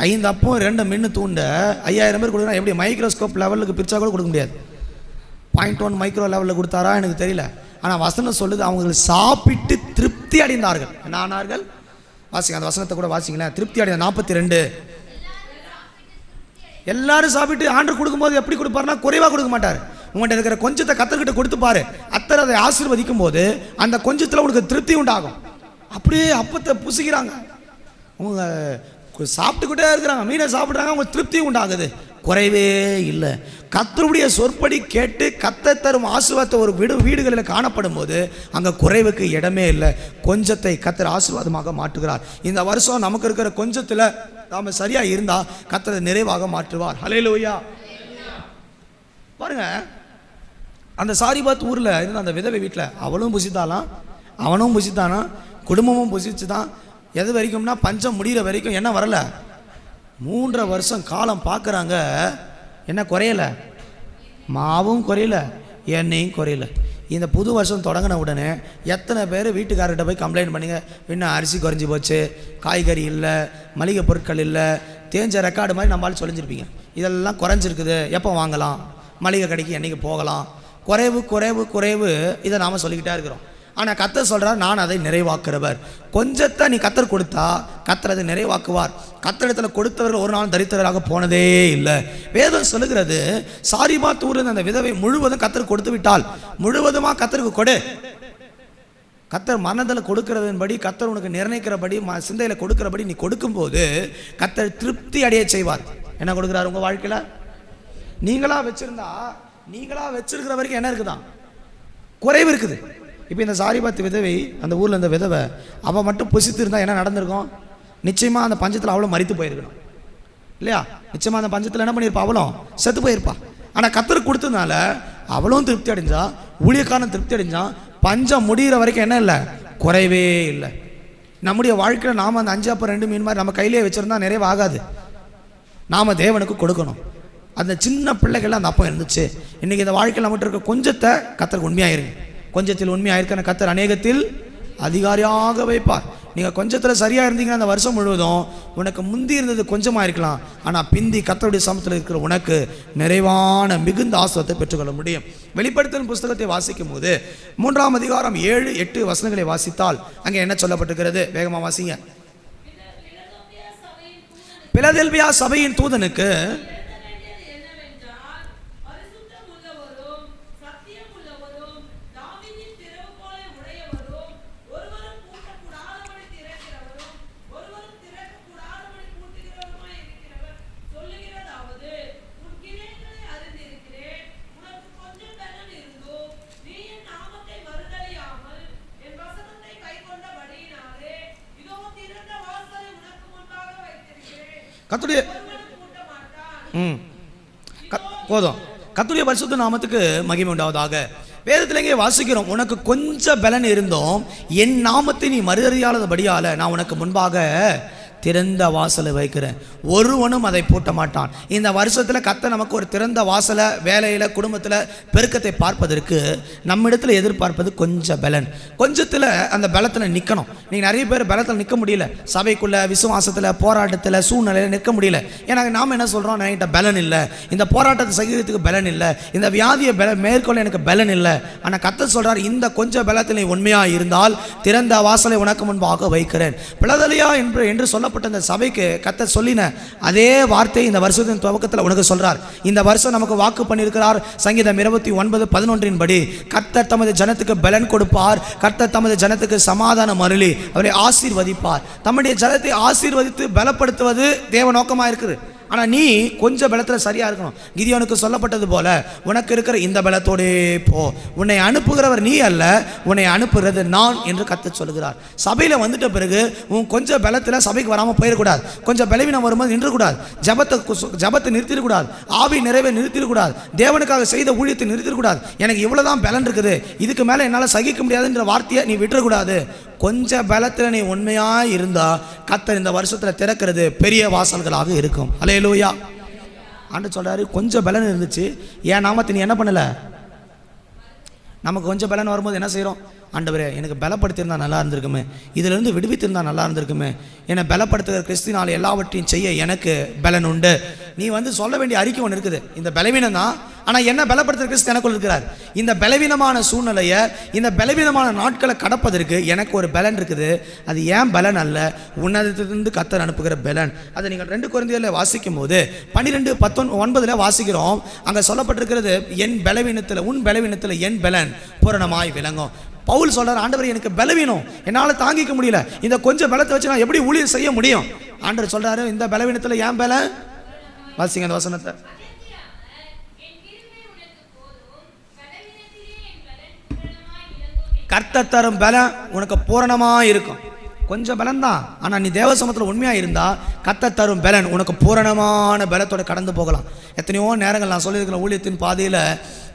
5 அப்பம் 2 மின்னு தூண்ட 5000 பேர் கொடுக்குறா எப்படி? மைக்ரோஸ்கோப் லெவலுக்கு பிரிச்சா கூட கொடுக்க முடியாது. 0.1 மைக்ரோ லெவலில் கொடுத்தாரா எனக்கு தெரியல. ஆனால் வசனம் சொல்லுது, அவங்க சாப்பிட்டு திருப்தி அடைந்தார்கள். என்ன ஆனார்கள்? வாசிங்க அந்த வசனத்தை கூட வாசிங்களேன். திருப்தி அடைந்த 42. எல்லாரும் சாப்பிட்டு ஆண்டவர் கொடுக்கும்போது எப்படி கொடுப்பாருன்னா குறைவாக கொடுக்க மாட்டார். உங்கள்கிட்ட இருக்கிற கொஞ்சத்தை கர்த்தர்கிட்ட கொடுத்து பாரு. கர்த்தர் அதை ஆசீர்வதிக்கும் போது அந்த கொஞ்சத்தில் உனக்கு திருப்தி உண்டாகும். அப்படியே அப்பத்தை புசிக்கிறாங்க, அவங்க சாப்பிட்டுக்கிட்டே இருக்கிறாங்க, மீனை சாப்பிட்றாங்க, அவங்க திருப்தி உண்டாகுது, குறைவே இல்லை. கர்த்தருடைய சொற்படி கேட்டு கர்த்தர் தரும் ஆசீர்வாதத்தை ஒரு வீடுகளில் காணப்படும் போது அங்கே குறைவுக்கு இடமே இல்லை. கொஞ்சத்தை கர்த்தர் ஆசீர்வாதமாக மாற்றுகிறார். இந்த வருஷம் நமக்கு இருக்கிற கொஞ்சத்தில் நாம் சரியாக இருந்தால் கர்த்தர் நிறைவாக மாற்றுவார். ஹல்லேலூயா. பாருங்க, அந்த சாரிபாத் ஊரில் இருந்த அந்த விதவை வீட்டில் அவளும் புசித்தாலாம், அவனும் புசித்தானா, குடும்பமும் புசிச்சு தான். எது வரைக்கும்னா பஞ்சம் முடிகிற வரைக்கும் என்ன வரலை? 3 வருஷம் காலம் பார்க்குறாங்க. என்ன குறையலை? மாவும் குறையல, எண்ணெயும் குறையல. இந்த புது வருஷம் தொடங்கின உடனே எத்தனை பேர் வீட்டுக்காரர்கிட்ட போய் கம்ப்ளைண்ட் பண்ணிங்க, இன்னும் அரிசி குறைஞ்சி போச்சு, காய்கறி இல்லை, மளிகை பொருட்கள் இல்லை, தேஞ்ச ரெக்கார்டு மாதிரி நம்மளால் சொல்லிஞ்சிருப்பீங்க. இதெல்லாம் குறைஞ்சிருக்குது, எப்போ வாங்கலாம், மளிகை கடைக்கு என்றைக்கு போகலாம், குறைவு குறைவு குறைவு, இதை நாம் சொல்லிக்கிட்டே இருக்கிறோம். ஆனால் கர்த்தர் சொல்கிறார், நான் அதை நிறைவாக்குறவர். கொஞ்சத்தை நீ கர்த்தர் கொடுத்தா கர்த்தர் அதை நிறைவாக்குவார். கர்த்தரிடத்தில் கொடுத்தவர்கள் ஒரு நாள் தரித்திரராக போனதே இல்லை. வேதம் சொல்லுகிறது, சாரிபாத் ஊரில் அந்த விதவை முழுவதும் கர்த்தர் கொடுத்து விட்டால், முழுவதுமாக கர்த்தருக்கு கொடு. கர்த்தர் மனதில் கொடுக்கிறதன்படி, கர்த்தர் உனக்கு நிர்ணயிக்கிறபடி, சிந்தையில் கொடுக்கிறபடி நீ கொடுக்கும்போது கர்த்தர் திருப்தி அடைய செய்வார். என்ன கொடுக்குறாரு உங்கள் வாழ்க்கையில்? நீங்களா வச்சிருக்கிற வரைக்கும் என்ன இருக்குதான்? குறைவு இருக்குது. இப்போ இந்த சாரிபாத் விதவை, அந்த ஊரில் இருந்த விதவை, அவள் மட்டும் புசித்து இருந்தால் என்ன நடந்திருக்கும்? நிச்சயமாக அந்த பஞ்சத்தில் அவ்வளோ மரித்து போயிருக்கணும் இல்லையா? நிச்சயமாக அந்த பஞ்சத்தில் என்ன பண்ணியிருப்பா? அவளும் செத்து போயிருப்பா. ஆனால் கர்த்தருக்கு கொடுத்ததுனால அவளும் திருப்தி அடைஞ்சா, ஊழியக்காரன் திருப்தி அடைஞ்சான். பஞ்சம் முடிகிற வரைக்கும் என்ன இல்லை? குறைவே இல்லை. நம்முடைய வாழ்க்கையில் நாம் அந்த 5 அப்பம் 2 மீன் மாதிரி நம்ம கையிலே வச்சுருந்தா நிறைவாகாது. நாம் தேவனுக்கு கொடுக்கணும். அந்த சின்ன பிள்ளைகள் அந்த அப்பம் இருந்துச்சு. இன்றைக்கி இந்த வாழ்க்கையில் நம்மகிட்ட இருக்க கொஞ்சத்தை கர்த்தருக்கு உண்மையாயிருங்க. கொஞ்சத்தில் உண்மையாயிருக்க கர்த்தர் அநேகத்தில் அதிகாரியாக வைப்பார். நீங்கள் கொஞ்சத்தில் சரியாக இருந்தீங்கன்னா அந்த வருஷம் முழுவதும் உனக்கு முந்தி இருந்தது கொஞ்சமாக இருக்கலாம், ஆனால் பிந்தி கர்த்தருடைய சமூகத்தில் இருக்கிற உனக்கு நிறைவான மிகுந்த ஆசீர்வாதத்தை பெற்றுக்கொள்ள முடியும். வெளிப்படுத்தல் புஸ்தகத்தை வாசிக்கும் போது 3ஆம் அதிகாரம் 7, 8 வசனங்களை வாசித்தால் அங்கே என்ன சொல்லப்பட்டிருக்கிறது? வேகமாக வாசிங்க. பிலதெல்பியா சபையின் தூதனுக்கு கர்த்தருடைய போதும். கர்த்தருடைய பரிசுத்த நாமத்துக்கு மகிமை உண்டாவதாக. வேதத்திலேயே வாசிக்கிறோம், உனக்கு கொஞ்சம் பலன் இருந்தோம் என் நாமத்தை நீ மறுதறியாதபடியால் நான் உனக்கு முன்பாக திறந்த வாசலை வைக்கிறேன், ஒருவனும் அதை பூட்ட மாட்டான். இந்த வருஷத்தில் கர்த்தர் நமக்கு ஒரு திறந்த வாசலை வேலையில் குடும்பத்தில் பெருக்கத்தை பார்ப்பதற்கு நம்மிடத்தில் எதிர்பார்ப்பது கொஞ்சம் பலன். கொஞ்சத்தில் அந்த பலத்தில் நிற்கணும். நீங்கள் நிறைய பேர் பலத்தில் நிற்க முடியல, சபைக்குள்ளே விசுவாசத்தில் போராட்டத்தில் சூழ்நிலையில் நிற்க முடியல. ஏன்னா நாம் என்ன சொல்கிறோம்? என்கிட்ட பலன் இல்லை, இந்த போராட்டத்தை சகிக்கிறதுக்கு பலன் இல்லை, இந்த வியாதியை மேற்கொள்ள எனக்கு பலன் இல்லை. ஆனால் கர்த்தர் சொல்கிறார், இந்த கொஞ்சம் பலத்தில் நீ உண்மையாக இருந்தால் திறந்த வாசலை உனக்கு முன்பாக வைக்கிறேன். பிலதெல்பியா என்று சொல்லப்பட்ட அந்த சபைக்கு கர்த்தர் சொல்லின அதே வார்த்தை இந்த வருஷத்தின் துவக்கத்தில் உனக்கு சொல்றார். இந்த வருஷம் நமக்கு வாக்கு பண்ணியிருக்கிறார். சங்கீதம் 29:11 படி கர்த்தர் தமது ஜனத்துக்கு பலன் கொடுப்பார், கர்த்தர் தமது ஜனத்துக்கு சமாதானம் அருளி அவரை ஆசீர்வதிப்பார். தம்முடைய ஜனத்தை ஆசீர்வதித்து பலப்படுத்துவது தேவ நோக்கமாக இருக்குது. ஆனால் நீ கொஞ்சம் பலத்தில் சரியாக இருக்கணும். கிதியோனுக்கு சொல்லப்பட்டது போல உனக்கு இருக்கிற இந்த பலத்தோடே போ, உன்னை அனுப்புகிறவர் நீ அல்ல, உன்னை அனுப்புகிறது நான் என்று கர்த்தர் சொல்கிறார். சபையில் வந்துட்ட பிறகு உன் கொஞ்சம் பலத்தில் சபைக்கு வராமல் போயிடக்கூடாது. கொஞ்சம் பலவீனம் வரும்போது நின்றக்கூடாது. ஜபத்தை நிறுத்திடக்கூடாது. ஆவி நிறைவை நிறுத்திடக்கூடாது. தேவனுக்காக செய்த ஊழியத்தை நிறுத்திடக்கூடாது. எனக்கு இவ்வளோதான் பலன் இருக்குது, இதுக்கு மேலே என்னால் சகிக்க முடியாதுன்ற வார்த்தையை நீ விட்டுறக்கூடாது. கொஞ்சம் பலத்தில் நீ உண்மையாக இருந்தால் கர்த்தர் இந்த வருஷத்தில் திறக்கிறது பெரிய வாசல்களாக இருக்கும். அல்லேலூயா. ஆண்டவர் சொல்கிறாரு, கொஞ்சம் பலன் இருந்துச்சு, ஏன் நாமத்தை நீ என்ன பண்ணலை? நமக்கு கொஞ்சம் பலன் வரும்போது என்ன செய்கிறோம்? ஆண்டவரே எனக்கு பலப்படுத்தியிருந்தால் நல்லா இருந்திருக்குமே, இதிலிருந்து விடுவித்திருந்தால் நல்லா இருந்திருக்குமே, என்னை பலப்படுத்துகிற கிறிஸ்துவினால் எல்லாவற்றையும் செய்ய எனக்கு பலன் உண்டு. நீ சொல்ல வேண்டிய அறிக்கை ஒன்று இருக்குது, இந்த பலவீனம் தான், ஆனால் என்ன பலப்படுத்துகிற கிறிஸ்து எனக்குள் இருக்கிறார். இந்த பலவீனமான சூழ்நிலையை, இந்த பலவீனமான நாட்களை கடப்பதற்கு எனக்கு ஒரு பலன் இருக்குது. அது ஏன் பலன் அல்ல, உன்னதத்திலிருந்து கர்த்தர் அனுப்புகிற பலன். அதை நீங்கள் 2 கொரிந்தியரில் வாசிக்கும் போது 12:19 வாசிக்கிறோம். அங்கே சொல்லப்பட்டிருக்கிறது, என் பலவீனத்தில் உன் பலவீனத்தில் என் பலன் பூரணமாய் விளங்கும். பவுல் சொல்றார், ஆண்டவர் எனக்கு பலவீனம், என்னால் தாங்கிக்க முடியல, இந்த கொஞ்சம் பலத்தை வச்சு நான் எப்படி ஊழியம் செய்ய முடியும்? ஆண்டவர் சொல்றாரு, இந்த பலவீனத்தில் ஏன் பலன்? வாசிங்க அந்த வசனத்தை. கர்த்தர் தரும் பலன் உனக்கு பூரணமாக இருக்கும். கொஞ்சம் பலன் தான், ஆனால் நீ தேவ சமூகத்தில் உண்மையாக இருந்தால் கர்த்தர் தரும் பலன் உனக்கு பூரணமான பலத்தோடு கடந்து போகலாம். எத்தனையோ நேரங்கள் நான் சொல்லியிருக்கிறேன், ஊழியத்தின் பாதையில்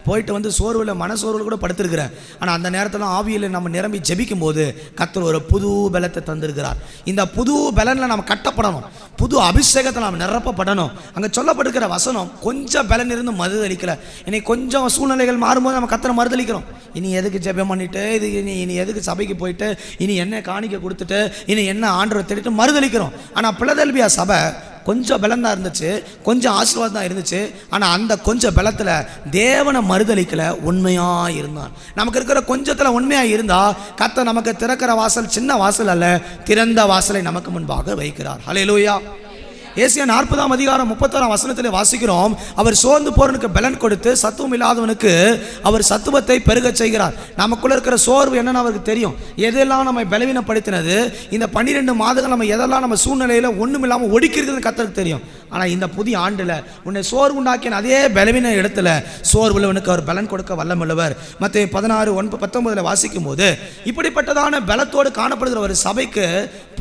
போயிட்டு சோர்வில் மனசோர்வில் கூட படுத்திருக்கிறேன். ஆனால் அந்த நேரத்தில் ஆவியில் நம்ம நிரம்பி ஜெபிக்கும் போது கர்த்தர் ஒரு புது பலத்தை தந்திருக்கிறார். இந்த புது பலனில் நம்ம கட்டப்படணும், புது அபிஷேகத்தை நாம் நிரப்பப்படணும். அங்கே சொல்லப்பட்டிருக்கிற வசனம், கொஞ்சம் பலன் இருந்து மறுதளிக்கல. இன்னைக்கு கொஞ்சம் சூழ்நிலைகள் மாறும்போது நம்ம கர்த்தரை மறுதளிக்கிறோம். இனி எதுக்கு ஜெபம் பண்ணிட்டு, இது இனி எதுக்கு சபைக்கு போயிட்டு, இனி என்ன காணிக்க கொடுத்துட்டு, இனி என்ன ஆண்டவரை தேடிட்டு மறுதளிக்கிறோம். ஆனால் பிலதெல்பியா சபை கொஞ்சம் பலம் தான் இருந்துச்சு, கொஞ்சம் ஆசீர்வாதம் தான் இருந்துச்சு. ஆனால் அந்த கொஞ்சம் பலத்தில் தேவனை மறுதளிக்கல, உண்மையாக இருந்தான். நமக்கு இருக்கிற கொஞ்சத்தில் உண்மையாக இருந்தால் கர்த்தர் நமக்கு திறக்கிற வாசல் சின்ன வாசல் அல்ல, திறந்த வாசலை நமக்கு முன்பாக வைக்கிறார். ஹல்லேலூயா. ஏசாயா 40:31 வாசிக்கிறோம், அவர் சோர்ந்து போறவனுக்கு பலன் கொடுத்து சத்துவம் இல்லாதவனுக்கு அவர் சத்துவத்தை பெருக செய்கிறார். நமக்குள்ள இருக்கிற சோர்வு என்னன்னு அவருக்கு தெரியும். எதெல்லாம் நம்ம பலவீனப்படுத்தினது, இந்த 12 மாதங்கள் நம்ம எதெல்லாம் நம்ம சூழ்நிலையில் ஒன்றும் இல்லாமல் ஒடுக்கிருக்குதுன்னு கர்த்தருக்கு தெரியும். ஆனால் இந்த புதிய ஆண்டில் உன்னை சோர்வு உண்டாக்கின அதே பலவீன இடத்துல சோர்வுள்ளவனுக்கு அவர் பலன் கொடுக்க வல்லமுள்ளவர். மத்தேயு 16:19 வாசிக்கும் போது இப்படிப்பட்டதான பலத்தோடு காணப்படுகிற ஒரு சபைக்கு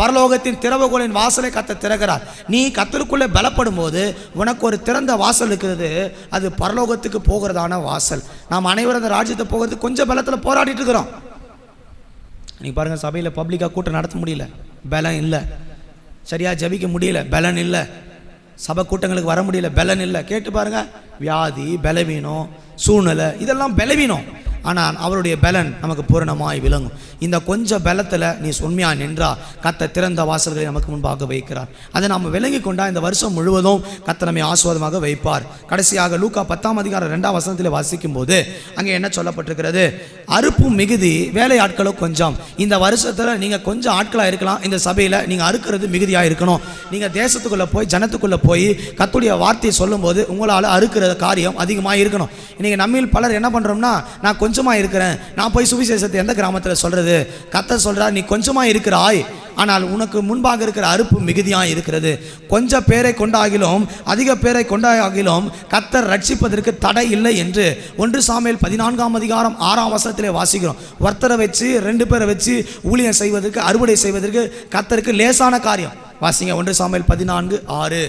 பரலோகத்தின் திறவுகோலின் வாசலை கர்த்தர் திறக்கிறார். நீ கர்த்தருக்குள்ளே பலப்படும் போது உனக்கு ஒரு திறந்த வாசல் இருக்கிறது, அது பரலோகத்துக்கு போகிறதான வாசல். நாம் அனைவரும் அந்த ராஜ்யத்தை போகிறது கொஞ்சம் பலத்தில் போராடிட்டு இருக்கிறோம். நீங்கள் பாருங்கள், சபையில் பப்ளிக்காக கூட்டம் நடத்த முடியல, பலம் இல்லை. சரியாக ஜபிக்க முடியல, பலன் இல்லை. சபை கூட்டங்களுக்கு வர முடியல, பலன் இல்லை. கேட்டு பாருங்கள், வியாதி, பலவீனம், சூழ்நிலை, இதெல்லாம் பலவீனம். ஆனால் அவருடைய பலன் நமக்கு பூரணமாய் விளங்கும். இந்த கொஞ்சம் பலத்தில் நீ உண்மையாக நின்றா கர்த்தர் திறந்த வாசல்களை நமக்கு முன்பாக வைக்கிறார். அதை நாம் விளங்கி கொண்டா இந்த வருஷம் முழுவதும் கர்த்தர் நம்மை ஆசீர்வாதமாக வைப்பார். கடைசியாக லூக்கா 10:2 வாசிக்கும் போது அங்கே என்ன சொல்லப்பட்டிருக்கிறது? அறுப்பும் மிகுதி, வேலையாட்களோ கொஞ்சம். இந்த வருஷத்தில் நீங்கள் கொஞ்சம் ஆட்களாக இருக்கலாம், இந்த சபையில் நீங்கள் அறுக்கிறது மிகுதியாக இருக்கணும். நீங்கள் தேசத்துக்குள்ளே போய் ஜனத்துக்குள்ளே போய் கர்த்தருடைய வார்த்தையை சொல்லும்போது உங்களால் அறுக்கிற காரியம் அதிகமாக இருக்கணும். இன்றைக்கி நம்மில் பலர் என்ன பண்ணுறோம்னா, நான் கொஞ்சமாக இருக்கிறேன், நான் போய் சுவிசேஷத்தை எந்த கிராமத்தில் சொல்கிறது? கர்த்தர் சொல்கிறார், நீ கொஞ்சமாக இருக்கிறாய், ஆனால் உனக்கு முன்பாக இருக்கிற அறுப்பு மிகுதியாக இருக்கிறது. கொஞ்சம் பேரை கொண்டாகிலும் அதிக பேரை கொண்டாகிலும் கர்த்தர் ரட்சிப்பதற்கு தடை இல்லை என்று 1 சாமுவேல் 14:6 வாசிக்கிறோம். ஒருத்தரை வச்சு 2 பேரை வச்சு ஊழியம் செய்வதற்கு, அறுவடை செய்வதற்கு கர்த்தருக்கு லேசான காரியம். வாசிங்க 1 சாமுவேல் 14:6.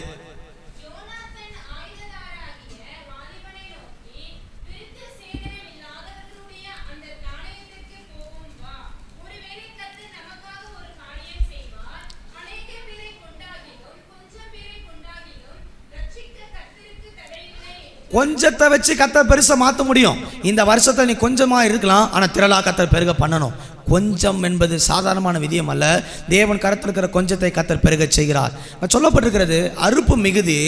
கொஞ்சத்தை வச்சு கர்த்தர் பெருசை மாற்ற முடியும். இந்த வருஷத்தை நீ கொஞ்சமாக இருக்கலாம், ஆனால் திரளாக கர்த்தர் பெருக பண்ணணும். கொஞ்சம் என்பது சாதாரணமான விதியம் அல்ல. தேவன் கரத்தில் இருக்கிற கொஞ்சத்தை கர்த்தர் பெருக செய்கிறார். சொல்லப்பட்டிருக்கிறது அறுப்பு மிகுதி,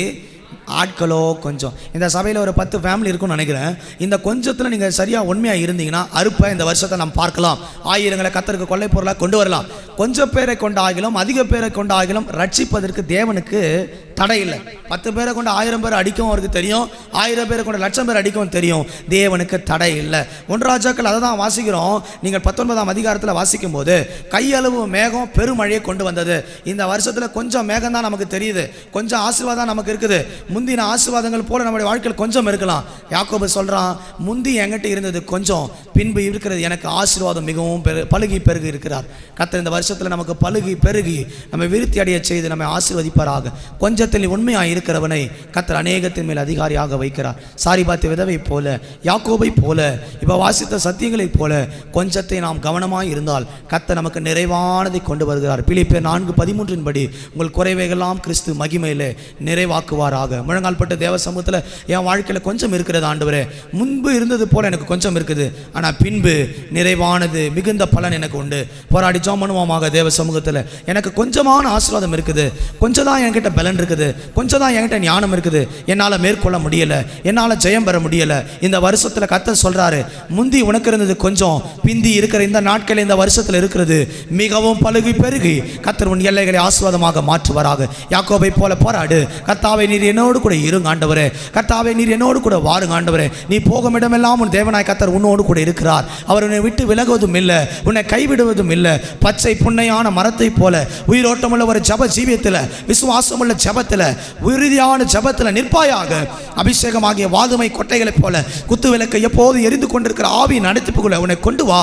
ஆட்களோ கொஞ்சம். இந்த சபையில் ஒரு 10 ஃபேமிலி இருக்குன்னு நினைக்கிறேன். இந்த கொஞ்சத்தில் நீங்கள் சரியாக உண்மையாக இருந்தீங்கன்னா அறுப்பை இந்த வருஷத்தை நம்ம பார்க்கலாம். ஆயிரங்களை கர்த்தருக்கு கொள்ளை பொருளாக கொண்டு வரலாம். கொஞ்சம் பேரை கொண்டாகிலும் அதிக பேரை கொண்டாகிலும் ரட்சிப்பதற்கு தேவனுக்கு தடை இல்லை. 10 பேரை கொண்டு 1000 பேர் அடிக்கவும் அவருக்கு தெரியும், 1000 பேரை கொண்டு 1,00,000 பேர் அடிக்கவும் தெரியும். தேவனுக்கு தடை இல்லை. 1 ராஜாக்கள் அதை தான் வாசிக்கிறோம். நீங்கள் 19 வாசிக்கும் போது கையளவு மேகம் பெருமழையை கொண்டு வந்தது. இந்த வருஷத்தில் கொஞ்சம் மேகம் தான் நமக்கு தெரியுது, கொஞ்சம் ஆசீர்வாதம் நமக்கு இருக்குது. முந்தின ஆசீர்வாதங்கள் போல நம்முடைய வாழ்க்கையில் கொஞ்சம் இருக்கலாம். யாக்கோபு சொல்கிறான், முந்தி என்கிட்ட இருந்தது கொஞ்சம், பின்பு இருக்கிறது எனக்கு ஆசீர்வாதம் மிகவும் பழுகி பெருகி இருக்கிறார். கர்த்தர் இந்த வருஷத்தில் நமக்கு பழுகி பெருகி நம்ம விருத்தி அடைய செய்து நம்மை ஆசீர்வதிப்பாராக. கொஞ்சத்தில் உண்மையாக இருக்கிறவனை கர்த்தர் அநேகத்தின் மேல் அதிகாரியாக வைக்கிறார். சாரிபாத் விதவை போல, யாக்கோபை போல, இப்போ வாசித்த சத்தியங்களை போல கொஞ்சத்தை நாம் கவனமாக இருந்தால் கர்த்தர் நமக்கு நிறைவானதை கொண்டு வருகிறார். பிலிப்பியர் 4:13 படி உங்கள் குறைவைகள்லாம் கிறிஸ்து மகிமையிலே நிறைவாக்குவாராக. முழங்கால் பட்ட தேவ சமூகத்தில் என் வாழ்க்கையில் கொஞ்சம் இருக்கிறது ஆண்டவரே, முன்பு இருந்தது போல எனக்கு கொஞ்சம் இருக்குது, ஆனால் பின்பு நிறைவானது மிகுந்த பலன் எனக்கு உண்டு. போராடி ஜெபம் பண்ணுவோமாக தேவ சமூகத்தில். எனக்கு கொஞ்சமான ஆசீர்வாதம் இருக்குது, கொஞ்சம் தான் என்கிட்ட பலன் இருக்குது, கொஞ்சம் தான் என்கிட்ட ஞானம் இருக்குது, என்னால் மேற்கொள்ள முடியலை, என்னால் ஜெயம் பெற முடியலை. இந்த வருஷத்தில் கர்த்தர் சொல்கிறாரு, முந்தி உனக்கு இருந்தது கொஞ்சம், பிந்தி இருக்கிற இந்த நாட்களில் இந்த வருஷத்தில் இருக்கிறது மிகவும் பழுகி பெருகி கர்த்தர் உன் எல்லைகளை ஆசீர்வாதமாக மாற்றுவாராக. யாக்கோபை போல போராடு. கர்த்தாவே நீர் என்னோடு கூட இருங்க ஆண்டவரே, கர்த்தாவே நீர் என்னோடு கூட வாருங்க ஆண்டவரே. நீ போகும் இடமெல்லாம் உன் தேவனாய் கர்த்தர் உன்னோடு கூட இருக்கிறார். அவர் உன்னை விட்டு விலகுவதும் இல்லை, உன்னை கைவிடுவதும் இல்லை. பச்சை புன்னையான மரத்தை போல உயிரோட்டமுள்ள ஒரு ஜப ஜீவியத்தில், விசுவாசமுள்ள ஜபத்தில், உறுதியான ஜபத்தில் நிற்பாயாக. அபிஷேகமாகிய வாதுமை கொட்டைகளைப் போல குத்து விளக்கை எப்போது எரிந்து கொண்டிருக்கிற ஆவியின் நடத்திப்புக்குள்ள உன்னை கொண்டு வா.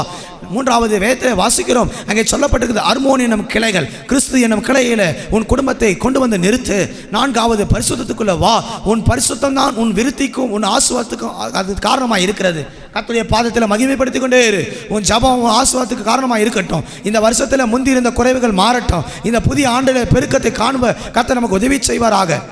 3வது வேதத்தை வாசிக்கிறோம், அங்கே சொல்லப்பட்டிருக்கிறது அர்மோன் என்னும் கிளைகள், கிறிஸ்து என்னும் கிளையில உன் குடும்பத்தை கொண்டு வந்து நிறுத்து. 4வது பரிசுத்தத்துக்குள்ள வா. உன் பரிசுத்தம் தான் உன் விருத்திக்கும் உன் ஆசீர்வாதத்துக்கும் அது காரணமாக இருக்கிறது. கர்த்தருடைய பாதத்தில் மகிமைப்படுத்திக் கொண்டே இரு. உன் ஜபம் உன் ஆசீர்வாதத்துக்கு காரணமாக இருக்கட்டும். இந்த வருஷத்தில் முந்தி இருந்த குறைவுகள் மாறட்டும். இந்த புதிய ஆண்டில் பெருக்கத்தை காணுவ கர்த்தர் நமக்கு உதவி செய்வாராக.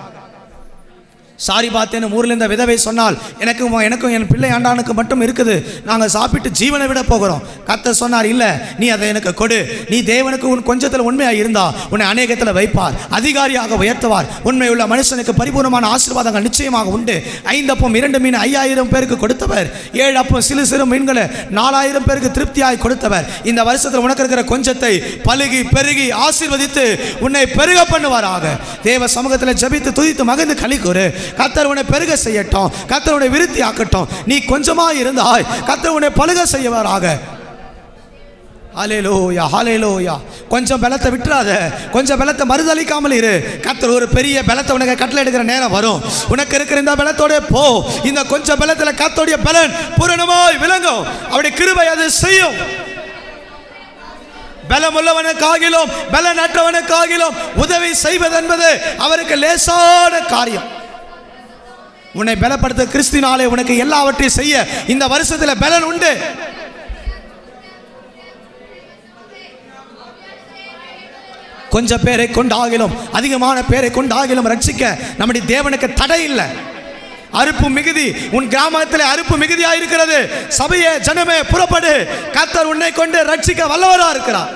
சாரிபாத் என்னும் ஊரில் இந்த விதவை சொன்னால், எனக்கும் என் பிள்ளை ஆண்டானுக்கு மட்டும் இருக்குது, நாங்கள் சாப்பிட்டு ஜீவனை விட போகிறோம். கர்த்தர் சொன்னார், இல்லை, நீ அதை எனக்கு கொடு. நீ தேவனுக்கு உன் கொஞ்சத்தில் உண்மையாக இருந்தா உன்னை அநேகத்தில் வைப்பார், அதிகாரியாக உயர்த்துவார். உண்மை உள்ள மனுஷனுக்கு பரிபூர்ணமான ஆசீர்வாதங்கள் நிச்சயமாக உண்டு. 5 அப்பம் 2 மீன் 5000 பேருக்கு கொடுத்தவர், 7 அப்பம் சிறு சிறு மீன்களை 4000 பேருக்கு திருப்தியாய் கொடுத்தவர். இந்த வருஷத்தில் உனக்கு இருக்கிற கொஞ்சத்தை பலுகி பெருகி ஆசீர்வதித்து உன்னை பெருக பண்ணுவாராக. தேவ சமூகத்தில் ஜெபித்து துதித்து மகிழ்ந்து களி கூறு. கர்த்தர் உன்னை பெருக செய்யட்டும், கர்த்தர் உன்னை விருத்தி ஆக்கட்டும். நீ கொஞ்சமாக இருந்தாய், கர்த்தர் உன்னை பலுக செய்வாராக. ஹல்லேலூயா ஹல்லேலூயா. கொஞ்சம் பலத்தை விட்டுறாத, கொஞ்சம் பலத்தை மறுதளிக்காமல் இரு. கர்த்தர் ஒரு பெரிய பலத்தை உனக்கு கட்டளை எடுக்கிற நேரம் வரும். உனக்கு இருக்கிற இந்த பலத்தோட போ. இந்த கொஞ்சம் பலத்துல கர்த்தருடைய பலன் பூரணமாய் விளங்கும். அவருடைய கிருபை அது செய்யும். பலமுள்ளவனுக்காகிலும் பலனற்றவனுக்காகிலும் உதவி செய்வது என்பது அவருக்கு லேசான காரியம். உன்னை பலப்படுத்த கிறிஸ்துவினாலே உனக்கு எல்லாவற்றையும் செய்ய இந்த வருஷத்துல பலன் உண்டு. கொஞ்சம் பேரை கொண்டாகிலும் அதிகமான பேரை கொண்டாகிலும் ரட்சிக்க நம்முடைய தேவனுக்கு தடை இல்லை. அறுப்பு மிகுதி, உன் கிராமத்தில் அறுப்பு மிகுதியா இருக்கிறது. சபையே ஜனமே புறப்படு, கர்த்தர் உன்னை கொண்டு ரட்சிக்க வல்லவரா இருக்கிறார்.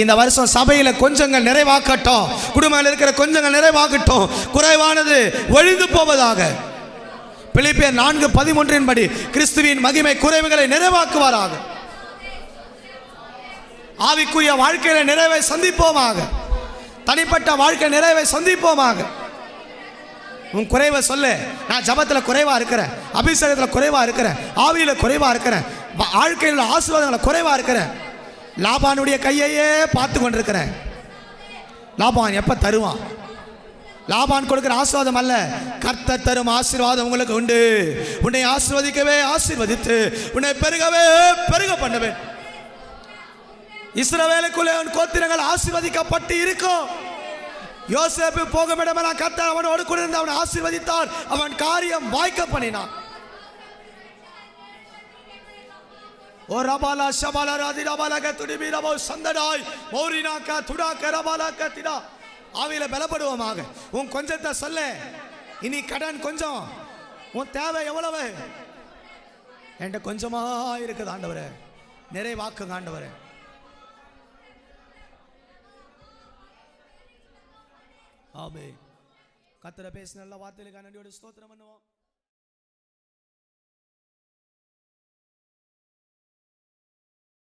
இந்த வருஷம் சபையில கொஞ்சங்கள் நிறைவாக்கட்டும், குடும்பத்தில் இருக்கிற கொஞ்சங்கள் நிறைவாக்கட்டும், குறைவானது ஒழிந்து போவதாக. பிலிப்பியர் 4:13 படி கிறிஸ்துவின் மகிமை குறைவுகளை நிறைவாக்குவாராக. ஆவிக்குரிய வாழ்க்கையில நிறைவை சந்திப்போமாக, தனிப்பட்ட வாழ்க்கை நிறைவை சந்திப்போமாக. உன் குறைவை சொல்லு. நான் ஜபத்துல குறைவா இருக்கிறேன், அபிஷேகத்துல குறைவா இருக்கிறேன், ஆவியில குறைவா இருக்கிறேன், வாழ்க்கையில் ஆசீர்வாதங்களை குறைவா இருக்கிறேன். லாபானுடைய கையையே பார்த்து கொண்டிருக்கிறேன். லாபான் எப்ப தருவான்? லாபான் கொடுக்கிற ஆசீர்வாதம் அல்ல, கர்த்தர் தரும் ஆசீர்வாதம் உங்களுக்கு உண்டு. உன்னை ஆசீர்வதிக்கவே ஆசீர்வதித்து உன்னை பெருகவே பெருக பண்ணுவேன். இஸ்ரவேலுக்குள்ளே அவன் கோத்திரங்கள் ஆசீர்வதிக்கப்பட்டு இருக்கும். யோசேப்பு போகும் இடமெல்லாம் கர்த்தர் அவனோடு கூட இருந்து அவனை ஆசீர்வதித்தார். அவன் காரியம் வாய்க்க பண்ணினான். ஓ ரபாலா ஷபாலா ராதி ரபாலக துடிபி ரபோ சந்தடாய் மௌரினாக்கா துடாக்க ரபாலக திடா. ஆவியில பலப்படுவோமாக. உன் கொஞ்சத்தை சொல்ல. இனி கடன் கொஞ்சம், உன் தேவை எவ்வளவு? என்கிட்ட கொஞ்சமா இருக்குது ஆண்டவரே, நிறைவாக்குங்க ஆண்டவரே. ஆமென். கர்த்தர் பேசின நல்ல வார்த்தைகளுக்கு நன்றியோடு ஸ்தோத்திரம் பண்ணுவோம்.